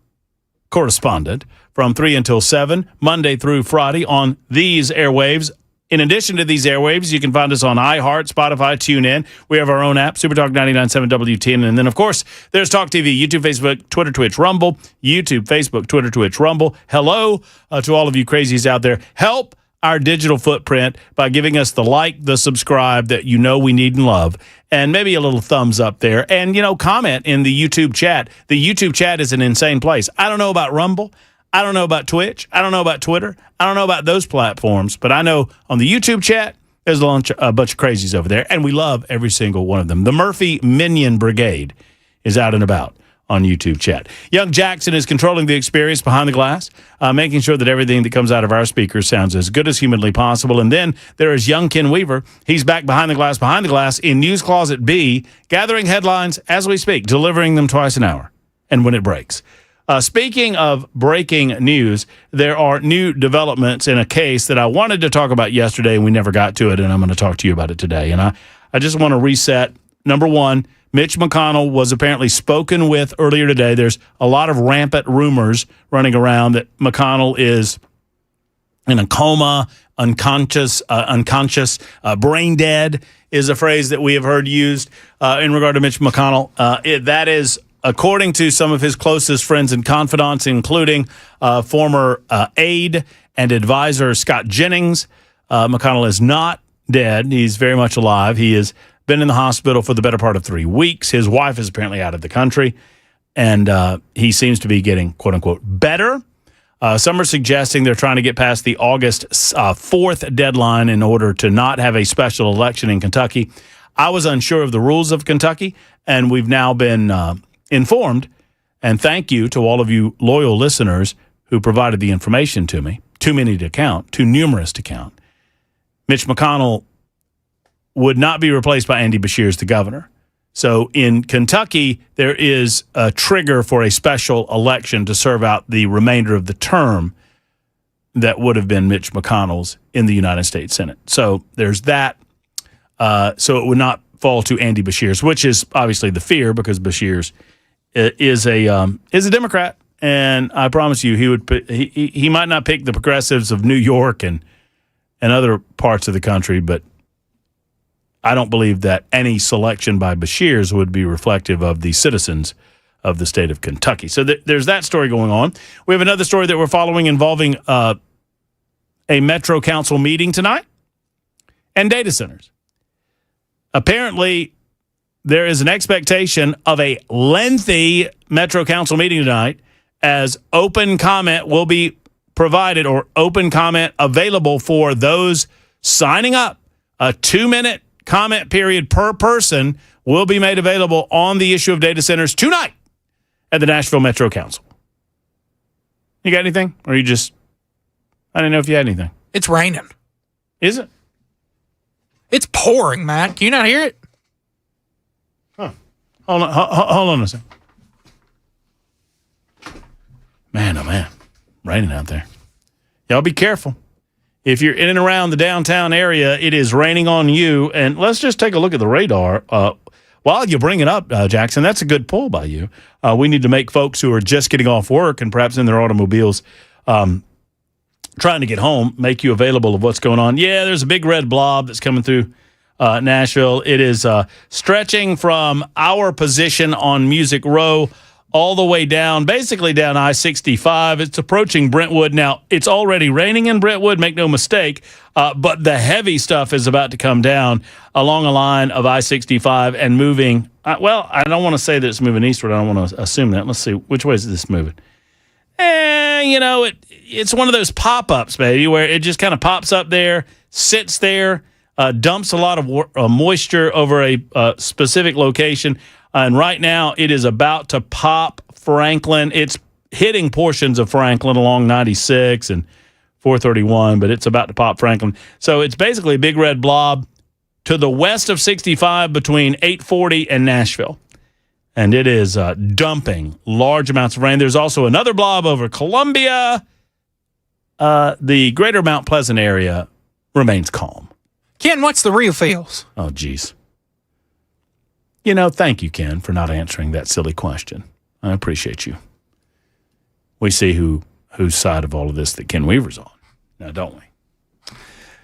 correspondent from 3 until 7, Monday through Friday on these airwaves. In addition to these airwaves, you can find us on iHeart, Spotify, TuneIn. We have our own app, Super Talk 99.7 WTN. And then, of course, there's Talk TV, YouTube, Facebook, Twitter, Twitch, Rumble, YouTube, Facebook, Twitter, Twitch, Rumble. Hello to all of you crazies out there. Help our digital footprint by giving us the like, the subscribe that you know we need and love, and maybe a little thumbs up there. And, comment in the YouTube chat. The YouTube chat is an insane place. I don't know about Rumble. I don't know about Twitch. I don't know about Twitter. I don't know about those platforms, but I know on the YouTube chat, there's a bunch of crazies over there, and we love every single one of them. The Murphy Minion Brigade is out and about on YouTube chat. Young Jackson is controlling the experience behind the glass, making sure that everything that comes out of our speakers sounds as good as humanly possible. And then there is young Ken Weaver. He's back behind the glass in News Closet B, gathering headlines as we speak, delivering them twice an hour, and when it breaks. Speaking of breaking news, there are new developments in a case that I wanted to talk about yesterday, and we never got to it, and I'm going to talk to you about it today. And I just want to reset. Number one, Mitch McConnell was apparently spoken with earlier today. There's a lot of rampant rumors running around that McConnell is in a coma, unconscious, brain dead is a phrase that we have heard used in regard to Mitch McConnell. That is, according to some of his closest friends and confidants, including former aide and advisor Scott Jennings. McConnell is not dead. He's very much alive. He has been in the hospital for the better part of 3 weeks. His wife is apparently out of the country, and he seems to be getting, quote-unquote, better. Some are suggesting they're trying to get past the August 4th deadline in order to not have a special election in Kentucky. I was unsure of the rules of Kentucky, and we've now been informed, and thank you to all of you loyal listeners who provided the information to me. Too many to count, too numerous to count. Mitch McConnell would not be replaced by Andy Beshear as the governor. So in Kentucky, there is a trigger for a special election to serve out the remainder of the term that would have been Mitch McConnell's in the United States Senate. So there's that. So it would not fall to Andy Beshear's, which is obviously the fear because Beshear's is a Democrat, and I promise you, he might not pick the progressives of New York and other parts of the country, but I don't believe that any selection by Beshears would be reflective of the citizens of the state of Kentucky. So there's that story going on. We have another story that we're following involving a Metro Council meeting tonight and data centers. Apparently, there is an expectation of a lengthy Metro Council meeting tonight, as open comment will be provided, or open comment available for those signing up. A 2-minute comment period per person will be made available on the issue of data centers tonight at the Nashville Metro Council. You got anything? Or you just, I didn't know if you had anything. It's raining. Is it? It's pouring, Matt. Can you not hear it? Huh. Hold on a second. Man, oh man. Raining out there. Y'all be careful. If you're in and around the downtown area, it is raining on you. And let's just take a look at the radar. While you bring it up, Jackson, that's a good pull by you. We need to make folks who are just getting off work and perhaps in their automobiles trying to get home, make you available of what's going on. Yeah, there's a big red blob that's coming through Nashville. It is stretching from our position on Music Row all the way down, basically down I-65. It's approaching Brentwood. Now, it's already raining in Brentwood, make no mistake, but the heavy stuff is about to come down along a line of I-65 and moving. I don't want to say that it's moving eastward. I don't want to assume that. Let's see. Which way is this moving? It's one of those pop-ups, baby, where it just kind of pops up there, sits there, dumps a lot of moisture over a specific location. And right now, it is about to pop Franklin. It's hitting portions of Franklin along 96 and 431, but it's about to pop Franklin. So it's basically a big red blob to the west of 65 between 840 and Nashville. And it is dumping large amounts of rain. There's also another blob over Columbia. The greater Mount Pleasant area remains calm. Ken, what's the real feels? Oh, geez. Thank you, Ken, for not answering that silly question. I appreciate you. We see whose side of all of this that Ken Weaver's on. Now, don't we?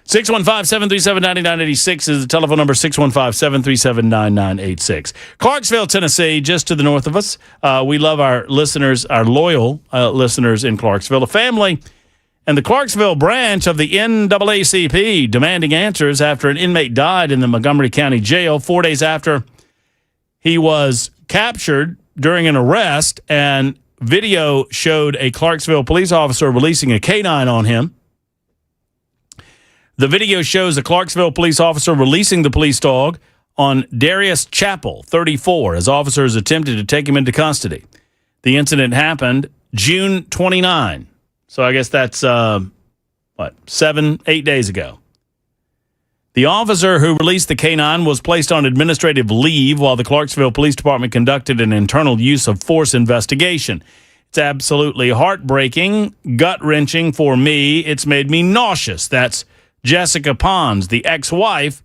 615-737-9986 is the telephone number, 615-737-9986. Clarksville, Tennessee, just to the north of us. We love our listeners, our loyal listeners in Clarksville. A family and the Clarksville branch of the NAACP demanding answers after an inmate died in the Montgomery County Jail 4 days after he was captured during an arrest, and video showed a Clarksville police officer releasing a canine on him. The video shows a Clarksville police officer releasing the police dog on Darius Chappell, 34, as officers attempted to take him into custody. The incident happened June 29. So I guess that's, 8 days ago. The officer who released the canine was placed on administrative leave while the Clarksville Police Department conducted an internal use of force investigation. It's absolutely heartbreaking, gut-wrenching for me. It's made me nauseous. That's Jessica Pons, the ex-wife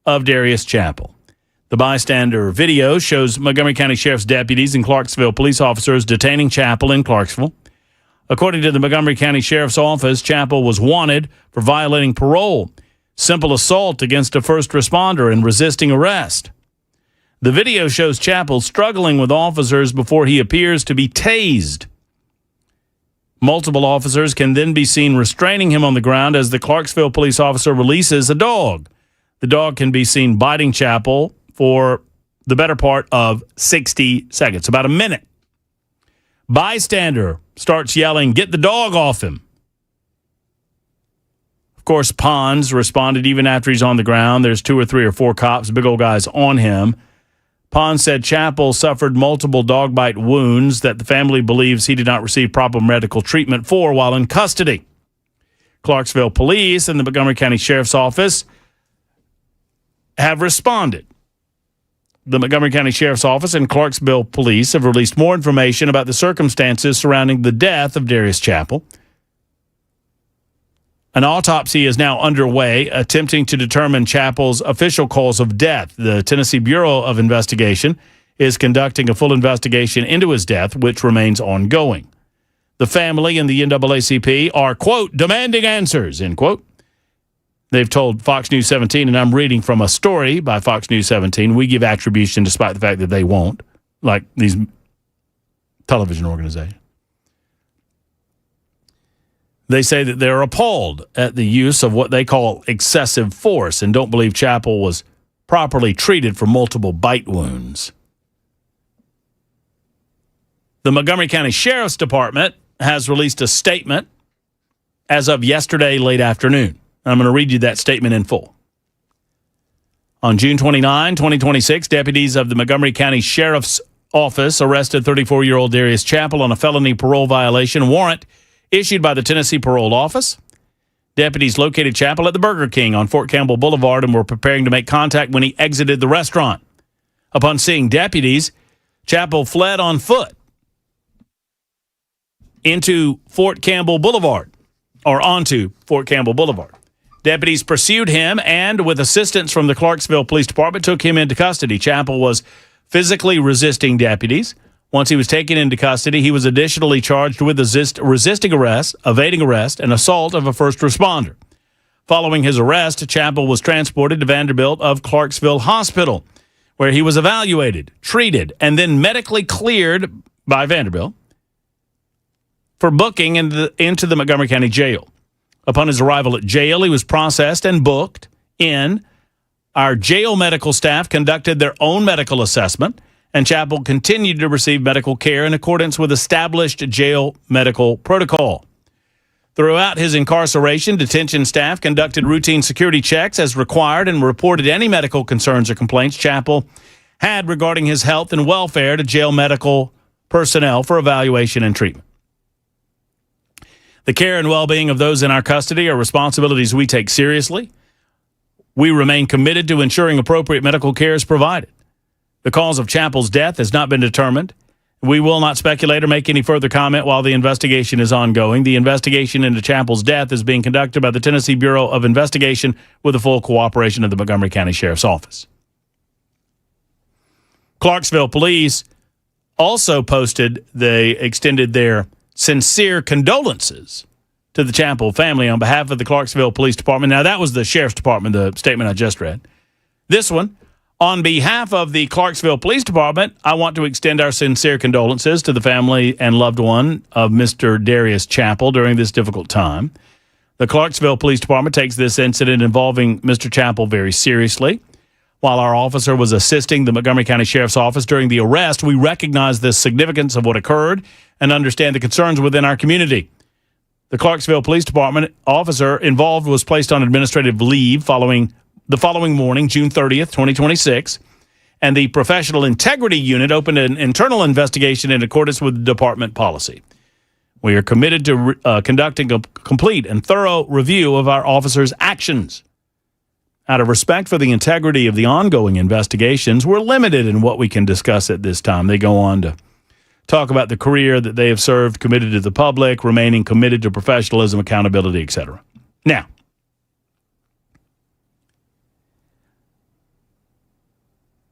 of Darius Chappell. The bystander video shows Montgomery County Sheriff's deputies and Clarksville police officers detaining Chappell in Clarksville. According to the Montgomery County Sheriff's Office, Chappell was wanted for violating parole, simple assault against a first responder, and resisting arrest. The video shows Chappell struggling with officers before he appears to be tased. Multiple officers can then be seen restraining him on the ground as the Clarksville police officer releases a dog. The dog can be seen biting Chappell for the better part of 60 seconds, about a minute. Bystander starts yelling, "Get the dog off him." Of course, Pons responded even after he's on the ground. There's 2 or 3 or 4 cops, big old guys on him. Pons said Chappell suffered multiple dog bite wounds that the family believes he did not receive proper medical treatment for while in custody. Clarksville Police and the Montgomery County Sheriff's Office have responded. The Montgomery County Sheriff's Office and Clarksville Police have released more information about the circumstances surrounding the death of Darius Chappell. An autopsy is now underway, attempting to determine Chappell's official cause of death. The Tennessee Bureau of Investigation is conducting a full investigation into his death, which remains ongoing. The family and the NAACP are, quote, demanding answers, end quote. They've told Fox News 17, and I'm reading from a story by Fox News 17, we give attribution despite the fact that they won't, like these television organizations. They say that they're appalled at the use of what they call excessive force and don't believe Chappell was properly treated for multiple bite wounds. The Montgomery County Sheriff's Department has released a statement as of yesterday late afternoon. I'm going to read you that statement in full. On June 29, 2026, deputies of the Montgomery County Sheriff's Office arrested 34-year-old Darius Chappell on a felony parole violation warrant issued by the Tennessee Parole Office. Deputies located Chappell at the Burger King on Fort Campbell Boulevard and were preparing to make contact when he exited the restaurant. Upon seeing deputies, Chappell fled on foot onto Fort Campbell Boulevard. Deputies pursued him and, with assistance from the Clarksville Police Department, took him into custody. Chappell was physically resisting deputies. Once he was taken into custody, he was additionally charged with resisting arrest, evading arrest, and assault of a first responder. Following his arrest, Chappell was transported to Vanderbilt of Clarksville Hospital, where he was evaluated, treated, and then medically cleared by Vanderbilt for booking into the Montgomery County Jail. Upon his arrival at jail, he was processed and booked in. Our jail medical staff conducted their own medical assessment, and Chappell continued to receive medical care in accordance with established jail medical protocol. Throughout his incarceration, detention staff conducted routine security checks as required and reported any medical concerns or complaints Chappell had regarding his health and welfare to jail medical personnel for evaluation and treatment. The care and well-being of those in our custody are responsibilities we take seriously. We remain committed to ensuring appropriate medical care is provided. The cause of Chappell's death has not been determined. We will not speculate or make any further comment while the investigation is ongoing. The investigation into Chappell's death is being conducted by the Tennessee Bureau of Investigation with the full cooperation of the Montgomery County Sheriff's Office. Clarksville Police also they extended their sincere condolences to the Chappell family on behalf of the Clarksville Police Department. Now, that was the Sheriff's Department, the statement I just read. This one, on behalf of the Clarksville Police Department, I want to extend our sincere condolences to the family and loved one of Mr. Darius Chappell during this difficult time. The Clarksville Police Department takes this incident involving Mr. Chappell very seriously. While our officer was assisting the Montgomery County Sheriff's Office during the arrest, we recognize the significance of what occurred and understand the concerns within our community. The Clarksville Police Department officer involved was placed on administrative leave following the following morning, June 30th, 2026, and the Professional Integrity Unit opened an internal investigation in accordance with department policy. We are committed to conducting a complete and thorough review of our officers' actions. Out of respect for the integrity of the ongoing investigations, we're limited in what we can discuss at this time. They go on to talk about the career that they have served, committed to the public, remaining committed to professionalism, accountability, etc. Now,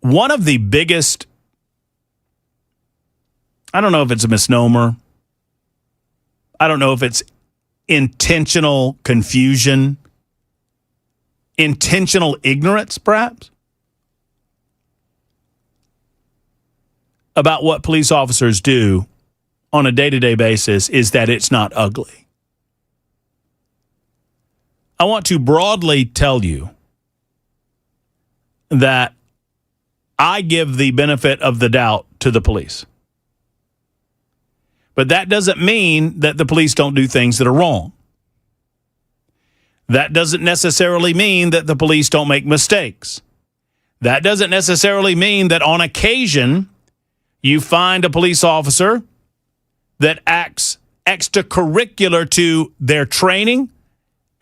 one of the biggest, I don't know if it's a misnomer, I don't know if it's intentional confusion, intentional ignorance, perhaps, about what police officers do on a day-to-day basis is that it's not ugly. I want to broadly tell you that I give the benefit of the doubt to the police. But that doesn't mean that the police don't do things that are wrong. That doesn't necessarily mean that the police don't make mistakes. That doesn't necessarily mean that on occasion you find a police officer that acts extracurricular to their training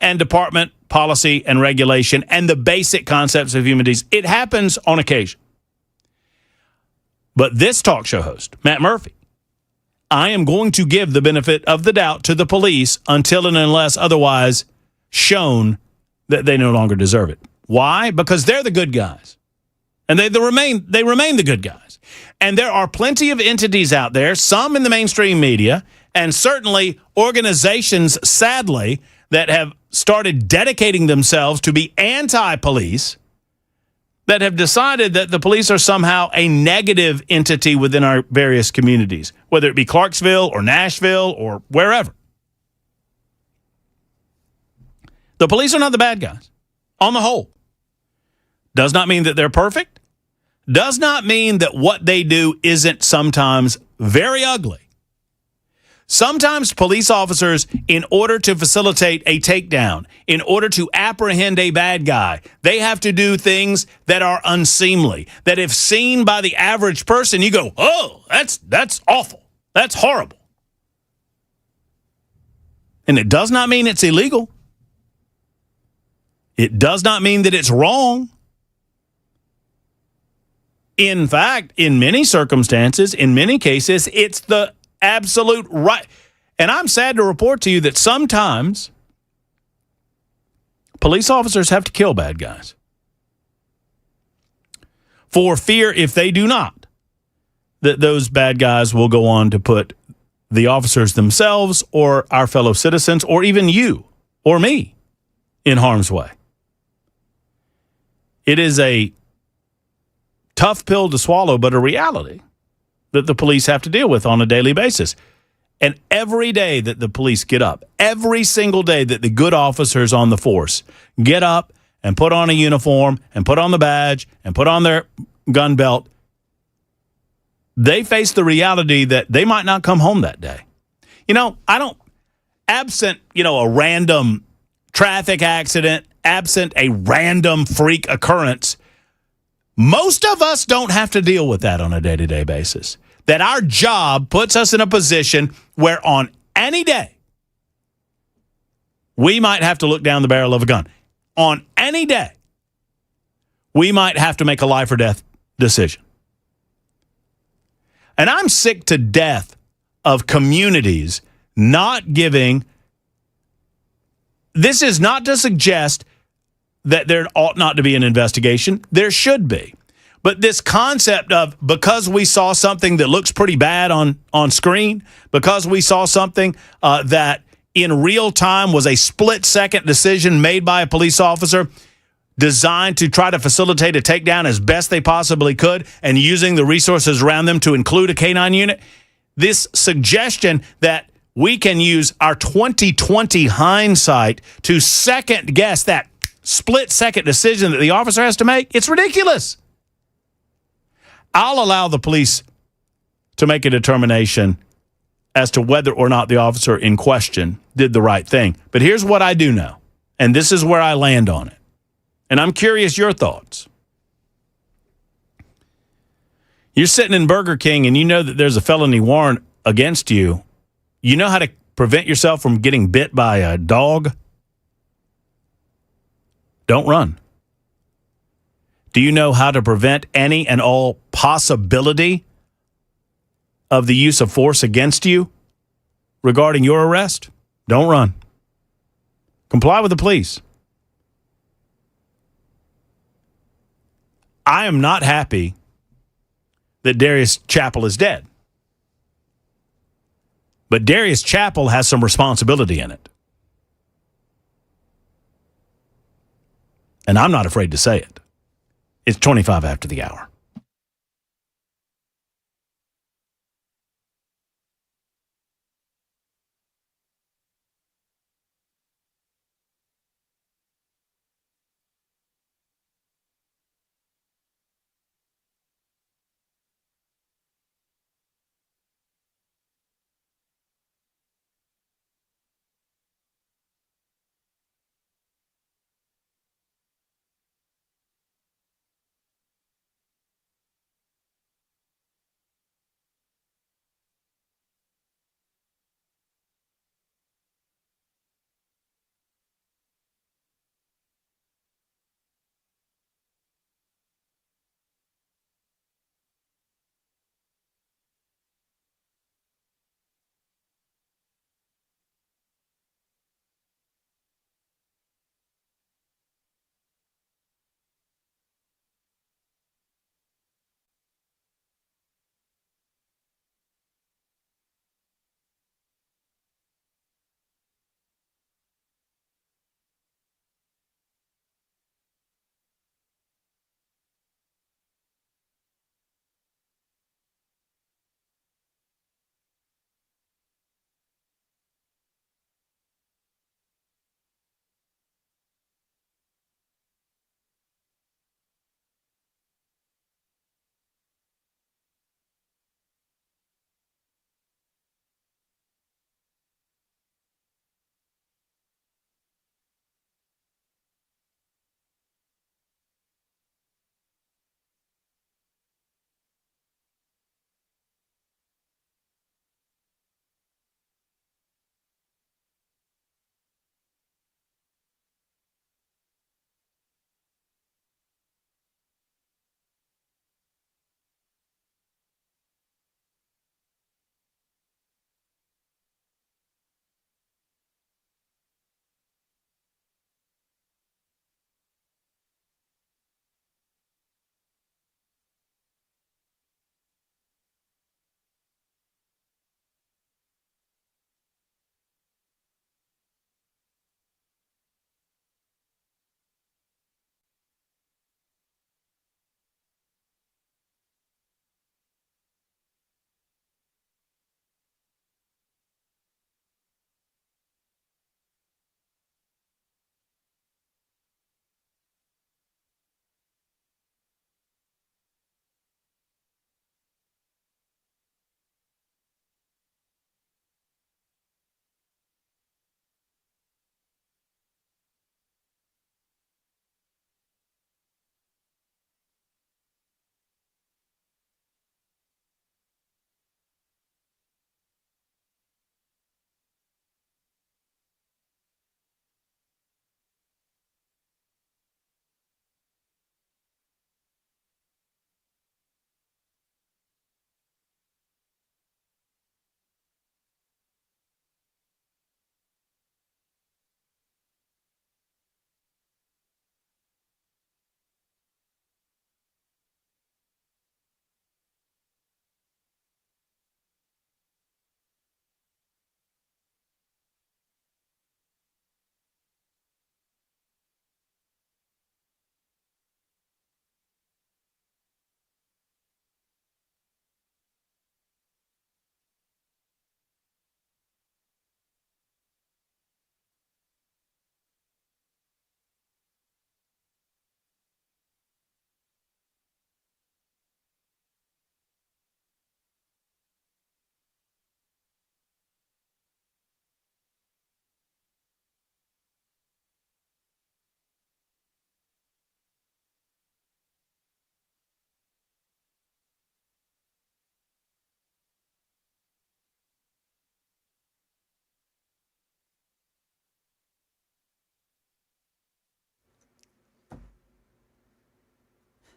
and department policy and regulation and the basic concepts of human decency. It happens on occasion. But this talk show host, Matt Murphy, I am going to give the benefit of the doubt to the police until and unless otherwise shown that they no longer deserve it. Why? Because they're the good guys. And they remain the good guys. And there are plenty of entities out there, some in the mainstream media And certainly organizations, sadly, that have started dedicating themselves to be anti-police, that have decided that the police are somehow a negative entity within our various communities, whether it be Clarksville or Nashville or wherever. The police are not the bad guys, on the whole. Does not mean that they're perfect. Does not mean that what they do isn't sometimes very ugly. Sometimes police officers, in order to facilitate a takedown, in order to apprehend a bad guy, they have to do things that are unseemly, that if seen by the average person, you go, oh, that's awful. That's horrible. And it does not mean it's illegal. It does not mean that it's wrong. In fact, in many circumstances, in many cases, it's the absolute right. And I'm sad to report to you that sometimes police officers have to kill bad guys for fear, if they do not, that those bad guys will go on to put the officers themselves or our fellow citizens or even you or me in harm's way. It is a tough pill to swallow, but a reality that the police have to deal with on a daily basis. And every day that the police get up, every single day that the good officers on the force get up and put on a uniform and put on the badge and put on their gun belt, they face the reality that they might not come home that day. Absent, a random traffic accident, absent a random freak occurrence, most of us don't have to deal with that on a day-to-day basis. That our job puts us in a position where on any day, we might have to look down the barrel of a gun. On any day, we might have to make a life or death decision. And I'm sick to death of communities not giving. This is not to suggest that there ought not to be an investigation. There should be. But this concept of because we saw something that looks pretty bad on screen, because we saw something that in real time was a split-second decision made by a police officer designed to try to facilitate a takedown as best they possibly could and using the resources around them to include a K-9 unit, this suggestion that we can use our 2020 hindsight to second-guess that split-second decision that the officer has to make, it's ridiculous. I'll allow the police to make a determination as to whether or not the officer in question did the right thing. But here's what I do know, and this is where I land on it. And I'm curious your thoughts. You're sitting in Burger King and you know that there's a felony warrant against you. You know how to prevent yourself from getting bit by a dog? Don't run. Do you know how to prevent any and all possibility of the use of force against you regarding your arrest? Don't run. Comply with the police. I am not happy that Darius Chappell is dead. But Darius Chappell has some responsibility in it. And I'm not afraid to say it. It's 25 after the hour.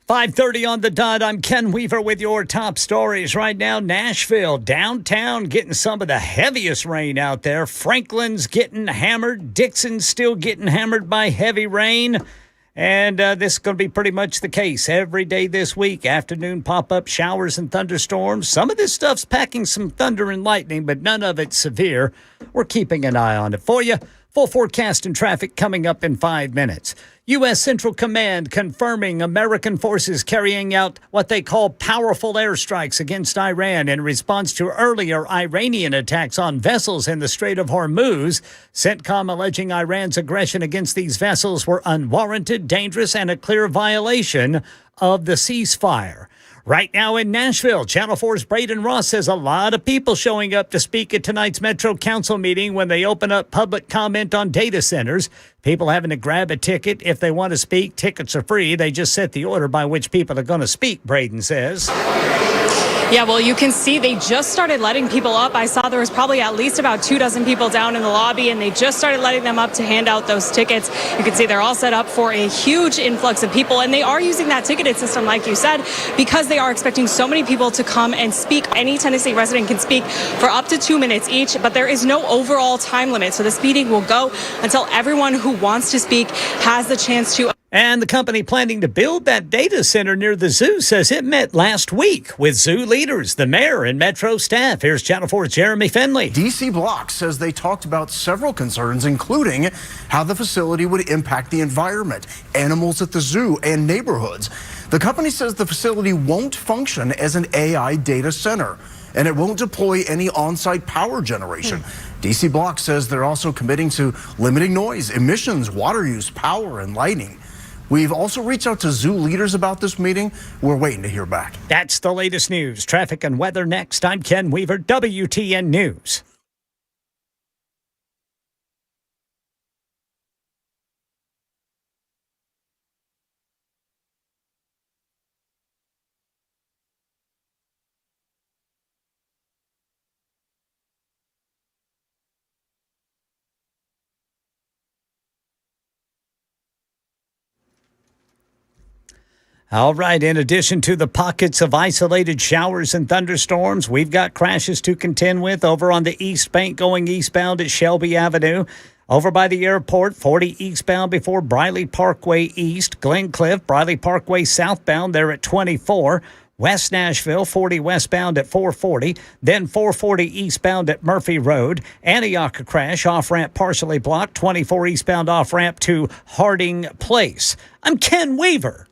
5:30 on the dot. I'm Ken Weaver with your top stories right now. Nashville, downtown, getting some of the heaviest rain out there. Franklin's getting hammered. Dixon's still getting hammered by heavy rain. And this is going to be pretty much the case every day this week. Afternoon pop-up showers and thunderstorms. Some of this stuff's packing some thunder and lightning, but none of it's severe. We're keeping an eye on it for you. Full forecast and traffic coming up in 5 minutes. U.S. Central Command confirming American forces carrying out what they call powerful airstrikes against Iran in response to earlier Iranian attacks on vessels in the Strait of Hormuz. CENTCOM alleging Iran's aggression against these vessels were unwarranted, dangerous, and a clear violation of the ceasefire. Right now in Nashville, Channel 4's Braden Ross says a lot of people showing up to speak at tonight's Metro Council meeting when they open up public comment on data centers. People having to grab a ticket if they want to speak. Tickets are free. They just set the order by which people are going to speak, Braden says. Yeah, well, you can see they just started letting people up. I saw there was probably at least about 24 people down in the lobby, and they just started letting them up to hand out those tickets. You can see they're all set up for a huge influx of people, and they are using that ticketed system, like you said, because they are expecting so many people to come and speak. Any Tennessee resident can speak for up to 2 minutes each, but there is no overall time limit. So this meeting will go until everyone who wants to speak has the chance to. And the company planning to build that data center near the zoo says it met last week with zoo leaders, the mayor, and Metro staff. Here's Channel 4's Jeremy Finley. DC Block says they talked about several concerns, including how the facility would impact the environment, animals at the zoo, and neighborhoods. The company says the facility won't function as an AI data center, and it won't deploy any on-site power generation. DC Block says they're also committing to limiting noise, emissions, water use, power, and lighting. We've also reached out to zoo leaders about this meeting. We're waiting to hear back. That's the latest news. Traffic and weather next. I'm Ken Weaver, WTN News. All right, in addition to the pockets of isolated showers and thunderstorms, we've got crashes to contend with over on the East Bank going eastbound at Shelby Avenue. Over by the airport, 40 eastbound before Briley Parkway East. Glencliff, Briley Parkway southbound there at 24. West Nashville, 40 westbound at 440. Then 440 eastbound at Murphy Road. Antioch crash, off-ramp partially blocked. 24 eastbound off-ramp to Harding Place. I'm Ken Weaver.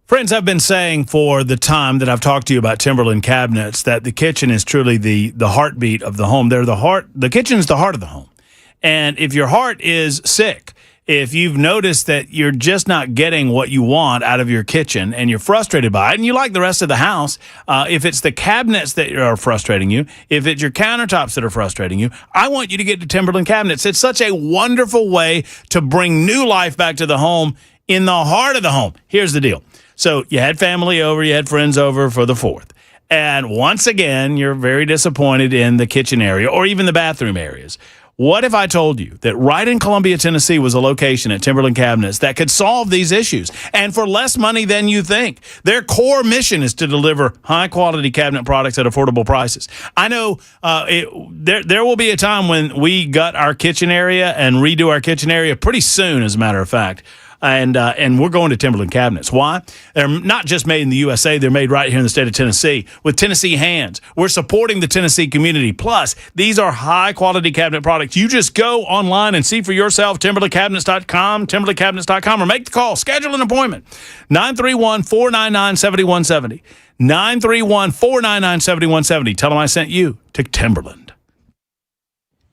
Friends, I've been saying for the time that I've talked to you about Timberland cabinets that the kitchen is truly the heartbeat of the home. They're the heart. The kitchen is the heart of the home. And if your heart is sick, if you've noticed that you're just not getting what you want out of your kitchen and you're frustrated by it and you like the rest of the house, if it's the cabinets that are frustrating you, if it's your countertops that are frustrating you, I want you to get to Timberland cabinets. It's such a wonderful way to bring new life back to the home in the heart of the home. Here's the deal. So you had family over, you had friends over for the 4th. And once again, you're very disappointed in the kitchen area or even the bathroom areas. What if I told you that right in Columbia, Tennessee was a location at Timberland Cabinets that could solve these issues and for less money than you think? Their core mission is to deliver high-quality cabinet products at affordable prices. I know there will be a time when we gut our kitchen area and redo our kitchen area pretty soon, as a matter of fact. And we're going to Timberland Cabinets. Why? They're not just made in the USA. They're made right here in the state of Tennessee with Tennessee hands. We're supporting the Tennessee community. Plus, these are high-quality cabinet products. You just go online and see for yourself, TimberlandCabinets.com, TimberlandCabinets.com, or make the call. Schedule an appointment. 931-499-7170. 931-499-7170. Tell them I sent you to Timberland.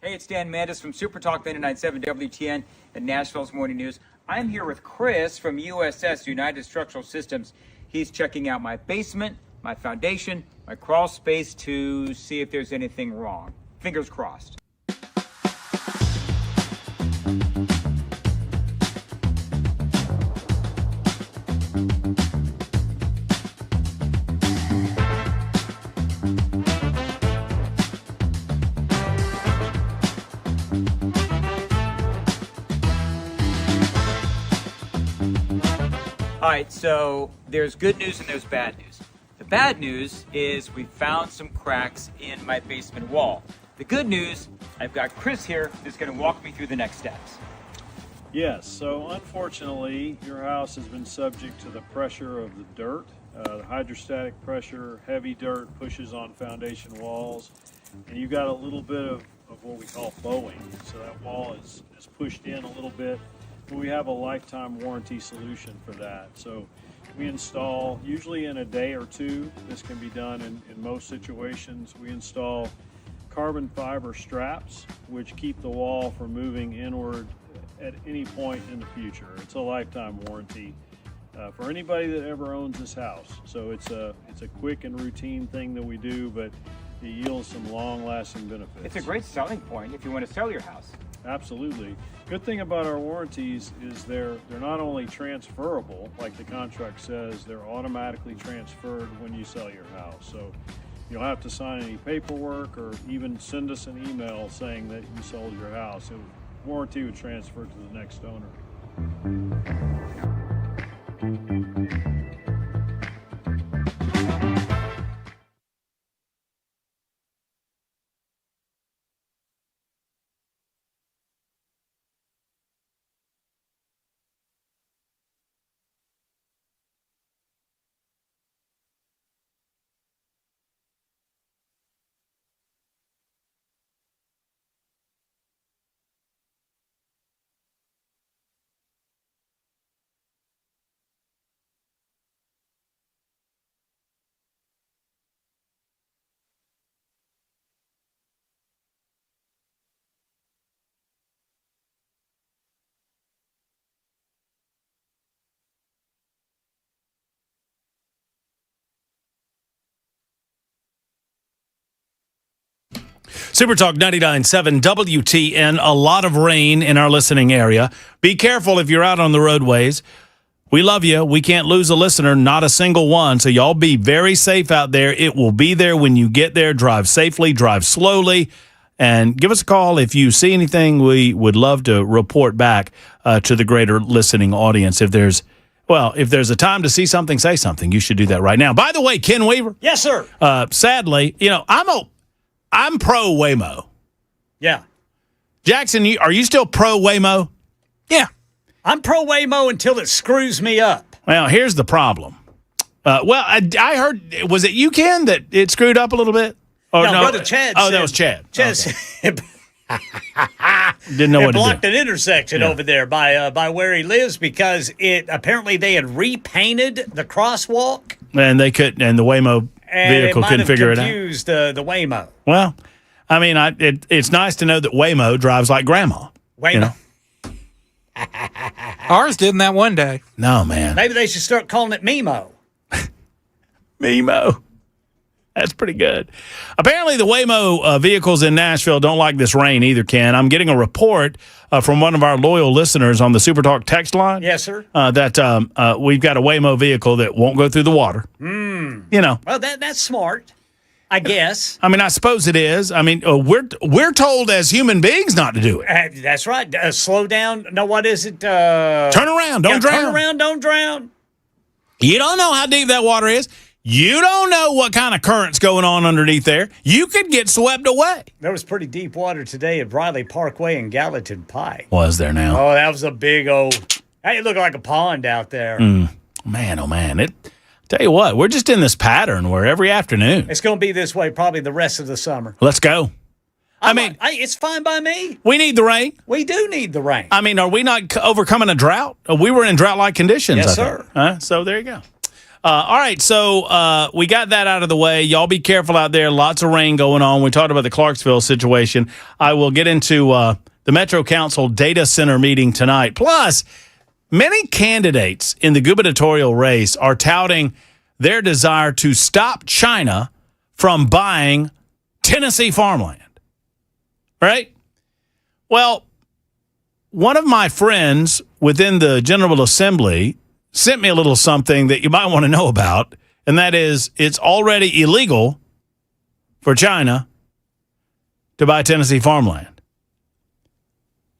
Hey, it's Dan Mandis from Super Talk 99.7 WTN and Nashville's Morning News. I'm here with Chris from USS, United Structural Systems. He's checking out my basement, my foundation, my crawl space to see if there's anything wrong. Fingers crossed. All right, so there's good news and there's bad news. The bad news is we found some cracks in my basement wall. The good news, I've got Chris here who's going to walk me through the next steps. Yes, so unfortunately, your house has been subject to the pressure of the dirt. The hydrostatic pressure, heavy dirt pushes on foundation walls, and you got a little bit of what we call bowing. So that wall is pushed in a little bit. We have a lifetime warranty solution for that. So we install, usually in a day or two, this can be done in most situations. We install carbon fiber straps, which keep the wall from moving inward at any point in the future. It's a lifetime warranty for anybody that ever owns this house. So it's a quick and routine thing that we do, but it yields some long-lasting benefits. It's a great selling point if you want to sell your house. Absolutely. Good thing about our warranties is they're not only transferable, like the contract says, they're automatically transferred when you sell your house. So you don't have to sign any paperwork or even send us an email saying that you sold your house. Warranty would transfer to the next owner. Super Talk 99.7 WTN. A lot of rain in our listening area. Be careful if you're out on the roadways. We love you. We can't lose a listener, not a single one. So y'all be very safe out there. It will be there when you get there. Drive safely, drive slowly, and give us a call if you see anything. We would love to report back to the greater listening audience. If there's a time to see something, say something. You should do that right now. By the way, Ken Weaver. Yes, sir. Sadly, I'm pro Waymo. Yeah. Jackson, are you still pro Waymo? Yeah. I'm pro Waymo until it screws me up. Well, here's the problem. I heard, was it you, Ken, that it screwed up a little bit? No, Brother Chad said, that was Chad. Okay. Didn't know what to do. It blocked an intersection over there by where he lives because apparently they had repainted the crosswalk. And they couldn't, and the Waymo vehicle couldn't figure it out. Confused the Waymo. Well, I mean, it's nice to know that Waymo drives like grandma. Waymo. You know? Ours didn't that one day. No, man. Maybe they should start calling it Mimo. Mimo. That's pretty good. Apparently, the Waymo vehicles in Nashville don't like this rain either, Ken. I'm getting a report from one of our loyal listeners on the Super Talk text line. Yes, sir. That we've got a Waymo vehicle that won't go through the water. You know. Well, that's smart, I guess. I mean, I suppose it is. I mean, we're told as human beings not to do it. That's right. Slow down. No, what is it? Turn around. Don't drown. Turn around. Don't drown. You don't know how deep that water is. You don't know what kind of current's going on underneath there. You could get swept away. There was pretty deep water today at Briley Parkway and Gallatin Pike. Was there now? Oh, that was a big old... Hey, it looked like a pond out there. Man, oh, man. Tell you what, we're just in this pattern where every afternoon. It's going to be this way probably the rest of the summer. Let's go. I mean, it's fine by me. We need the rain. We do need the rain. I mean, are we not overcoming a drought? We were in drought-like conditions. Yes, sir. So there you go. All right, so we got that out of the way. Y'all be careful out there. Lots of rain going on. We talked about the Clarksville situation. I will get into the Metro Council data center meeting tonight. Plus, many candidates in the gubernatorial race are touting their desire to stop China from buying Tennessee farmland. Right? Well, one of my friends within the General Assembly sent me a little something that you might want to know about, and that is it's already illegal for China to buy Tennessee farmland.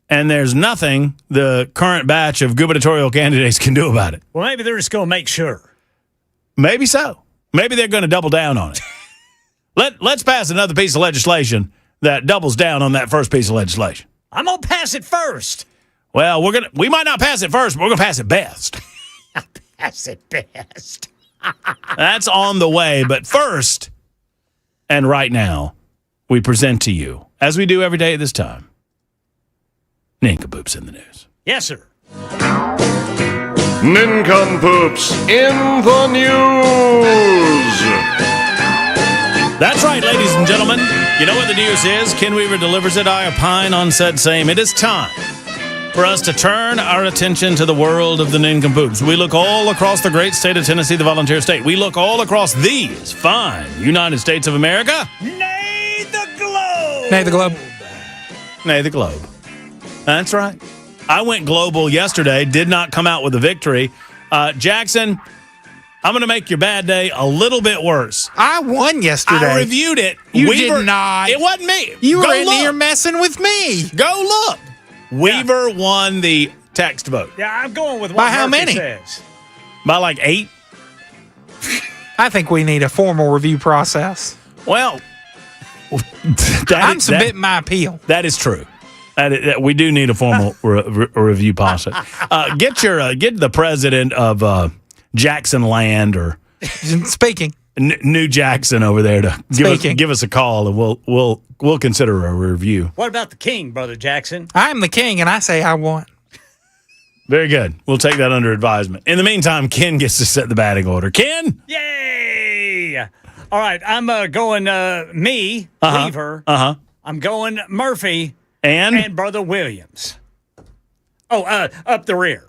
And there's nothing the current batch of gubernatorial candidates can do about it. Well, maybe they're just going to make sure. Maybe so. Maybe they're going to double down on it. Let's pass another piece of legislation that doubles down on that first piece of legislation. I'm going to pass it first. Well, we might not pass it first, but we're going to pass it best. Pass it best. That's on the way. But first, and right now, we present to you, as we do every day at this time, Nincompoops in the News. Yes, sir. Nincompoops in the News. That's right, ladies and gentlemen. You know what the news is? Ken Weaver delivers it. I opine on said same. It is time for us to turn our attention to the world of the Nincompoops. We look all across the great state of Tennessee, the volunteer state. We look all across these fine United States of America. Nay, the globe. Nay, the globe. Nay, the globe. That's right. I went global yesterday, did not come out with a victory. Jackson, I'm going to make your bad day a little bit worse. I won yesterday. I reviewed it. You did not. It wasn't me. You Go were in look. here messing with me. Go look. Weaver won the text vote. Yeah, I'm going with what By how Murphy many? says. By like 8. I think we need a formal review process. Well, I'm submitting my appeal. That is true. We do need a formal review process. Get the president of Jackson Land or speaking New Jackson over there to give us a call, and we'll consider a review. What about the king, Brother Jackson? I'm the king, and I say I won. Very good. We'll take that under advisement. In the meantime, Ken gets to set the batting order. Ken? Yay! All right, I'm going me, Weaver. I'm going Murphy. And Brother Williams. Oh, up the rear.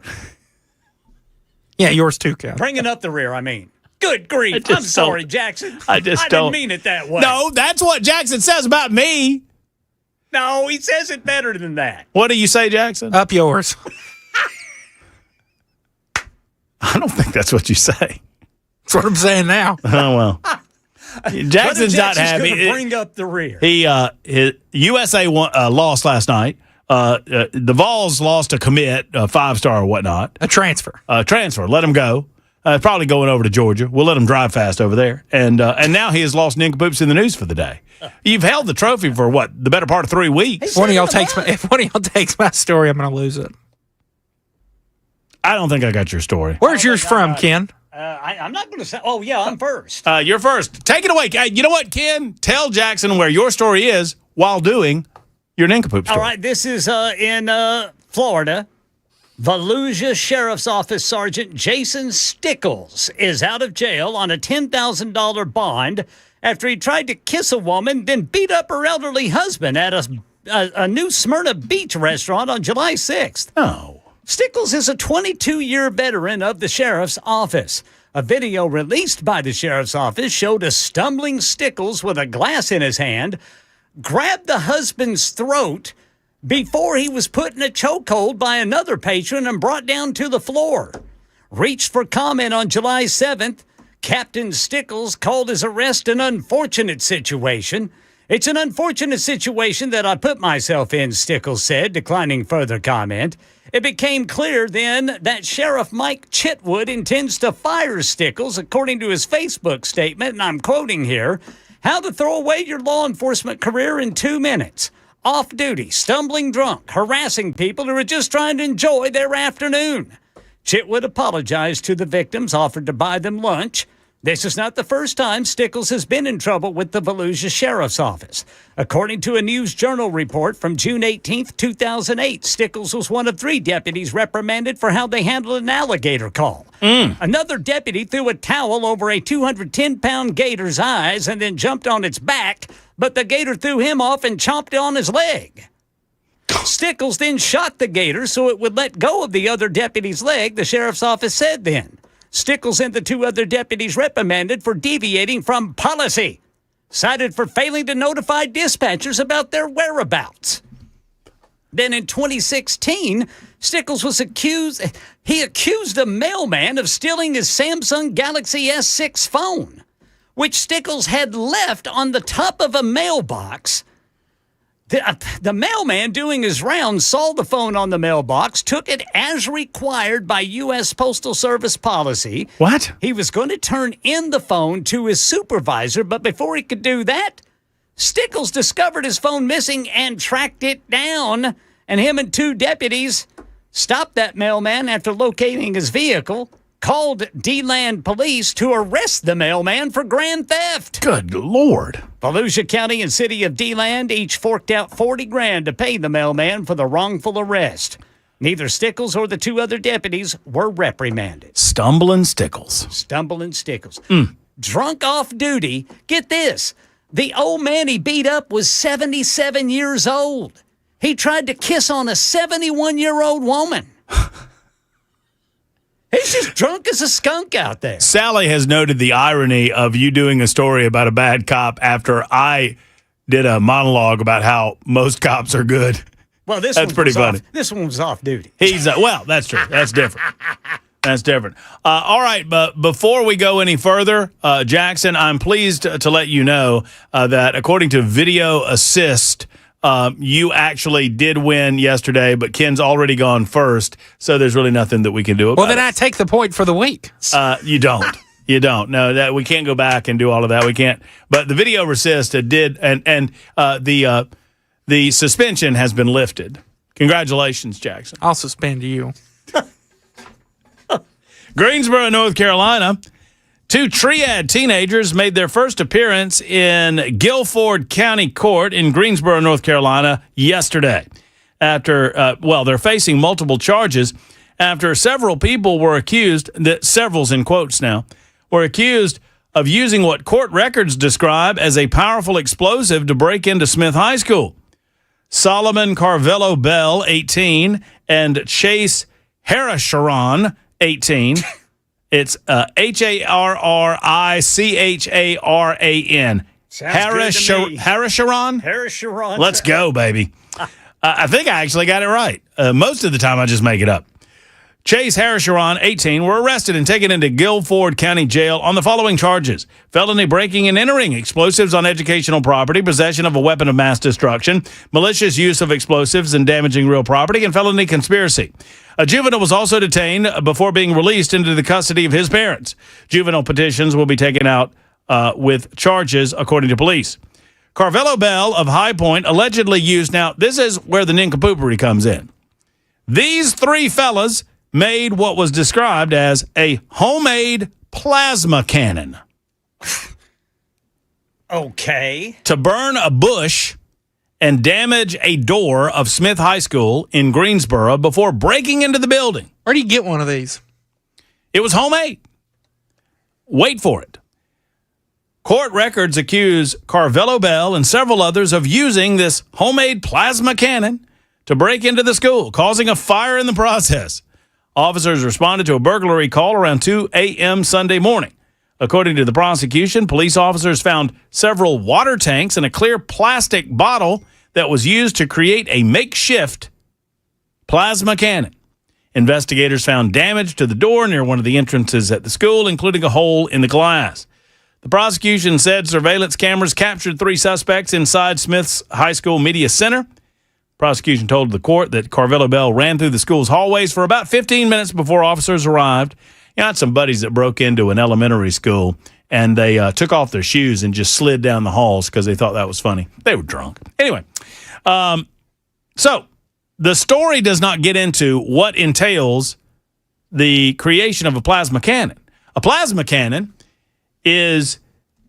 Yeah, yours too, Ken. Bringing up the rear, I mean. Good grief. I'm sorry, Jackson. I didn't mean it that way. No, that's what Jackson says about me. No, he says it better than that. What do you say, Jackson? Up yours. I don't think that's what you say. That's what I'm saying now. Oh, well. Jackson's not happy. Gonna bring up the rear. USA lost last night. The Vols lost a commit, a 5-star or whatnot. A transfer. Let him go. Probably going over to Georgia. We'll let him drive fast over there. And now he has lost Nincompoops in the News for the day. You've held the trophy for what? The better part of 3 weeks. If one of y'all takes my story, I'm going to lose it. I don't think I got your story. Where's yours from, Ken? I'm not going to say. Oh, yeah, I'm first. You're first. Take it away. You know what, Ken? Tell Jackson where your story is while doing your Nincompoop story. All right, this is in Florida. Volusia Sheriff's Office Sergeant Jason Stickles is out of jail on a $10,000 bond after he tried to kiss a woman, then beat up her elderly husband at a New Smyrna Beach restaurant on July 6th. Oh. Stickles is a 22-year veteran of the sheriff's office. A video released by the sheriff's office showed a stumbling Stickles with a glass in his hand grabbed the husband's throat before he was put in a chokehold by another patron and brought down to the floor. Reached for comment on July 7th, Captain Stickles called his arrest an unfortunate situation. It's an unfortunate situation that I put myself in, Stickles said, declining further comment. It became clear then that Sheriff Mike Chitwood intends to fire Stickles, according to his Facebook statement, and I'm quoting here, "How to throw away your law enforcement career in 2 minutes. Off duty, stumbling drunk, harassing people who are just trying to enjoy their afternoon." Chitwood apologized to the victims, offered to buy them lunch. This is not the first time Stickles has been in trouble with the Volusia Sheriff's Office. According to a News Journal report from June 18, 2008, Stickles was one of 3 deputies reprimanded for how they handled an alligator call. Another deputy threw a towel over a 210-pound gator's eyes and then jumped on its back, but the gator threw him off and chomped on his leg. Stickles then shot the gator so it would let go of the other deputy's leg, the sheriff's office said then. Stickles and the 2 other deputies reprimanded for deviating from policy, cited for failing to notify dispatchers about their whereabouts. Then in 2016, Stickles was accused a mailman of stealing his Samsung Galaxy S6 phone, which Stickles had left on the top of a mailbox. The mailman doing his rounds saw the phone on the mailbox, took it as required by U.S. Postal Service policy. What? He was going to turn in the phone to his supervisor, but before he could do that, Stickles discovered his phone missing and tracked it down, and him and 2 deputies stopped that mailman after locating his vehicle, called D-Land police to arrest the mailman for grand theft. Good Lord. Volusia County and City of D-Land each forked out $40,000 to pay the mailman for the wrongful arrest. Neither Stickles or the 2 other deputies were reprimanded. Stumbling Stickles. Drunk off duty. Get this. The old man he beat up was 77 years old. He tried to kiss on a 71-year-old woman. He's just drunk as a skunk out there. Sally has noted the irony of you doing a story about a bad cop after I did a monologue about how most cops are good. Well, that's pretty funny. This one was off duty. He's well, that's true. That's different. That's different. All right, but before we go any further, Jackson, I'm pleased to let you know that according to Video Assist, you actually did win yesterday, but Ken's already gone first, so there's really nothing that we can do about it. Well, then I take the point for the week. You don't. You don't. No, that we can't go back and do all of that. We can't. But the Video Assist did, and the suspension has been lifted. Congratulations, Jackson. I'll suspend you. Greensboro, North Carolina. 2 triad teenagers made their first appearance in Guilford County Court in Greensboro, North Carolina yesterday. After, they're facing multiple charges after several people were accused, several's in quotes now, were accused of using what court records describe as a powerful explosive to break into Smith High School. Solomon Carvello Bell, 18, and Chase Harrisharan, 18. It's Harricharan. Harrisharan? Let's go, baby. I think I actually got it right. Most of the time, I just make it up. Chase Harrisharan, 18, were arrested and taken into Guilford County Jail on the following charges: felony breaking and entering, explosives on educational property, possession of a weapon of mass destruction, malicious use of explosives and damaging real property, and felony conspiracy. A juvenile was also detained before being released into the custody of his parents. Juvenile petitions will be taken out with charges, according to police. Carvello Bell of High Point allegedly used, now this is where the nincompoopery comes in. These 3 fellas made what was described as a homemade plasma cannon. Okay. To burn a bush and damage a door of Smith High School in Greensboro before breaking into the building. Where do you get one of these? It was homemade. Wait for it. Court records accuse Carvello Bell and several others of using this homemade plasma cannon to break into the school, causing a fire in the process. Officers responded to a burglary call around 2 a.m. Sunday morning. According to the prosecution, police officers found several water tanks and a clear plastic bottle that was used to create a makeshift plasma cannon. Investigators found damage to the door near one of the entrances at the school, including a hole in the glass. The prosecution said surveillance cameras captured 3 suspects inside Smith's High School Media Center. Prosecution told the court that Carvello Bell ran through the school's hallways for about 15 minutes before officers arrived. I had some buddies that broke into an elementary school, and they took off their shoes and just slid down the halls because they thought that was funny. They were drunk. Anyway, so the story does not get into what entails the creation of a plasma cannon. A plasma cannon is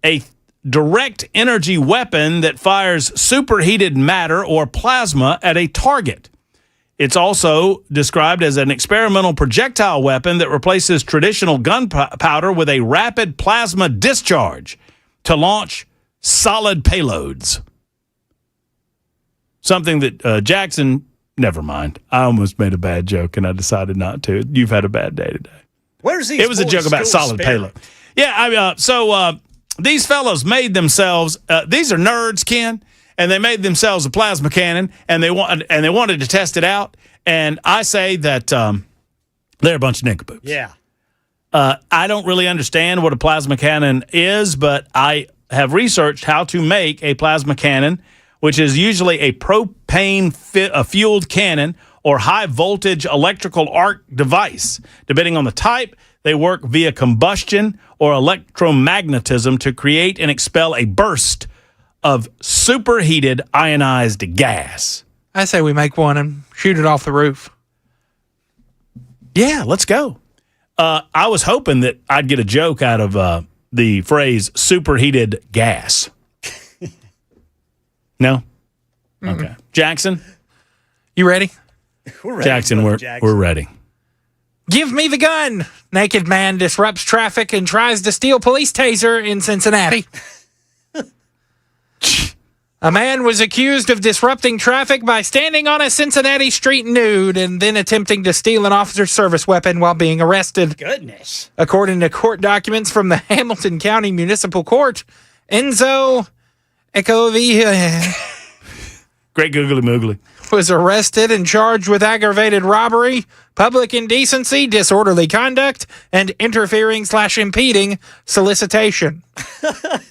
a direct energy weapon that fires superheated matter or plasma at a target. It's also described as an experimental projectile weapon that replaces traditional gunpowder with a rapid plasma discharge to launch solid payloads. Something that Jackson Never mind. I almost made a bad joke, and I decided not to. You've had a bad day today. Where's these? It was a joke about solid payload. Yeah, these fellows made themselves. These are nerds, Ken, and they made themselves a plasma cannon, and they wanted to test it out. And I say that they're a bunch of nincompoops. Yeah. I don't really understand what a plasma cannon is, but I have researched how to make a plasma cannon, which is usually a propane-fueled cannon or high-voltage electrical arc device. Depending on the type, they work via combustion or electromagnetism to create and expel a burst of superheated ionized gas. I say we make one and shoot it off the roof. Yeah, let's go. I was hoping that I'd get a joke out of the phrase superheated gas. No? Okay. Jackson? You ready? We're ready. Jackson, we're ready. Give me the gun. Naked man disrupts traffic and tries to steal police taser in Cincinnati. A man was accused of disrupting traffic by standing on a Cincinnati street nude and then attempting to steal an officer's service weapon while being arrested. Goodness. According to court documents from the Hamilton County Municipal Court, Enzo Ecovi Great googly moogly. was arrested and charged with aggravated robbery, public indecency, disorderly conduct, and interfering/impeding solicitation. I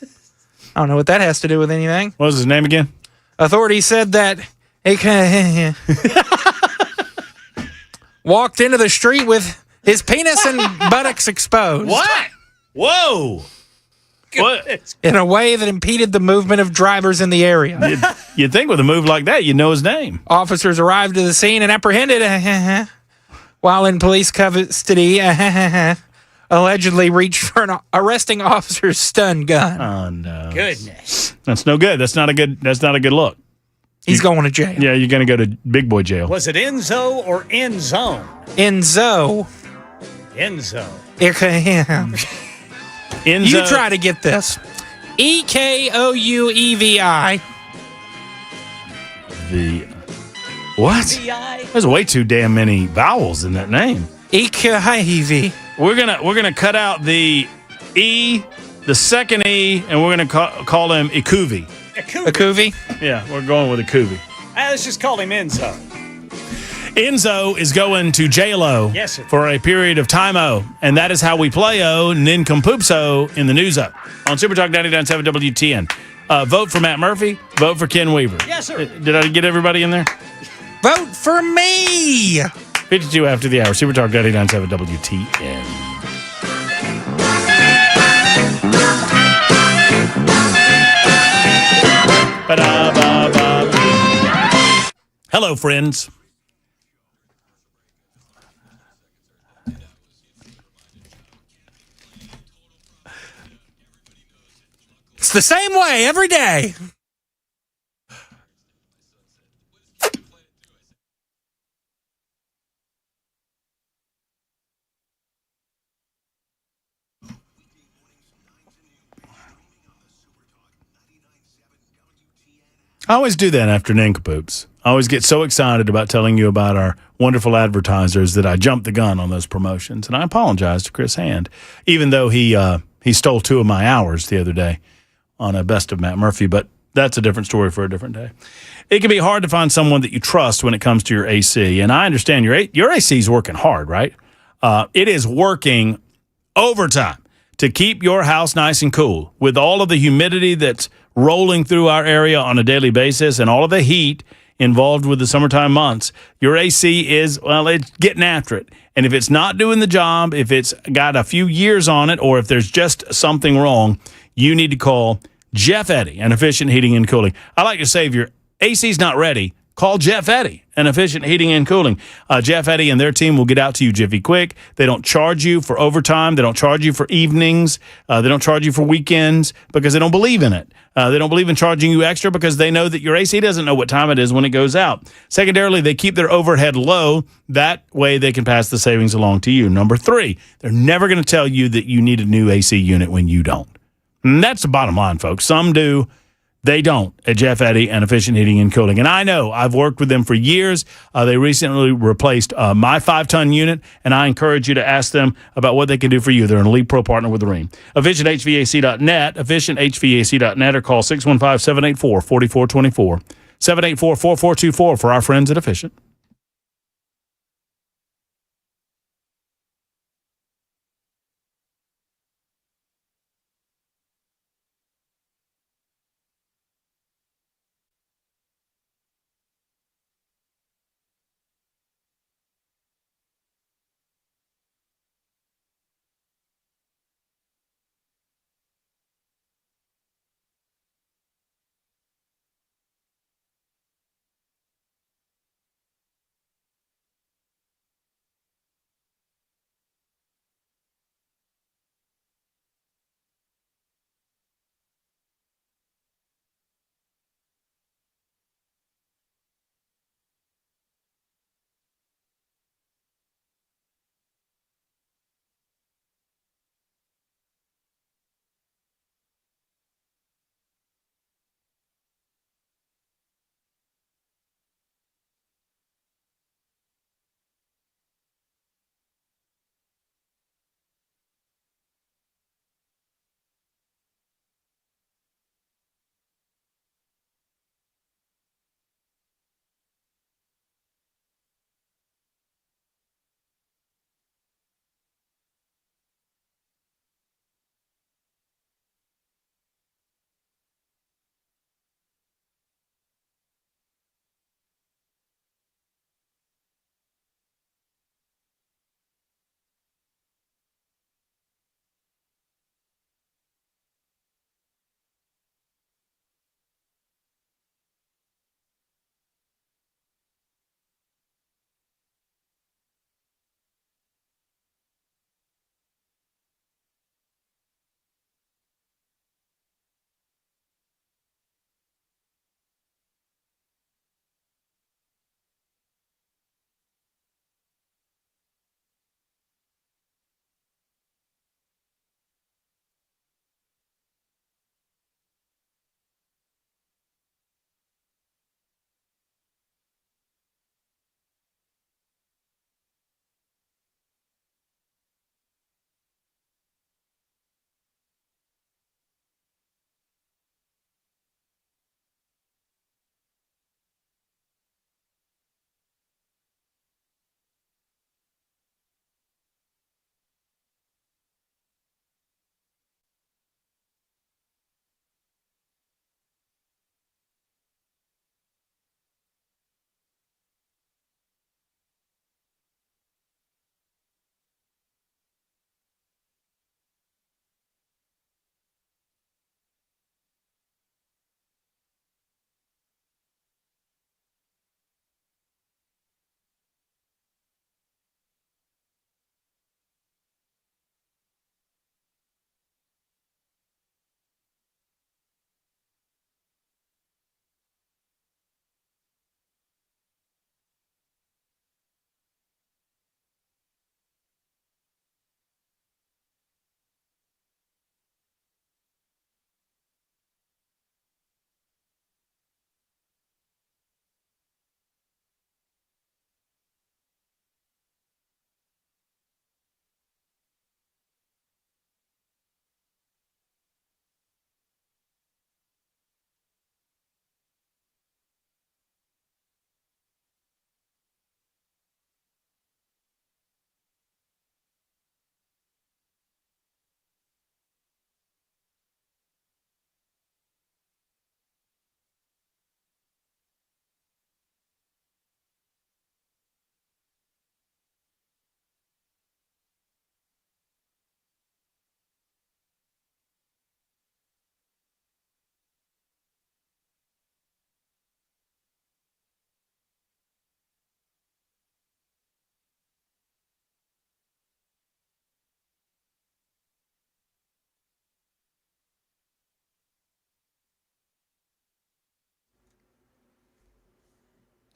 don't know what that has to do with anything. What was his name again? Authorities said that he walked into the street with his penis and buttocks exposed. What? Whoa. What? In a way that impeded the movement of drivers in the area. You'd think with a move like that, you'd know his name. Officers arrived at the scene and apprehended while in police custody. Allegedly reached for an arresting officer's stun gun. Oh no! Goodness, that's no good. That's not a good look. He's going to jail. Yeah, you're going to go to big boy jail. Was it Enzo or Enzone? Enzo. Enzo. Enzo. You try to get this. Ekouevi. What? There's way too damn many vowels in that name. Ekouevi. We're gonna cut out the E, the second E, and we're gonna call him Ikuvi. Ikuvi? Yeah, we're going with Ikuvi. Let's just call him Enzo. Enzo is going to J-Lo for a period of time-o, and that is how we play-o nincompoops-o in the news-o on Super Talk 99.7 WTN. Vote for Matt Murphy. Vote for Ken Weaver. Yes, sir. Did I get everybody in there? Vote for me. 52 after the hour. Super Talk 99.7 WTN. Hello, friends. It's the same way every day. I always do that after Nincompoops. I always get so excited about telling you about our wonderful advertisers that I jump the gun on those promotions. And I apologize to Chris Hand, even though he stole 2 of my hours the other day on a Best of Matt Murphy. But that's a different story for a different day. It can be hard to find someone that you trust when it comes to your AC. And I understand your AC is working hard, right? It is working overtime to keep your house nice and cool with all of the humidity that's rolling through our area on a daily basis and all of the heat involved with the summertime months. Your AC is, well, it's getting after it. And if it's not doing the job, if it's got a few years on it, or if there's just something wrong, you need to call Jeff Eddy and Efficient Heating and Cooling. I like to say if your AC's not ready, call Jeff Eddy and Efficient Heating and Cooling. Jeff Eddy and their team will get out to you jiffy quick. They don't charge you for overtime. They don't charge you for evenings. They don't charge you for weekends because they don't believe in it. They don't believe in charging you extra because they know that your AC doesn't know what time it is when it goes out. Secondarily, they keep their overhead low. That way they can pass the savings along to you. Number 3, they're never going to tell you that you need a new AC unit when you don't. And that's the bottom line, folks. Some do. They don't at Jeff Eddy and Efficient Heating and Cooling. And I know I've worked with them for years. They recently replaced my 5-ton unit, and I encourage you to ask them about what they can do for you. They're an Elite Pro partner with the Rheem. EfficientHVAC.net, EfficientHVAC.net, or call 615-784-4424. 784-4424 for our friends at Efficient.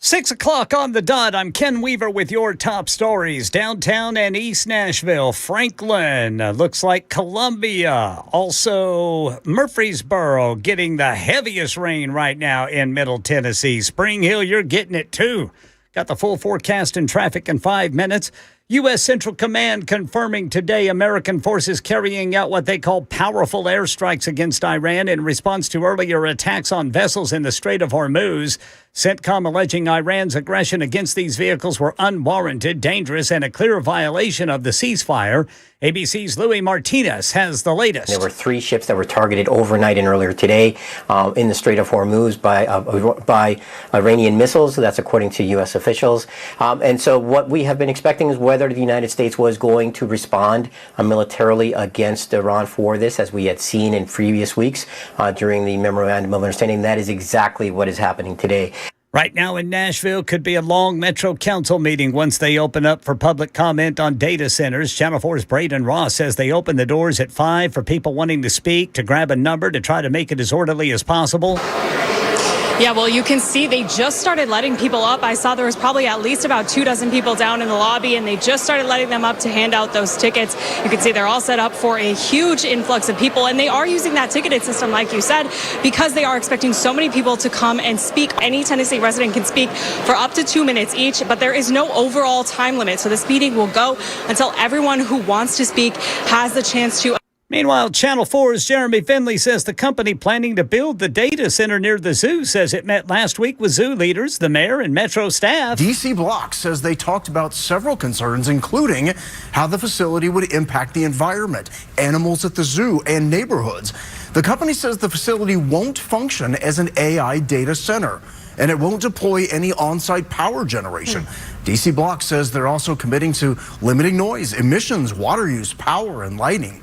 6 o'clock on the dot. I'm Ken Weaver with your top stories. Downtown and East Nashville, Franklin, looks like Columbia, also Murfreesboro getting the heaviest rain right now in Middle Tennessee. Spring Hill, you're getting it too. Got the full forecast and traffic in 5 minutes. U.S. Central Command confirming today American forces carrying out what they call powerful airstrikes against Iran in response to earlier attacks on vessels in the Strait of Hormuz. CENTCOM alleging Iran's aggression against these vehicles were unwarranted, dangerous, and a clear violation of the ceasefire. ABC's Louis Martinez has the latest. There were 3 ships that were targeted overnight and earlier today in the Strait of Hormuz by Iranian missiles. That's according to U.S. officials. And so what we have been expecting is whether the United States was going to respond militarily against Iran for this, as we had seen in previous weeks during the Memorandum of Understanding. That is exactly what is happening today. Right now in Nashville could be a long Metro Council meeting once they open up for public comment on data centers. Channel 4's Braden Ross says they open the doors at 5 for people wanting to speak, to grab a number, to try to make it as orderly as possible. Yeah, well, you can see they just started letting people up. I saw there was probably at least about 24 people down in the lobby, and they just started letting them up to hand out those tickets. You can see they're all set up for a huge influx of people, and they are using that ticketed system, like you said, because they are expecting so many people to come and speak. Any Tennessee resident can speak for up to 2 minutes each, but there is no overall time limit. So this meeting will go until everyone who wants to speak has the chance to. Meanwhile, Channel 4's Jeremy Finley says the company planning to build the data center near the zoo says it met last week with zoo leaders, the mayor, and Metro staff. DC Block says they talked about several concerns, including how the facility would impact the environment, animals at the zoo, and neighborhoods. The company says the facility won't function as an AI data center, and it won't deploy any on-site power generation. DC Block says they're also committing to limiting noise, emissions, water use, power, and lighting.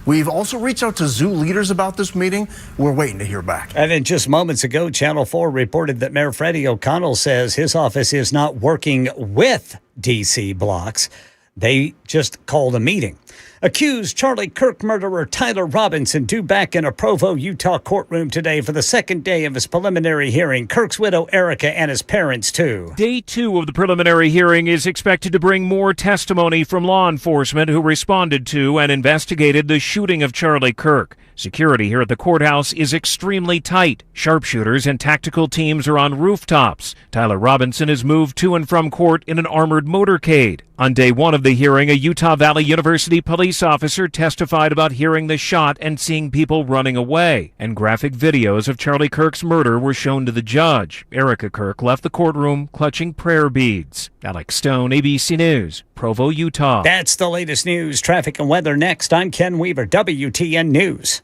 We've also reached out to zoo leaders about this meeting. We're waiting to hear back. And then just moments ago, Channel 4 reported that Mayor Freddie O'Connell says his office is not working with DC Blocks. They just called a meeting. Accused Charlie Kirk murderer Tyler Robinson due back in a Provo, Utah courtroom today for the second day of his preliminary hearing. Kirk's widow Erica and his parents too. Day 2 of the preliminary hearing is expected to bring more testimony from law enforcement who responded to and investigated the shooting of Charlie Kirk. Security here at the courthouse is extremely tight. Sharpshooters and tactical teams are on rooftops. Tyler Robinson is moved to and from court in an armored motorcade. On day 1 of the hearing, a Utah Valley University police officer testified about hearing the shot and seeing people running away. And graphic videos of Charlie Kirk's murder were shown to the judge. Erica Kirk left the courtroom clutching prayer beads. Alex Stone, ABC News, Provo, Utah. That's the latest news, traffic, and weather next. I'm Ken Weaver, WTN News.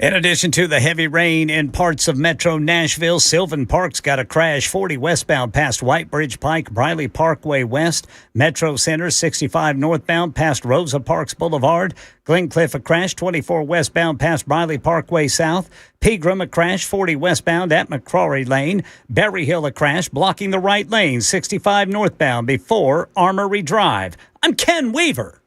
In addition to the heavy rain in parts of Metro Nashville, Sylvan Park's got a crash 40 westbound past Whitebridge Pike, Briley Parkway West, Metro Center 65 northbound past Rosa Parks Boulevard, Glencliff a crash 24 westbound past Briley Parkway South, Pegram a crash 40 westbound at McCrory Lane, Berry Hill a crash blocking the right lane 65 northbound before Armory Drive. I'm Ken Weaver.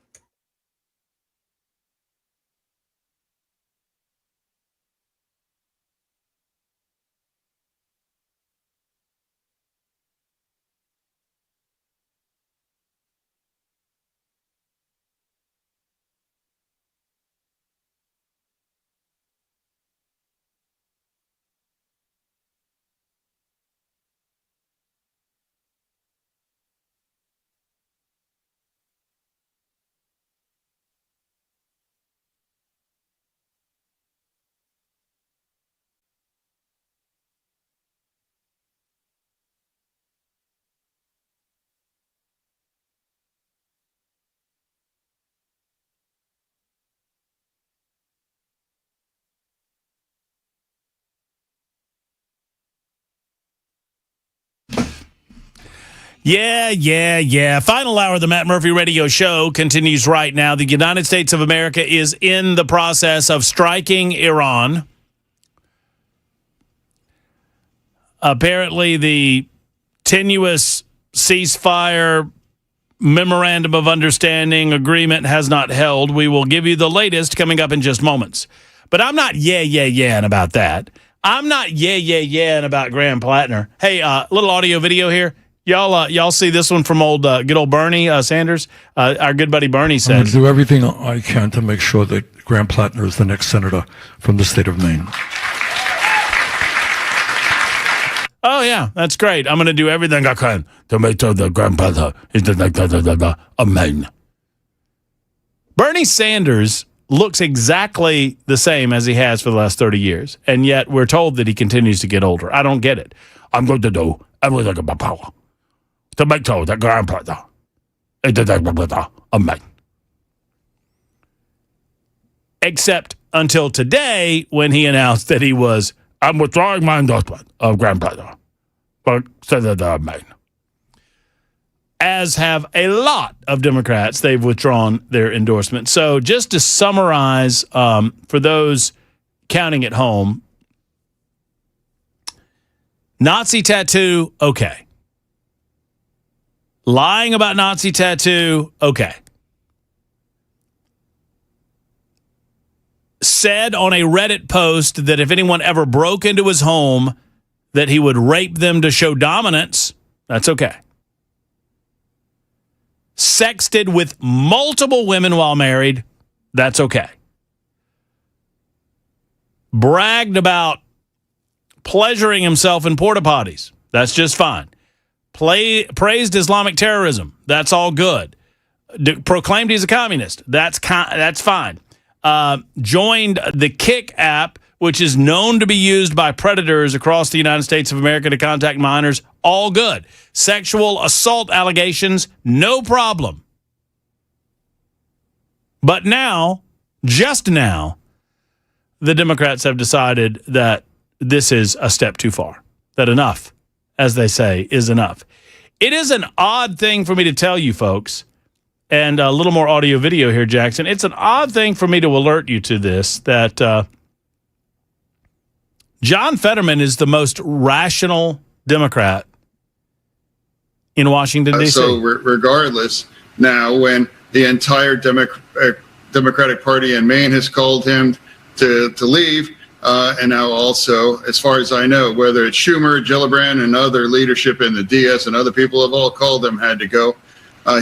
Yeah. Final hour of the Matt Murphy Radio Show continues right now. The United States of America is in the process of striking Iran. Apparently, the tenuous ceasefire memorandum of understanding agreement has not held. We will give you the latest coming up in just moments. But I'm not yeah-ing about that. I'm not yeah-ing about Graham Platner. Hey, little audio video here. Y'all see this one from good old Bernie Sanders? Our good buddy Bernie said, I'm going to do everything I can to make sure that Graham Platner is the next senator from the state of Maine. oh, yeah, that's great. I'm going to do everything I can to make sure that Graham Platner is the next senator of Maine. Bernie Sanders looks exactly the same as he has for the last 30 years, and yet we're told that he continues to get older. I don't get it. I'm going to do everything in my power to make sure that Graham Platner is the next senator of Maine. Except until today, when he announced that I'm withdrawing my endorsement of Graham Platner for Senator of Maine. As have a lot of Democrats, they've withdrawn their endorsement. So just to summarize, for those counting at home, Nazi tattoo, okay. Lying about Nazi tattoo, okay. Said on a Reddit post that if anyone ever broke into his home, that he would rape them to show dominance, that's okay. Sexted with multiple women while married, that's okay. Bragged about pleasuring himself in porta potties, that's just fine. Praised Islamic terrorism, that's all good. Proclaimed he's a communist, that's fine. Joined the Kick app, which is known to be used by predators across the United States of America to contact minors, all good. Sexual assault allegations, no problem. But now, just now, the Democrats have decided that this is a step too far, that enough, as they say, is enough. It is an odd thing for me to tell you folks, and a little more audio video here, Jackson. It's an odd thing for me to alert you to this, that John Fetterman is the most rational Democrat in Washington, D.C. So regardless, now when the entire Democratic Party in Maine has called him to leave, and now also, as far as I know, whether it's Schumer, Gillibrand, and other leadership in the DS and other people have all called him, had to go.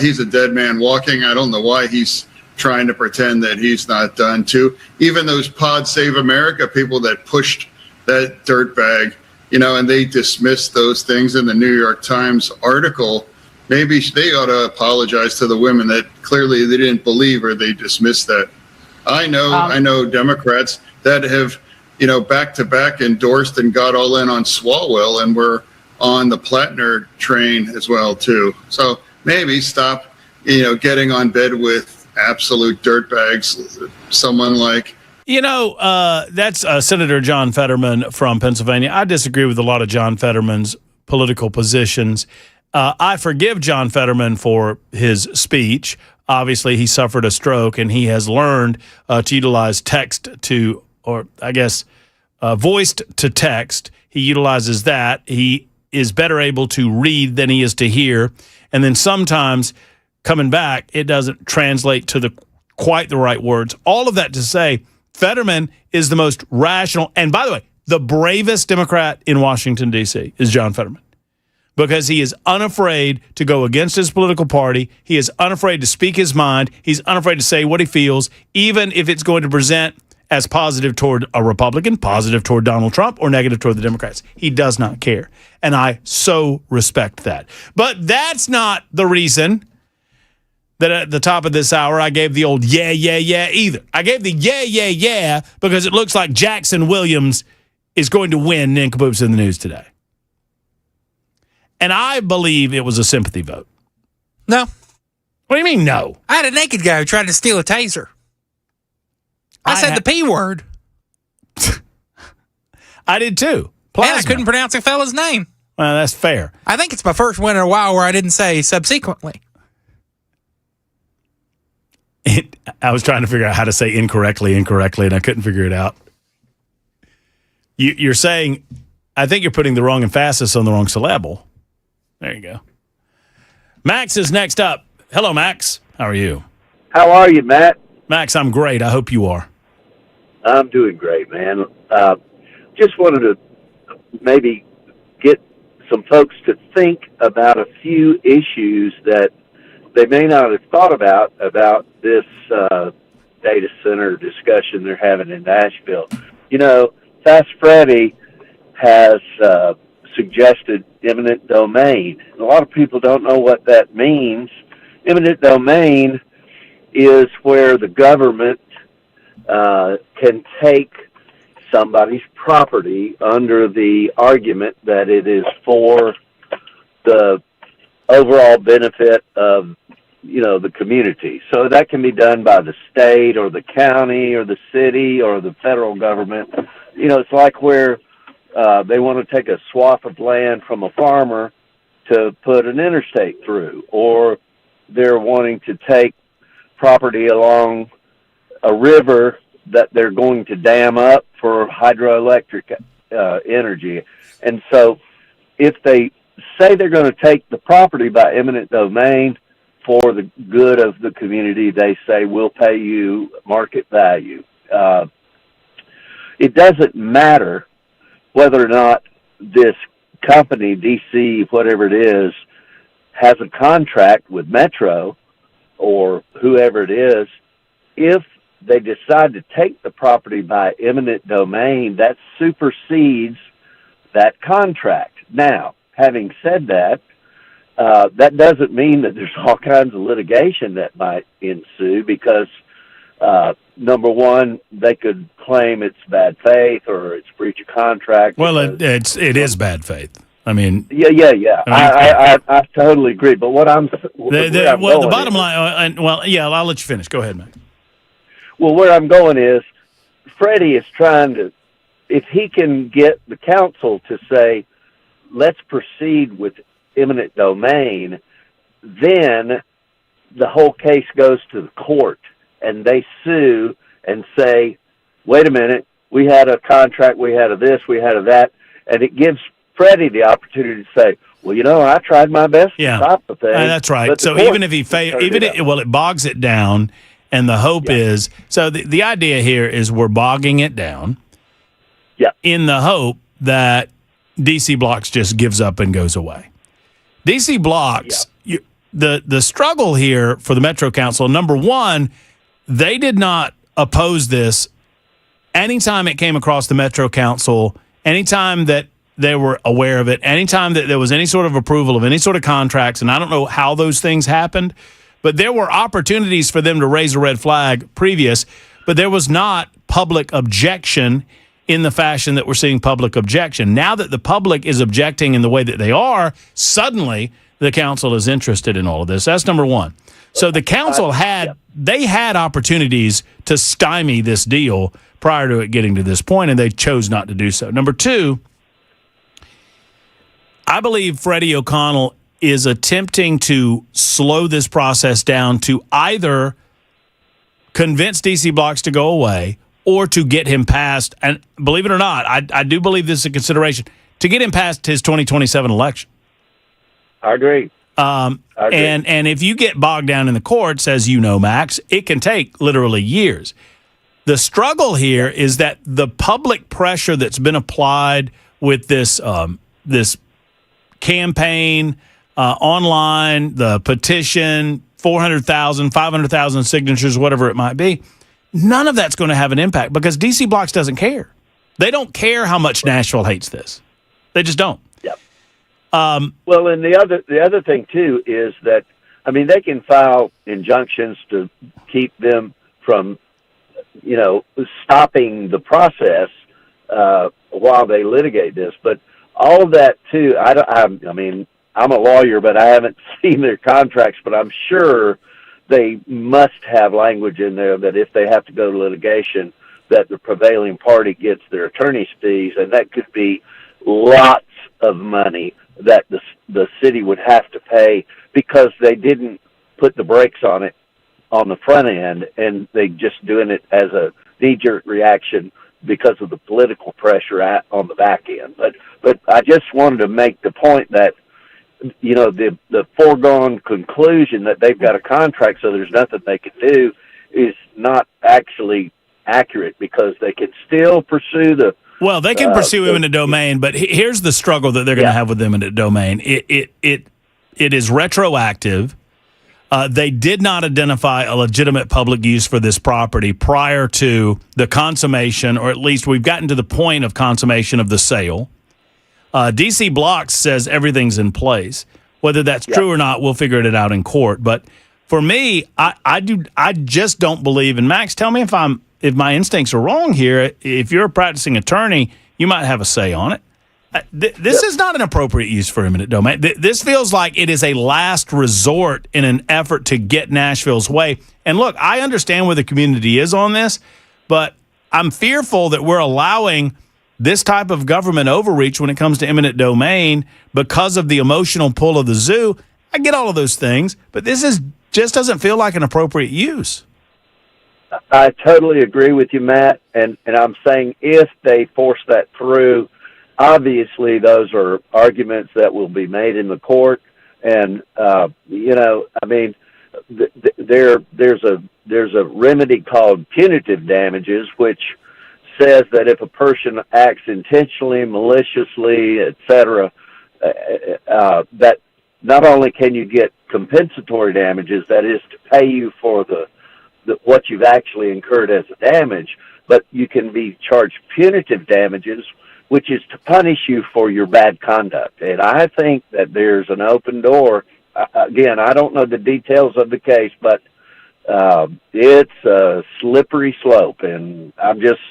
He's a dead man walking. I don't know why he's trying to pretend that he's not done too. Even those Pod Save America people that pushed that dirtbag, and they dismissed those things in the New York Times article. Maybe they ought to apologize to the women that clearly they didn't believe or they dismissed that. I know Democrats that have, back to back endorsed and got all in on Swalwell and were on the Platner train as well too. So maybe stop, getting on bed with absolute dirtbags. Someone like That's Senator John Fetterman from Pennsylvania. I disagree with a lot of John Fetterman's political positions. I forgive John Fetterman for his speech. Obviously, he suffered a stroke, and he has learned to utilize text to, or I guess, voiced to text. He utilizes that. He is better able to read than he is to hear. And then sometimes coming back, it doesn't translate to quite the right words. All of that to say, Fetterman is the most rational, and by the way, the bravest Democrat in Washington, D.C. is John Fetterman, because he is unafraid to go against his political party. He is unafraid to speak his mind. He's unafraid to say what he feels, even if it's going to present as positive toward a Republican, positive toward Donald Trump, or negative toward the Democrats. He does not care, and I so respect that. But that's not the reason that at the top of this hour I gave the old yeah either. I gave the yeah because it looks like Jackson Williams is going to win Nincompoops in the News today. And I believe it was a sympathy vote. No. What do you mean no? I had a naked guy who tried to steal a taser. I said the P word. I did too. Plasma. And I couldn't pronounce a fella's name. Well, that's fair. I think it's my first one in a while where I didn't say subsequently. I was trying to figure out how to say incorrectly, and I couldn't figure it out. You're saying, I think you're putting the wrong emphasis on the wrong syllable. There you go. Max is next up. Hello, Max. How are you? How are you, Matt? Max, I'm great. I hope you are. I'm doing great, man. Just wanted to maybe get some folks to think about a few issues that they may not have thought about this data center discussion they're having in Nashville. Fast Freddy has suggested eminent domain. A lot of people don't know what that means. Eminent domain is where the government can take somebody's property under the argument that it is for the overall benefit of the community. So that can be done by the state or the county or the city or the federal government. It's like where they want to take a swath of land from a farmer to put an interstate through, or they're wanting to take property along a river that they're going to dam up for hydroelectric energy. And so if they say they're going to take the property by eminent domain for the good of the community, they say, we'll pay you market value. It doesn't matter whether or not this company, DC, whatever it is, has a contract with Metro or whoever it is. If they decide to take the property by eminent domain, that supersedes that contract. Now, having said that, that doesn't mean that there's all kinds of litigation that might ensue, because number one, they could claim it's bad faith or it's breach of contract. Well, it is bad faith. I mean, yeah. I totally agree. But what the bottom line. I'll let you finish. Go ahead, man. Well, where I'm going is, Freddie is trying to, if he can get the council to say, let's proceed with eminent domain, then the whole case goes to the court, and they sue and say, wait a minute, we had a contract, we had a this, we had a that, and it gives Freddie the opportunity to say, well, I tried my best to stop the thing. That's right. So even if he failed, it bogs it down, and the hope is, so the idea here is we're bogging it down in the hope that DC Blocks just gives up and goes away. DC Blocks, the struggle here for the Metro Council, number one, they did not oppose this anytime it came across the Metro Council, anytime that they were aware of it, anytime that there was any sort of approval of any sort of contracts, and I don't know how those things happened, but there were opportunities for them to raise a red flag previous, but there was not public objection in the fashion that we're seeing public objection. Now that the public is objecting in the way that they are, suddenly the council is interested in all of this. That's number one. So the council had opportunities to stymie this deal prior to it getting to this point, and they chose not to do so. Number two, I believe Freddie O'Connell is attempting to slow this process down to either convince DC Blocks to go away or to get him past, and believe it or not, I do believe this is a consideration, to get him past his 2027 election. I agree. And if you get bogged down in the courts, as you know, Max, it can take literally years. The struggle here is that the public pressure that's been applied with this this campaign, online, the petition, 400,000, 500,000 signatures, whatever it might be, none of that's going to have an impact because DC Blocks doesn't care. They don't care how much Nashville hates this. They just don't. Yep. Well, and the other thing too is that, I mean, they can file injunctions to keep them from, stopping the process while they litigate this. But all of that too, I'm a lawyer, but I haven't seen their contracts, but I'm sure they must have language in there that if they have to go to litigation, that the prevailing party gets their attorney's fees, and that could be lots of money that the city would have to pay because they didn't put the brakes on it on the front end, and they just doing it as a knee-jerk reaction because of the political pressure on the back end. But I just wanted to make the point that, the foregone conclusion that they've got a contract so there's nothing they can do is not actually accurate because they can still pursue the... Well, they can pursue eminent domain, but here's the struggle that they're going to have with eminent domain. It is retroactive. They did not identify a legitimate public use for this property prior to the consummation, or at least we've gotten to the point of consummation of the sale. DC Blocks says everything's in place. Whether that's true or not, we'll figure it out in court. But for me, I just don't believe. And Max, tell me if my instincts are wrong here. If you're a practicing attorney, you might have a say on it. This is not an appropriate use for eminent domain. This feels like it is a last resort in an effort to get Nashville's way. And look, I understand where the community is on this, but I'm fearful that we're allowing this type of government overreach when it comes to eminent domain because of the emotional pull of the zoo. I get all of those things, but this just doesn't feel like an appropriate use. I totally agree with you, Matt, and I'm saying if they force that through, obviously those are arguments that will be made in the court, and there's a remedy called punitive damages, which says that if a person acts intentionally, maliciously, etc., that not only can you get compensatory damages, that is to pay you for what you've actually incurred as a damage, but you can be charged punitive damages, which is to punish you for your bad conduct. And I think that there's an open door. Again, I don't know the details of the case, but it's a slippery slope, and I'm just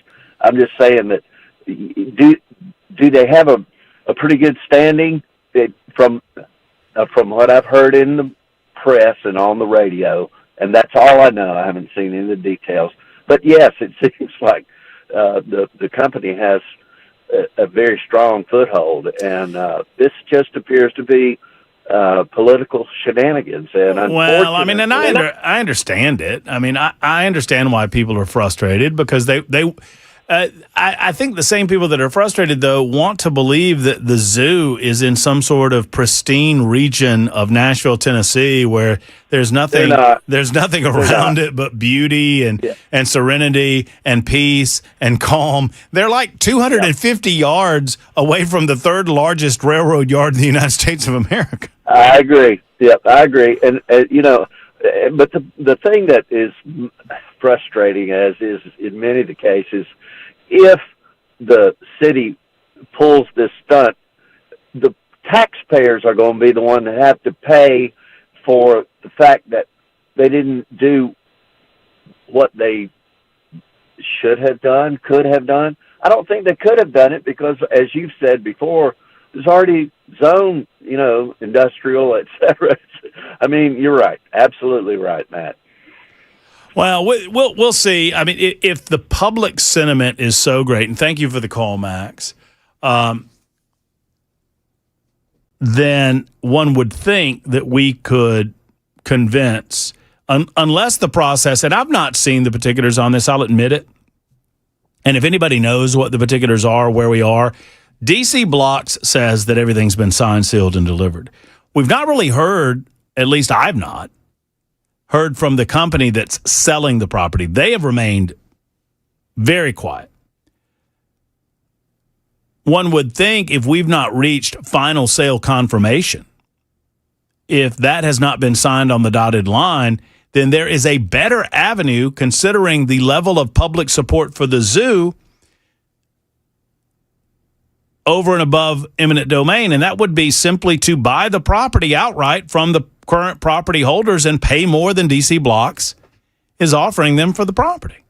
saying that do they have a pretty good standing from what I've heard in the press and on the radio, and that's all I know. I haven't seen any of the details, but yes, it seems like the company has a very strong foothold, and this just appears to be political shenanigans. And well, I mean, and I understand it. I mean, I understand why people are frustrated because I think the same people that are frustrated, though, want to believe that the zoo is in some sort of pristine region of Nashville, Tennessee, where there's nothing around it but beauty and serenity and peace and calm. They're like 250 yards away from the third largest railroad yard in the United States of America. I agree. Yep, I agree. And but the thing that is frustrating, as is in many of the cases, if the city pulls this stunt, the taxpayers are going to be the one that have to pay for the fact that they didn't do what they should have done, could have done. I don't think they could have done it because, as you've said before, there's already zone, industrial, et cetera. I mean, you're right. Absolutely right, Matt. Well, we'll see. I mean, if the public sentiment is so great, and thank you for the call, Max, then one would think that we could convince, unless the process, and I've not seen the particulars on this, I'll admit it, and if anybody knows what the particulars are, where we are, DC Blocks says that everything's been signed, sealed, and delivered. We've not really heard, at least I've not, heard from the company that's selling the property. They have remained very quiet. One would think if we've not reached final sale confirmation, if that has not been signed on the dotted line, then there is a better avenue considering the level of public support for the zoo over and above eminent domain, and that would be simply to buy the property outright from the current property holders and pay more than DC Blocks is offering them for the property.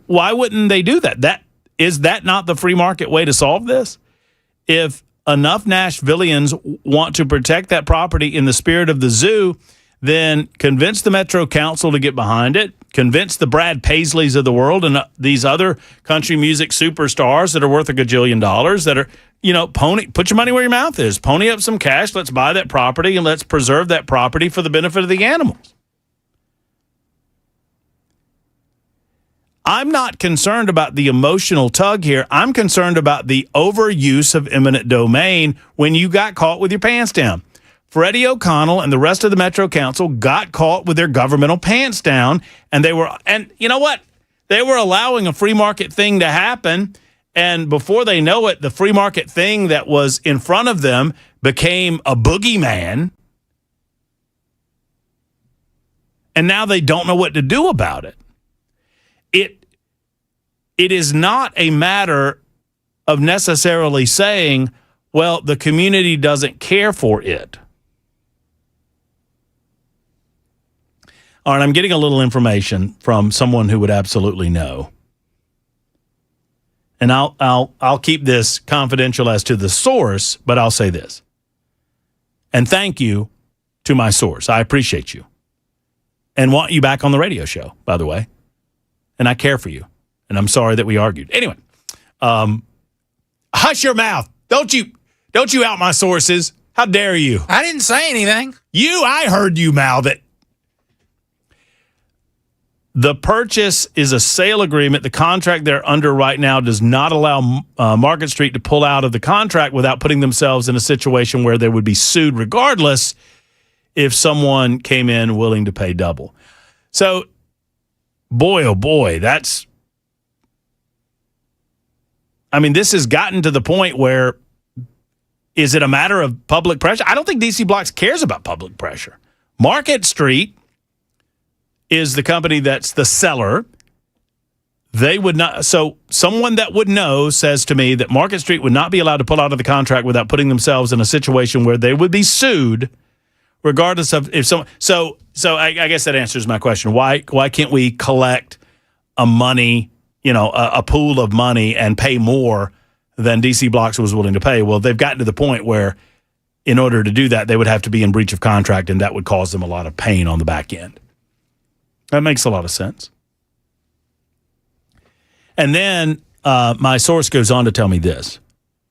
Why wouldn't they do that? Is that not the free market way to solve this? If enough Nashvillians want to protect that property in the spirit of the zoo, then convince the Metro Council to get behind it, convince the Brad Paisleys of the world and these other country music superstars that are worth $1 gajillion that are, put your money where your mouth is. Pony up some cash. Let's buy that property and let's preserve that property for the benefit of the animals. I'm not concerned about the emotional tug here. I'm concerned about the overuse of eminent domain when you got caught with your pants down. Freddie O'Connell and the rest of the Metro Council got caught with their governmental pants down, and you know what? They were allowing a free market thing to happen, and before they know it, the free market thing that was in front of them became a boogeyman, and now they don't know what to do about it. It is not a matter of necessarily saying, well, the community doesn't care for it. All right, I'm getting a little information from someone who would absolutely know. And I'll keep this confidential as to the source, but I'll say this. And thank you to my source. I appreciate you. And want you back on the radio show, by the way. And I care for you. And I'm sorry that we argued. Anyway, hush your mouth. Don't you out my sources. How dare you? I didn't say anything. I heard you mouth it. The purchase is a sale agreement. The contract they're under right now does not allow Market Street to pull out of the contract without putting themselves in a situation where they would be sued regardless if someone came in willing to pay double. So, boy, oh boy, this has gotten to the point where, is it a matter of public pressure? I don't think DC Blocks cares about public pressure. Market Street is the company that's the seller. They would not. So someone that would know says to me that Market Street would not be allowed to pull out of the contract without putting themselves in a situation where they would be sued, regardless of if someone. So I guess that answers my question. Why can't we collect a pool of money and pay more than DC Blocks was willing to pay? Well, they've gotten to the point where, in order to do that, they would have to be in breach of contract, and that would cause them a lot of pain on the back end. That makes a lot of sense. And then my source goes on to tell me this,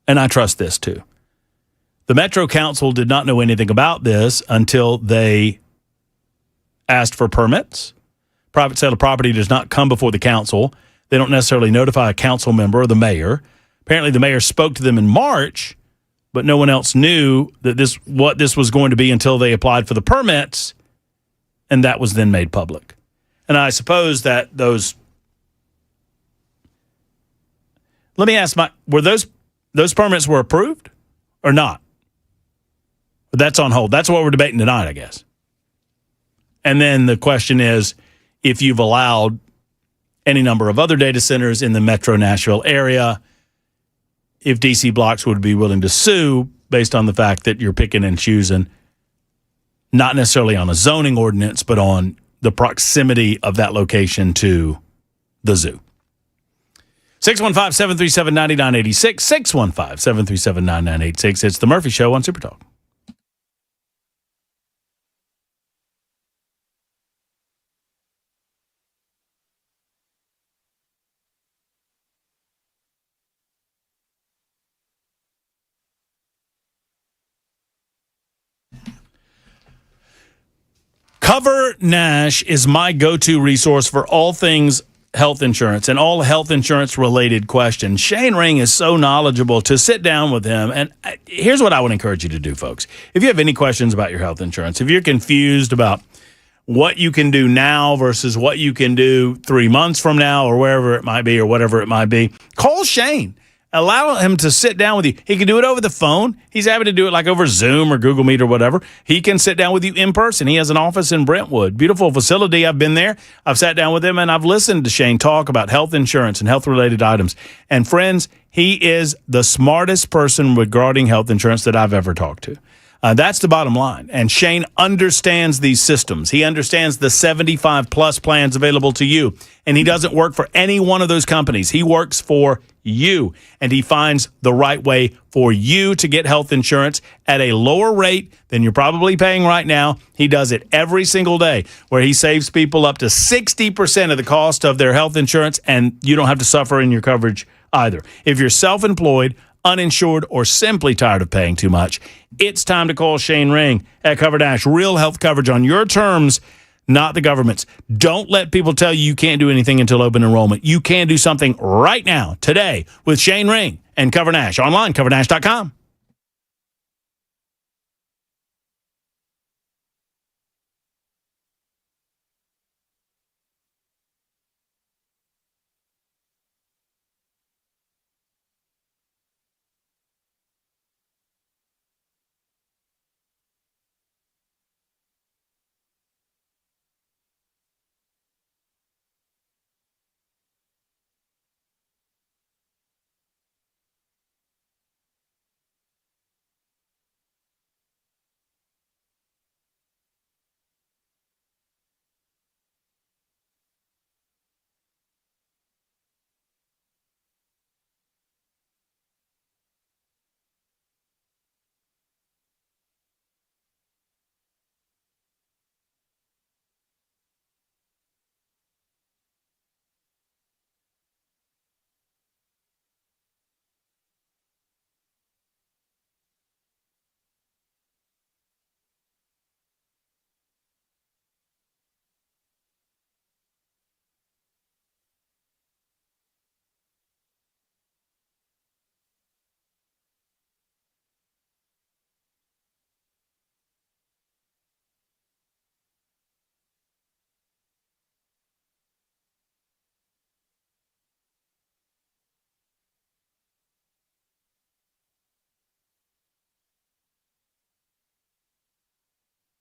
and I trust this too. The Metro Council did not know anything about this until they asked for permits. Private sale of property does not come before the council. They don't necessarily notify a council member or the mayor. Apparently the mayor spoke to them in March, but no one else knew that what this was going to be until they applied for the permits, and that was then made public. And I suppose that let me ask, were those permits were approved or not? But that's on hold. That's what we're debating tonight, I guess. And then the question is, if you've allowed any number of other data centers in the Metro Nashville area, if DC Blocks would be willing to sue based on the fact that you're picking and choosing, not necessarily on a zoning ordinance, but on the proximity of that location to the zoo. 615-737-9986, 615-737-9986. It's the Murphy Show on Super Talk. Cover Nash is my go-to resource for all things health insurance and all health insurance related questions. Shane Ring is so knowledgeable. To sit down with him, and here's what I would encourage you to do, folks. If you have any questions about your health insurance, if you're confused about what you can do now versus what you can do 3 months from now or wherever it might be or whatever it might be, call Shane. Allow him to sit down with you. He can do it over the phone. He's happy to do it like over Zoom or Google Meet or whatever. He can sit down with you in person. He has an office in Brentwood. Beautiful facility. I've been there. I've sat down with him, and I've listened to Shane talk about health insurance and health-related items. And friends, he is the smartest person regarding health insurance that I've ever talked to. That's the bottom line. And Shane understands these systems. He understands the 75-plus plans available to you. And he doesn't work for any one of those companies. He works for you. And he finds the right way for you to get health insurance at a lower rate than you're probably paying right now. He does it every single day, where he saves people up to 60% of the cost of their health insurance, and you don't have to suffer in your coverage either. If you're self-employed, uninsured, or simply tired of paying too much, it's time to call Shane Ring at Cover Dash. Real health coverage on your terms, not the government's. Don't let people tell you can't do anything until open enrollment. You can do something right now, today, with Shane Ring and Cover Nash. Online, covernash.com.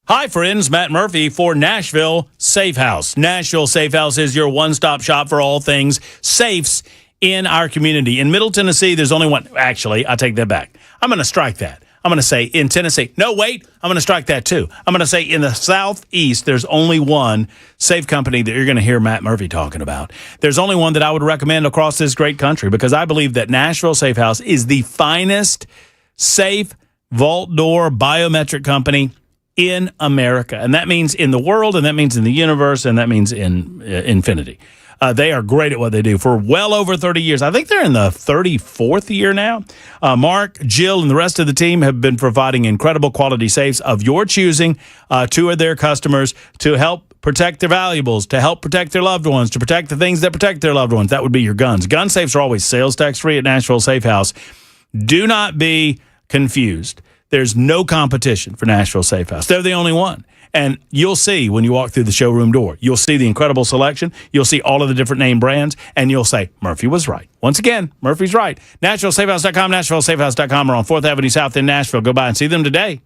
Hi, friends. Matt Murphy for Nashville Safe House. Nashville Safe House is your one-stop shop for all things safes in our community. In Middle Tennessee, there's only one. Actually, I take that back. I'm going to strike that. I'm going to say in Tennessee. No, wait. I'm going to strike that too. I'm going to say in the Southeast, there's only one safe company that you're going to hear Matt Murphy talking about. There's only one that I would recommend across this great country, because I believe that Nashville Safe House is the finest safe vault door biometric company in America. And that means in the world, and that means in the universe, and that means in infinity. They are great at what they do for well over 30 years. I think they're in the 34th year now. Mark, Jill, and the rest of the team have been providing incredible quality safes of your choosing to their customers to help protect their valuables, to help protect their loved ones, to protect the things that protect their loved ones. That would be your guns. Gun safes are always sales tax free at Nashville Safe House. Do not be confused. There's no competition for Nashville Safe House. They're the only one. And you'll see when you walk through the showroom door, you'll see the incredible selection. You'll see all of the different name brands, and you'll say, Murphy was right. Once again, Murphy's right. NashvilleSafeHouse.com, NashvilleSafeHouse.com, or on 4th Avenue South in Nashville. Go by and see them today.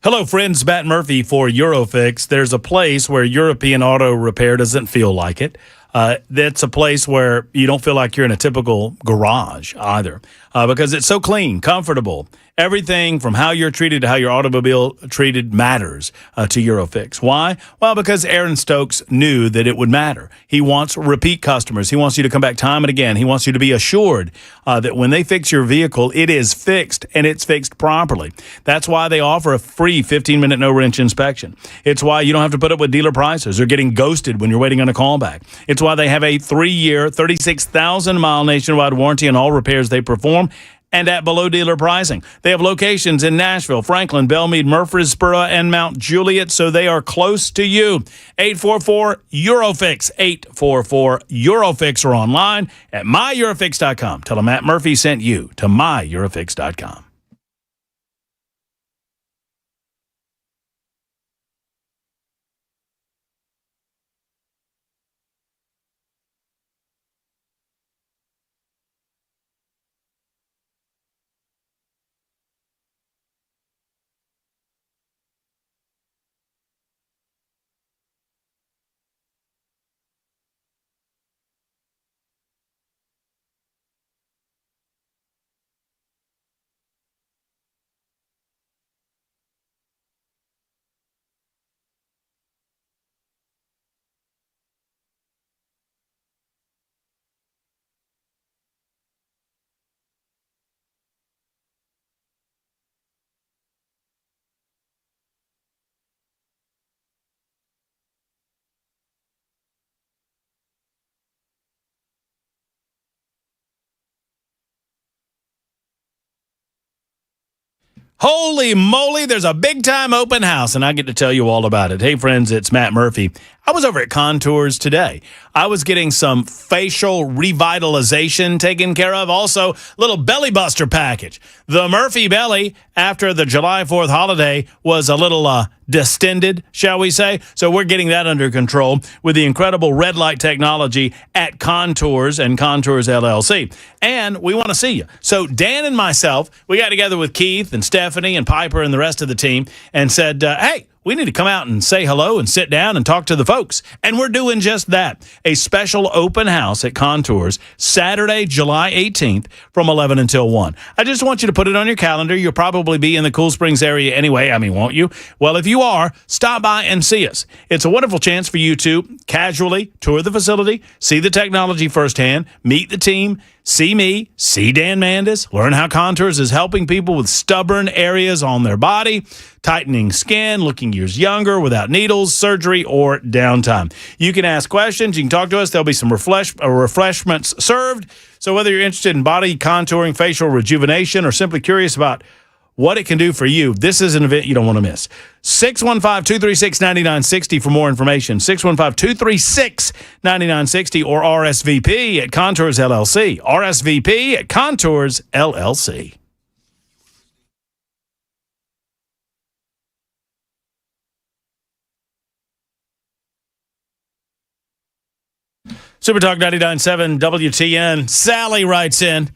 Hello, friends. Matt Murphy for Eurofix. There's a place where European auto repair doesn't feel like it. That's a place where you don't feel like you're in a typical garage either, because it's so clean, comfortable. Everything from how you're treated to how your automobile treated matters to Eurofix. Why? Well, because Aaron Stokes knew that it would matter. He wants repeat customers. He wants you to come back time and again. He wants you to be assured that when they fix your vehicle, it is fixed and it's fixed properly. That's why they offer a free 15-minute no-wrench inspection. It's why you don't have to put up with dealer prices or getting ghosted when you're waiting on a callback. It's why they have a 3-year, 36,000-mile nationwide warranty on all repairs they perform, and at below dealer pricing. They have locations in Nashville, Franklin, Belmead, Murfreesboro, and Mount Juliet, so they are close to you. 844-EUROFIX, 844-EUROFIX, or online at myEurofix.com. Tell them Matt Murphy sent you to myEurofix.com. Holy moly, there's a big-time open house, and I get to tell you all about it. Hey, friends, it's Matt Murphy. I was over at Contours today. I was getting some facial revitalization taken care of. Also, a little belly buster package. The Murphy belly, after the July 4th holiday, was a little distended, shall we say. So we're getting that under control with the incredible red light technology at Contours and Contours LLC. And we want to see you. So Dan and myself, we got together with Keith and Stephanie and Piper and the rest of the team and said, hey, we need to come out and say hello and sit down and talk to the folks. And we're doing just that. A special open house at Contours, Saturday, July 18th from 11 until 1. I just want you to put it on your calendar. You'll probably be in the Cool Springs area anyway. I mean, won't you? Well, if you are, stop by and see us. It's a wonderful chance for you to casually tour the facility, see the technology firsthand, meet the team, see me, see Dan Mandis, learn how Contours is helping people with stubborn areas on their body, tightening skin, looking years younger without needles, surgery, or downtime. You can ask questions. You can talk to us. There'll be some refreshments served. So whether you're interested in body contouring, facial rejuvenation, or simply curious about what it can do for you, this is an event you don't want to miss. 615-236-9960 for more information. 615-236-9960 or RSVP at Contours LLC. RSVP at Contours LLC. Supertalk 99.7 WTN. Sally writes in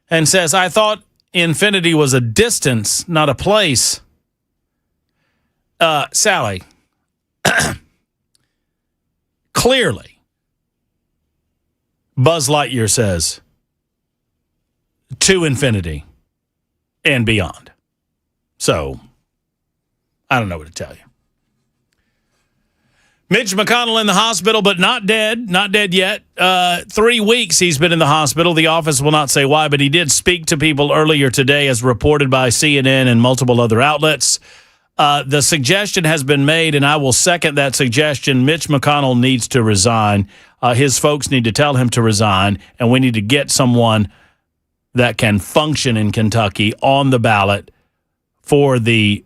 and says, I thought infinity was a distance, not a place. Sally, clearly, Buzz Lightyear says, to infinity and beyond. So, I don't know what to tell you. Mitch McConnell in the hospital, but not dead. Not dead yet. 3 weeks he's been in the hospital. The office will not say why, but he did speak to people earlier today, as reported by CNN and multiple other outlets. The suggestion has been made, and I will second that suggestion. Mitch McConnell needs to resign. His folks need to tell him to resign, and we need to get someone that can function in Kentucky on the ballot for the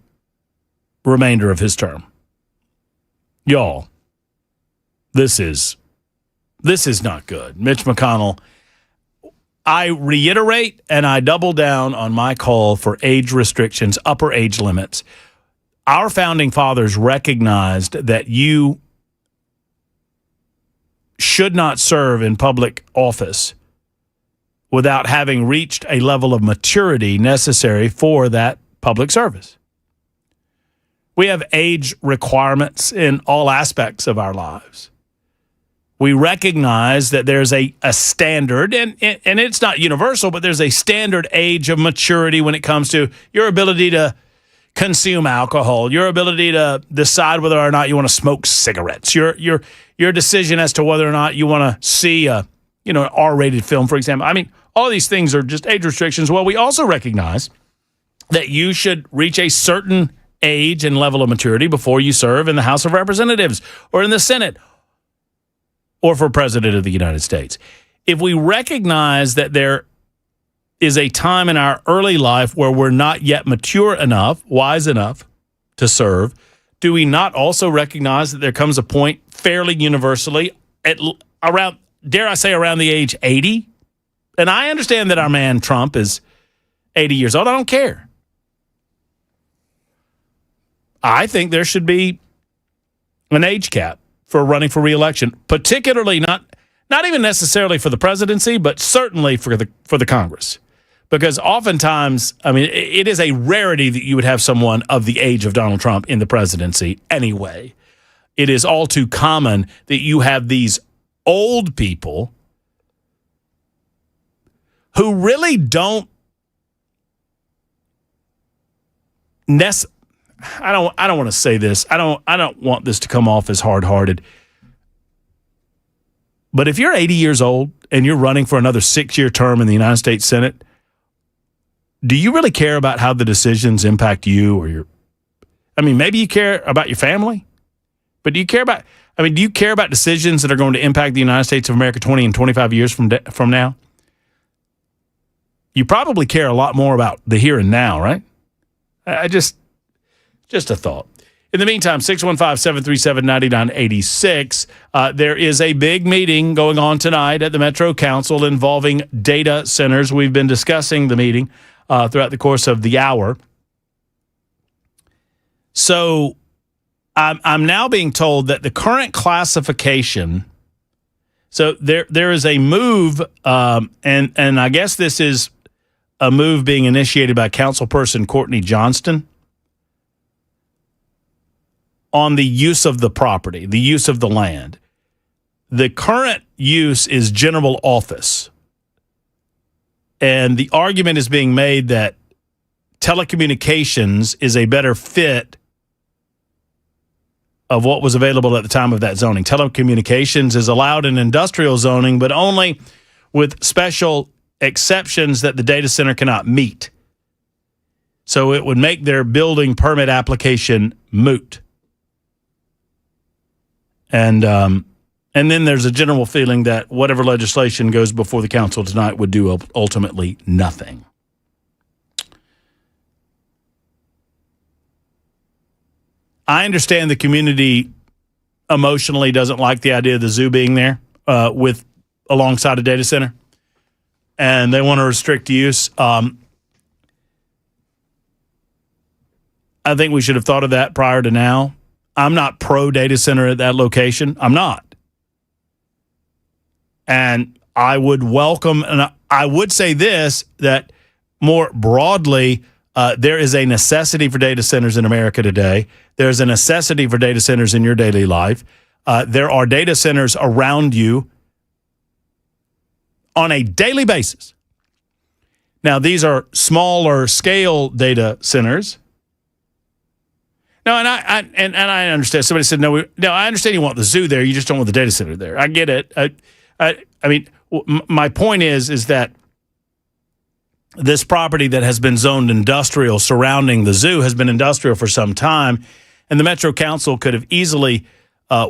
remainder of his term. Y'all, this is not good. Mitch McConnell, I reiterate and I double down on my call for age restrictions, upper age limits. Our founding fathers recognized that you should not serve in public office without having reached a level of maturity necessary for that public service. We have age requirements in all aspects of our lives. We recognize that there's a standard, and it's not universal, but there's a standard age of maturity when it comes to your ability to consume alcohol, your ability to decide whether or not you want to smoke cigarettes, your decision as to whether or not you want to see an R-rated film, for example. I mean, all these things are just age restrictions. Well, we also recognize that you should reach a certain age and level of maturity before you serve in the House of Representatives or in the Senate or for President of the United States. If we recognize that there is a time in our early life where we're not yet mature enough, wise enough to serve, do we not also recognize that there comes a point fairly universally at around, dare I say, around the age 80? And I understand that our man Trump is 80 years old. I don't care. I think there should be an age cap for running for re-election, particularly not even necessarily for the presidency, but certainly for the Congress. Because oftentimes, I mean, it is a rarity that you would have someone of the age of Donald Trump in the presidency anyway. It is all too common that you have these old people who really don't I don't want to say this. I don't want this to come off as hard-hearted. But if you're 80 years old and you're running for another 6-year term in the United States Senate, do you really care about how the decisions impact you or your? I mean, maybe you care about your family, but do you care about? I mean, do you care about decisions that are going to impact the United States of America 20 and 25 years from now? You probably care a lot more about the here and now, right? Just a thought. In the meantime, 615-737-9986. There is a big meeting going on tonight at the Metro Council involving data centers. We've been discussing the meeting throughout the course of the hour. So I'm now being told that the current classification, so there is a move, and I guess this is a move being initiated by Councilperson Courtney Johnston on the use of the property, the use of the land. The current use is general office. And the argument is being made that telecommunications is a better fit of what was available at the time of that zoning. Telecommunications is allowed in industrial zoning, but only with special exceptions that the data center cannot meet. So it would make their building permit application moot. And then there's a general feeling that whatever legislation goes before the council tonight would do ultimately nothing. I understand the community emotionally doesn't like the idea of the zoo being there with alongside a data center, and they want to restrict use. I think we should have thought of that prior to now. I'm not pro data center at that location. I'm not. And I would welcome, and I would say this, that more broadly, there is a necessity for data centers in America today. There's a necessity for data centers in your daily life. There are data centers around you on a daily basis. Now, these are smaller scale data centers. No, and I understand. Somebody said, no, I understand you want the zoo there. You just don't want the data center there. I get it. I mean, my point is that this property that has been zoned industrial surrounding the zoo has been industrial for some time, and the Metro Council could have easily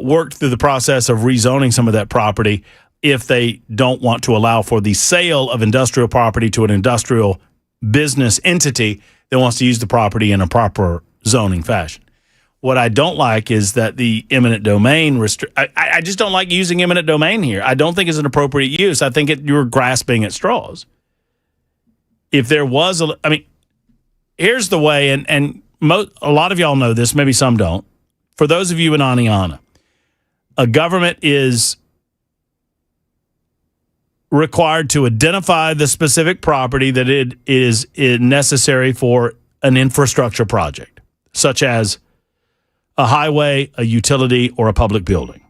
worked through the process of rezoning some of that property if they don't want to allow for the sale of industrial property to an industrial business entity that wants to use the property in a proper zoning fashion. What I don't like is that the eminent domain I just don't like using eminent domain here. I don't think it's an appropriate use. I think you're grasping at straws. If there was here's the way, and a lot of y'all know this, maybe some don't. For those of you in Aniana, a government is required to identify the specific property that it is necessary for an infrastructure project, such as a highway, a utility, or a public building.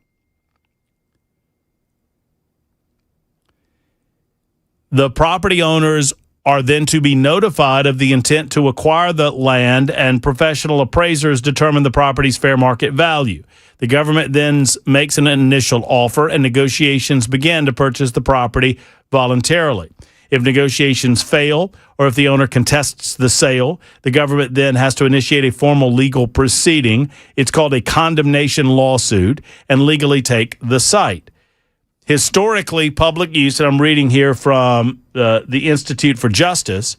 The property owners are then to be notified of the intent to acquire the land, and professional appraisers determine the property's fair market value. The government then makes an initial offer, and negotiations begin to purchase the property voluntarily. If negotiations fail, or if the owner contests the sale, the government then has to initiate a formal legal proceeding. It's called a condemnation lawsuit, and legally take the site. Historically, public use, and I'm reading here from the Institute for Justice,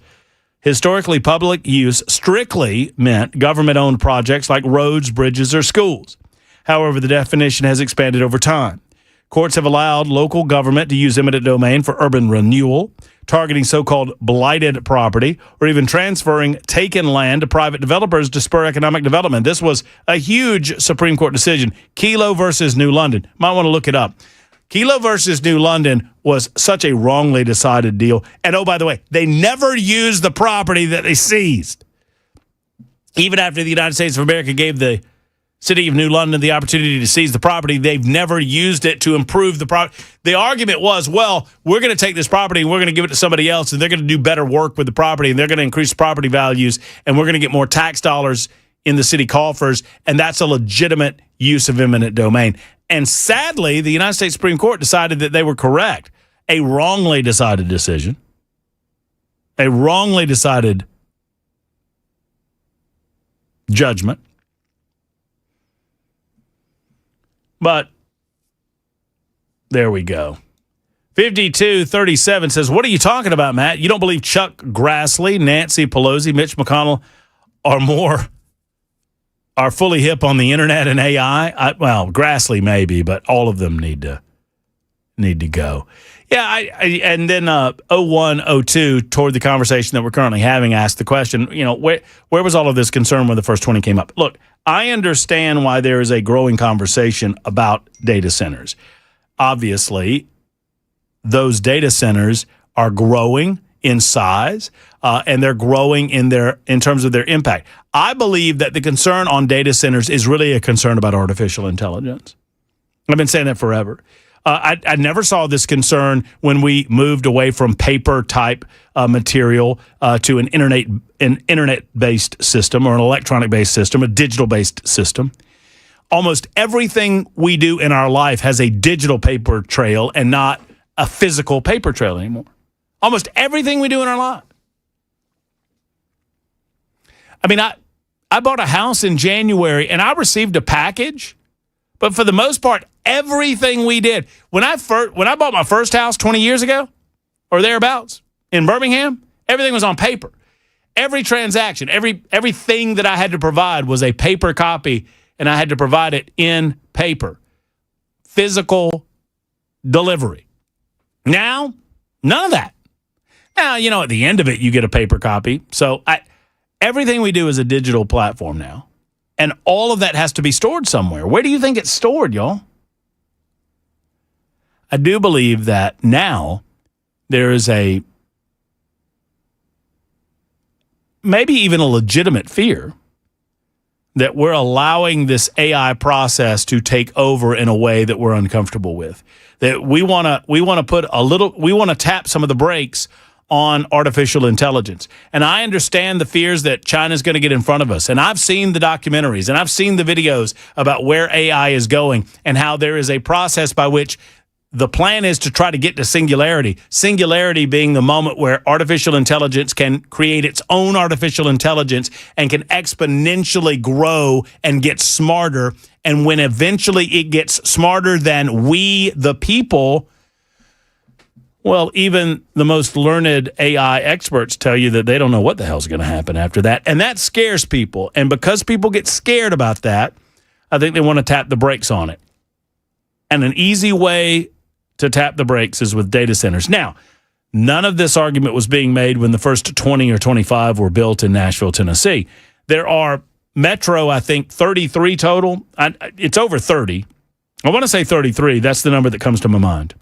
historically, public use strictly meant government-owned projects like roads, bridges, or schools. However, the definition has expanded over time. Courts have allowed local government to use eminent domain for urban renewal, targeting so-called blighted property, or even transferring taken land to private developers to spur economic development. This was a huge Supreme Court decision, Kelo versus New London. Might want to look it up. Kelo versus New London was such a wrongly decided deal. And oh, by the way, they never used the property that they seized. Even after the United States of America gave the city of New London the opportunity to seize the property, they've never used it to improve the property. The argument was, well, we're going to take this property and we're going to give it to somebody else, and they're going to do better work with the property, and they're going to increase property values, and we're going to get more tax dollars in the city coffers, and that's a legitimate use of eminent domain. And sadly, the United States Supreme Court decided that they were correct. A wrongly decided decision. A wrongly decided judgment. But there we go. 5237 says, what are you talking about, Matt? You don't believe Chuck Grassley, Nancy Pelosi, Mitch McConnell are fully hip on the internet and AI? Well, Grassley maybe, but all of them need to go. Yeah, and then 0102 toward the conversation that we're currently having asked the question, where was all of this concern when the first 20 came up? Look, I understand why there is a growing conversation about data centers. Obviously, those data centers are growing in size, and they're growing in terms of their impact. I believe that the concern on data centers is really a concern about artificial intelligence. I've been saying that forever. I never saw this concern when we moved away from paper-type material to an internet-based system, or an electronic-based system, a digital-based system. Almost everything we do in our life has a digital paper trail and not a physical paper trail anymore. Almost everything we do in our life. I mean, I bought a house in January, and I received a package, but for the most part, everything we did, when I bought my first house 20 years ago, or thereabouts, in Birmingham, everything was on paper. Every transaction, everything that I had to provide was a paper copy, and I had to provide it in paper. Physical delivery. Now, none of that. Now, at the end of it, you get a paper copy. So everything we do is a digital platform now. And all of that has to be stored somewhere. Where do you think it's stored, y'all? I do believe that now there is maybe even a legitimate fear that we're allowing this AI process to take over in a way that we're uncomfortable with. That we want to tap some of the brakes on artificial intelligence. And I understand the fears that China's going to get in front of us. And I've seen the documentaries and I've seen the videos about where AI is going and how there is a process by which the plan is to try to get to singularity. Singularity being the moment where artificial intelligence can create its own artificial intelligence and can exponentially grow and get smarter. And when eventually it gets smarter than we, the people, well, even the most learned AI experts tell you that they don't know what the hell's going to happen after that. And that scares people. And because people get scared about that, I think they want to tap the brakes on it. And an easy way to tap the brakes is with data centers. Now, none of this argument was being made when the first 20 or 25 were built in Nashville, Tennessee. There are Metro, I think, 33 total. It's over 30. I want to say 33. That's the number that comes to my mind.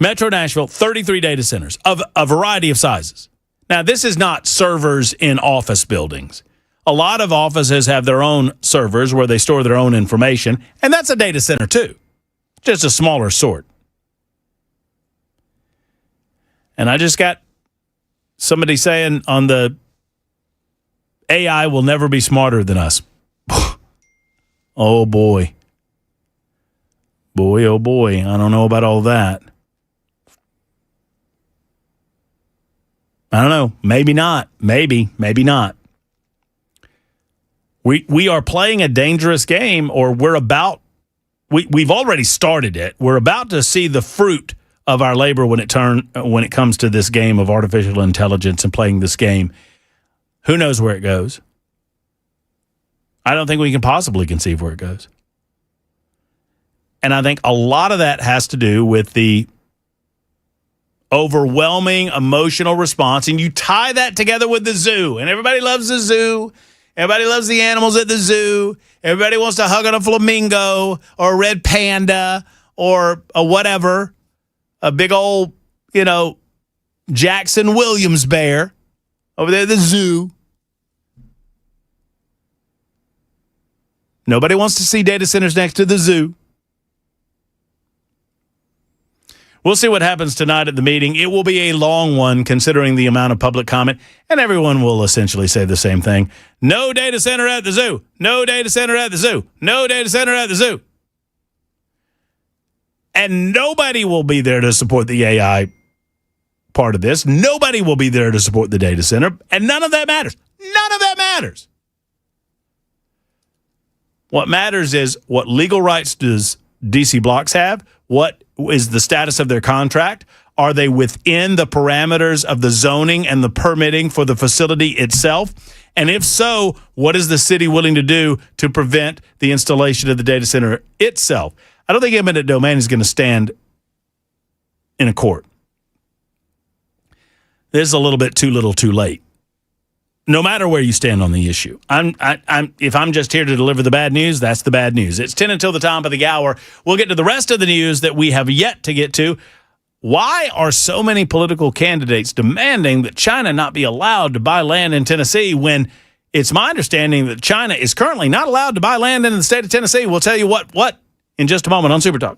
Metro Nashville, 33 data centers of a variety of sizes. Now, this is not servers in office buildings. A lot of offices have their own servers where they store their own information, and that's a data center too, just a smaller sort. And I just got somebody saying on the AI will never be smarter than us. Oh, boy. Boy, oh, boy. I don't know about all that. I don't know. Maybe not. Maybe not. We are playing a dangerous game, or we've already started it. We're about to see the fruit of our labor when it comes to this game of artificial intelligence and playing this game. Who knows where it goes? I don't think we can possibly conceive where it goes. And I think a lot of that has to do with the overwhelming emotional response. And you tie that together with the zoo. And everybody loves the zoo. Everybody loves the animals at the zoo. Everybody wants to hug on a flamingo or a red panda or a whatever. A big old, Jackson Williams bear over there at the zoo. Nobody wants to see data centers next to the zoo. We'll see what happens tonight at the meeting. It will be a long one considering the amount of public comment, and everyone will essentially say the same thing. No data center at the zoo. No data center at the zoo. No data center at the zoo. And nobody will be there to support the AI part of this. Nobody will be there to support the data center, and none of that matters. None of that matters. What matters is what legal rights does DC Blocks have? What is the status of their contract? Are they within the parameters of the zoning and the permitting for the facility itself? And if so, what is the city willing to do to prevent the installation of the data center itself? I don't think eminent domain is going to stand in a court. This is a little bit too little too late. No matter where you stand on the issue. If I'm just here to deliver the bad news, that's the bad news. It's 10 until the top of the hour. We'll get to the rest of the news that we have yet to get to. Why are so many political candidates demanding that China not be allowed to buy land in Tennessee when it's my understanding that China is currently not allowed to buy land in the state of Tennessee? We'll tell you what in just a moment on Super Talk.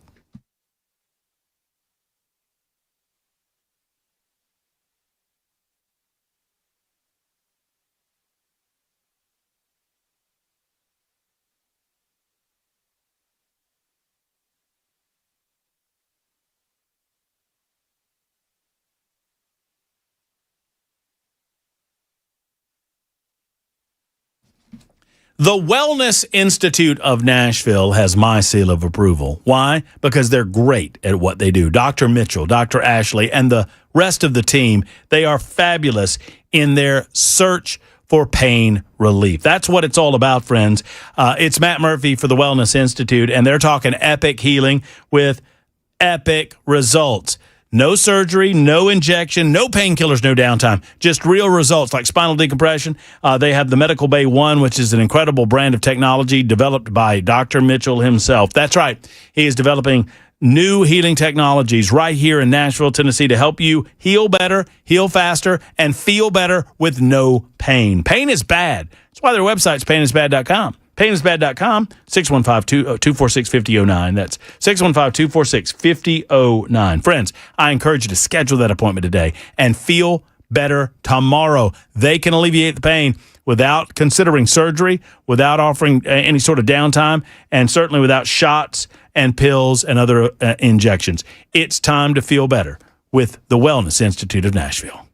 The Wellness Institute of Nashville has my seal of approval. Why? Because they're great at what they do. Dr. Mitchell, Dr. Ashley, and the rest of the team, they are fabulous in their search for pain relief. That's what it's all about, friends. It's Matt Murphy for the Wellness Institute, and they're talking epic healing with epic results. No surgery, no injection, no painkillers, no downtime. Just real results like spinal decompression. They have the Medical Bay 1, which is an incredible brand of technology developed by Dr. Mitchell himself. That's right. He is developing new healing technologies right here in Nashville, Tennessee to help you heal better, heal faster, and feel better with no pain. Pain is bad. That's why their website's painisbad.com. Painisbad.com, 615-246-5009. That's 615-246-5009. Friends, I encourage you to schedule that appointment today and feel better tomorrow. They can alleviate the pain without considering surgery, without offering any sort of downtime, and certainly without shots and pills and other injections. It's time to feel better with the Wellness Institute of Nashville.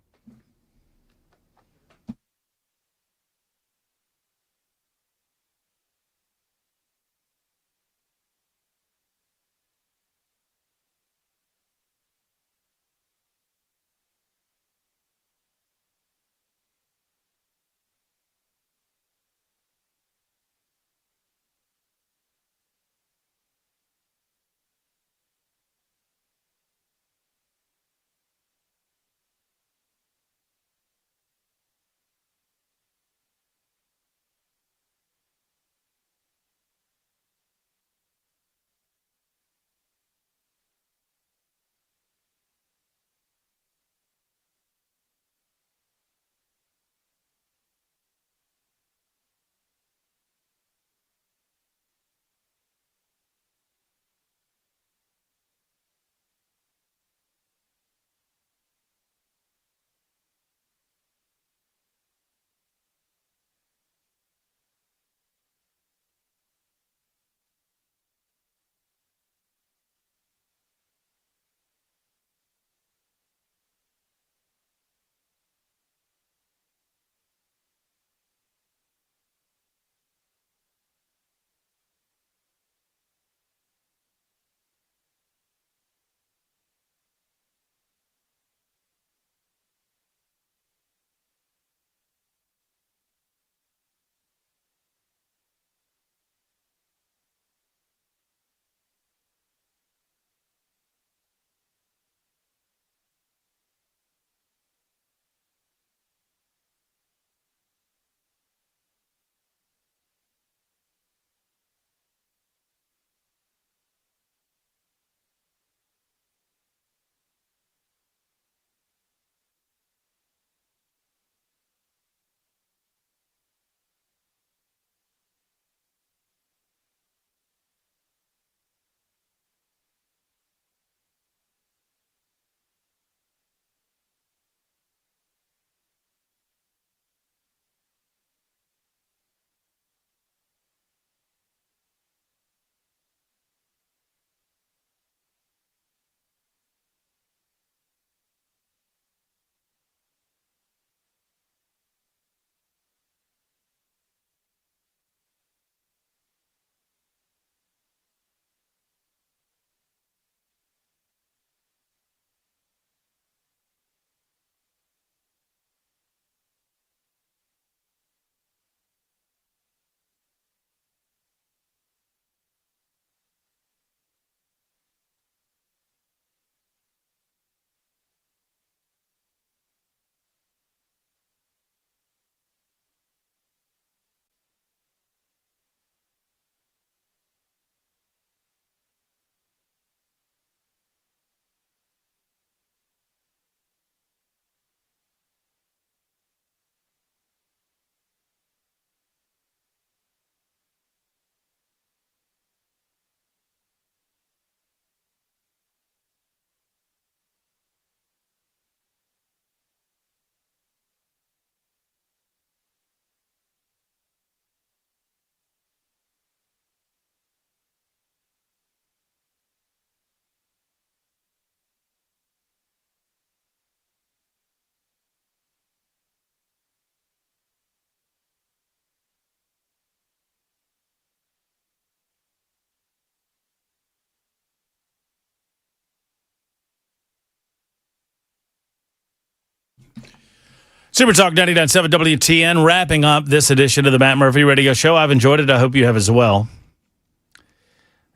Super Talk 99.7 WTN, wrapping up this edition of the Matt Murphy Radio Show. I've enjoyed it. I hope you have as well.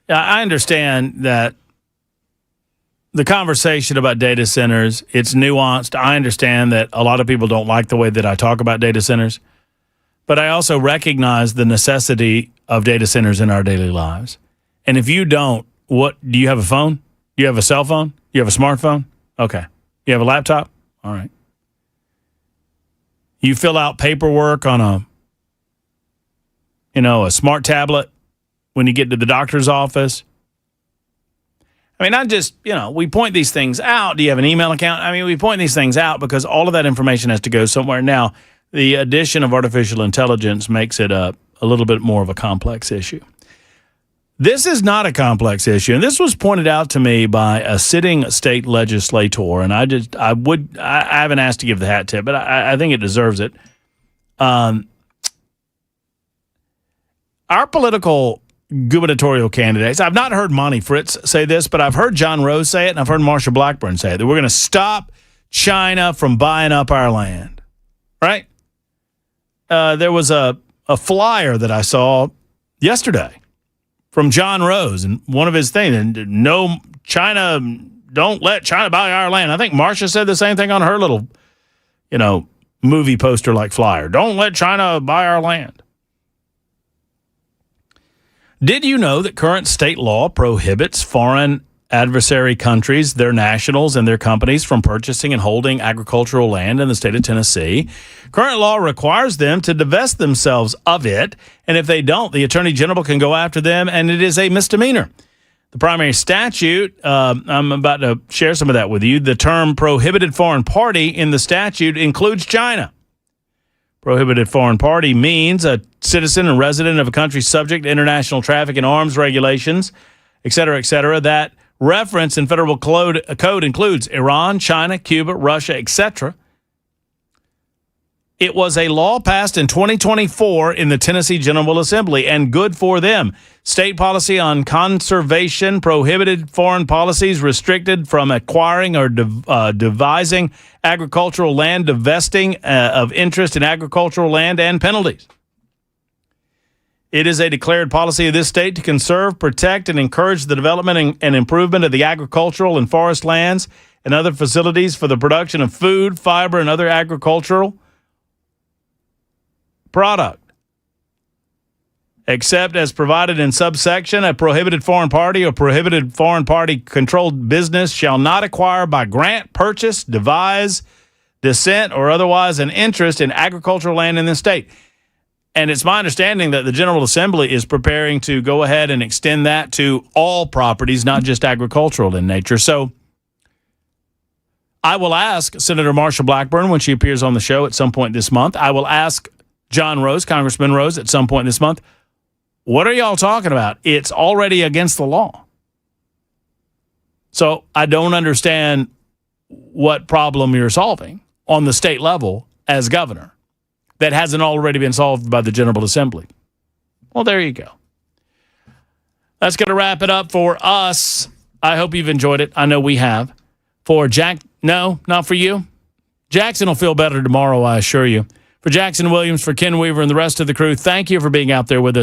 I understand that the conversation about data centers, it's nuanced. I understand that a lot of people don't like the way that I talk about data centers, but I also recognize the necessity of data centers in our daily lives. And if you don't, what do you have a phone? Do you have a cell phone? Do you have a smartphone? Okay. You have a laptop? All right. You fill out paperwork on a smart tablet when you get to the doctor's office. I mean, not just, we point these things out. Do you have an email account? I mean, we point these things out because all of that information has to go somewhere. Now, the addition of artificial intelligence makes it a little bit more of a complex issue. This is not a complex issue, and this was pointed out to me by a sitting state legislator, and I haven't asked to give the hat tip, but I think it deserves it. Our political gubernatorial candidates, I've not heard Monty Fritz say this, but I've heard John Rose say it, and I've heard Marsha Blackburn say it, that we're going to stop China from buying up our land, right? There was a flyer that I saw yesterday from John Rose, and one of his things, and no, China, don't let China buy our land. I think Marsha said the same thing on her little, movie poster like flyer. Don't let China buy our land. Did you know that current state law prohibits foreign adversary countries, their nationals, and their companies from purchasing and holding agricultural land in the state of Tennessee? Current law requires them to divest themselves of it, and if they don't, the Attorney General can go after them, and it is a misdemeanor. The primary statute, I'm about to share some of that with you. The term prohibited foreign party in the statute includes China. Prohibited foreign party means a citizen and resident of a country subject to international traffic and arms regulations, et cetera, that reference in federal code includes Iran, China, Cuba, Russia, etc. It was a law passed in 2024 in the Tennessee General Assembly, and good for them. State policy on conservation prohibited foreign policies restricted from acquiring or devising agricultural land, divesting of interest in agricultural land, and penalties. It is a declared policy of this state to conserve, protect, and encourage the development and improvement of the agricultural and forest lands and other facilities for the production of food, fiber, and other agricultural product. Except as provided in subsection, a prohibited foreign party or prohibited foreign party controlled business shall not acquire by grant, purchase, devise, descent, or otherwise an interest in agricultural land in the state. And it's my understanding that the General Assembly is preparing to go ahead and extend that to all properties, not just agricultural in nature. So I will ask Senator Marsha Blackburn when she appears on the show at some point this month. I will ask John Rose, Congressman Rose, at some point this month, what are y'all talking about? It's already against the law. So I don't understand what problem you're solving on the state level as governor that hasn't already been solved by the General Assembly. Well, there you go. That's going to wrap it up for us. I hope you've enjoyed it. I know we have. For Jack, no, not for you. Jackson will feel better tomorrow, I assure you. For Jackson Williams, for Ken Weaver, and the rest of the crew, thank you for being out there with us.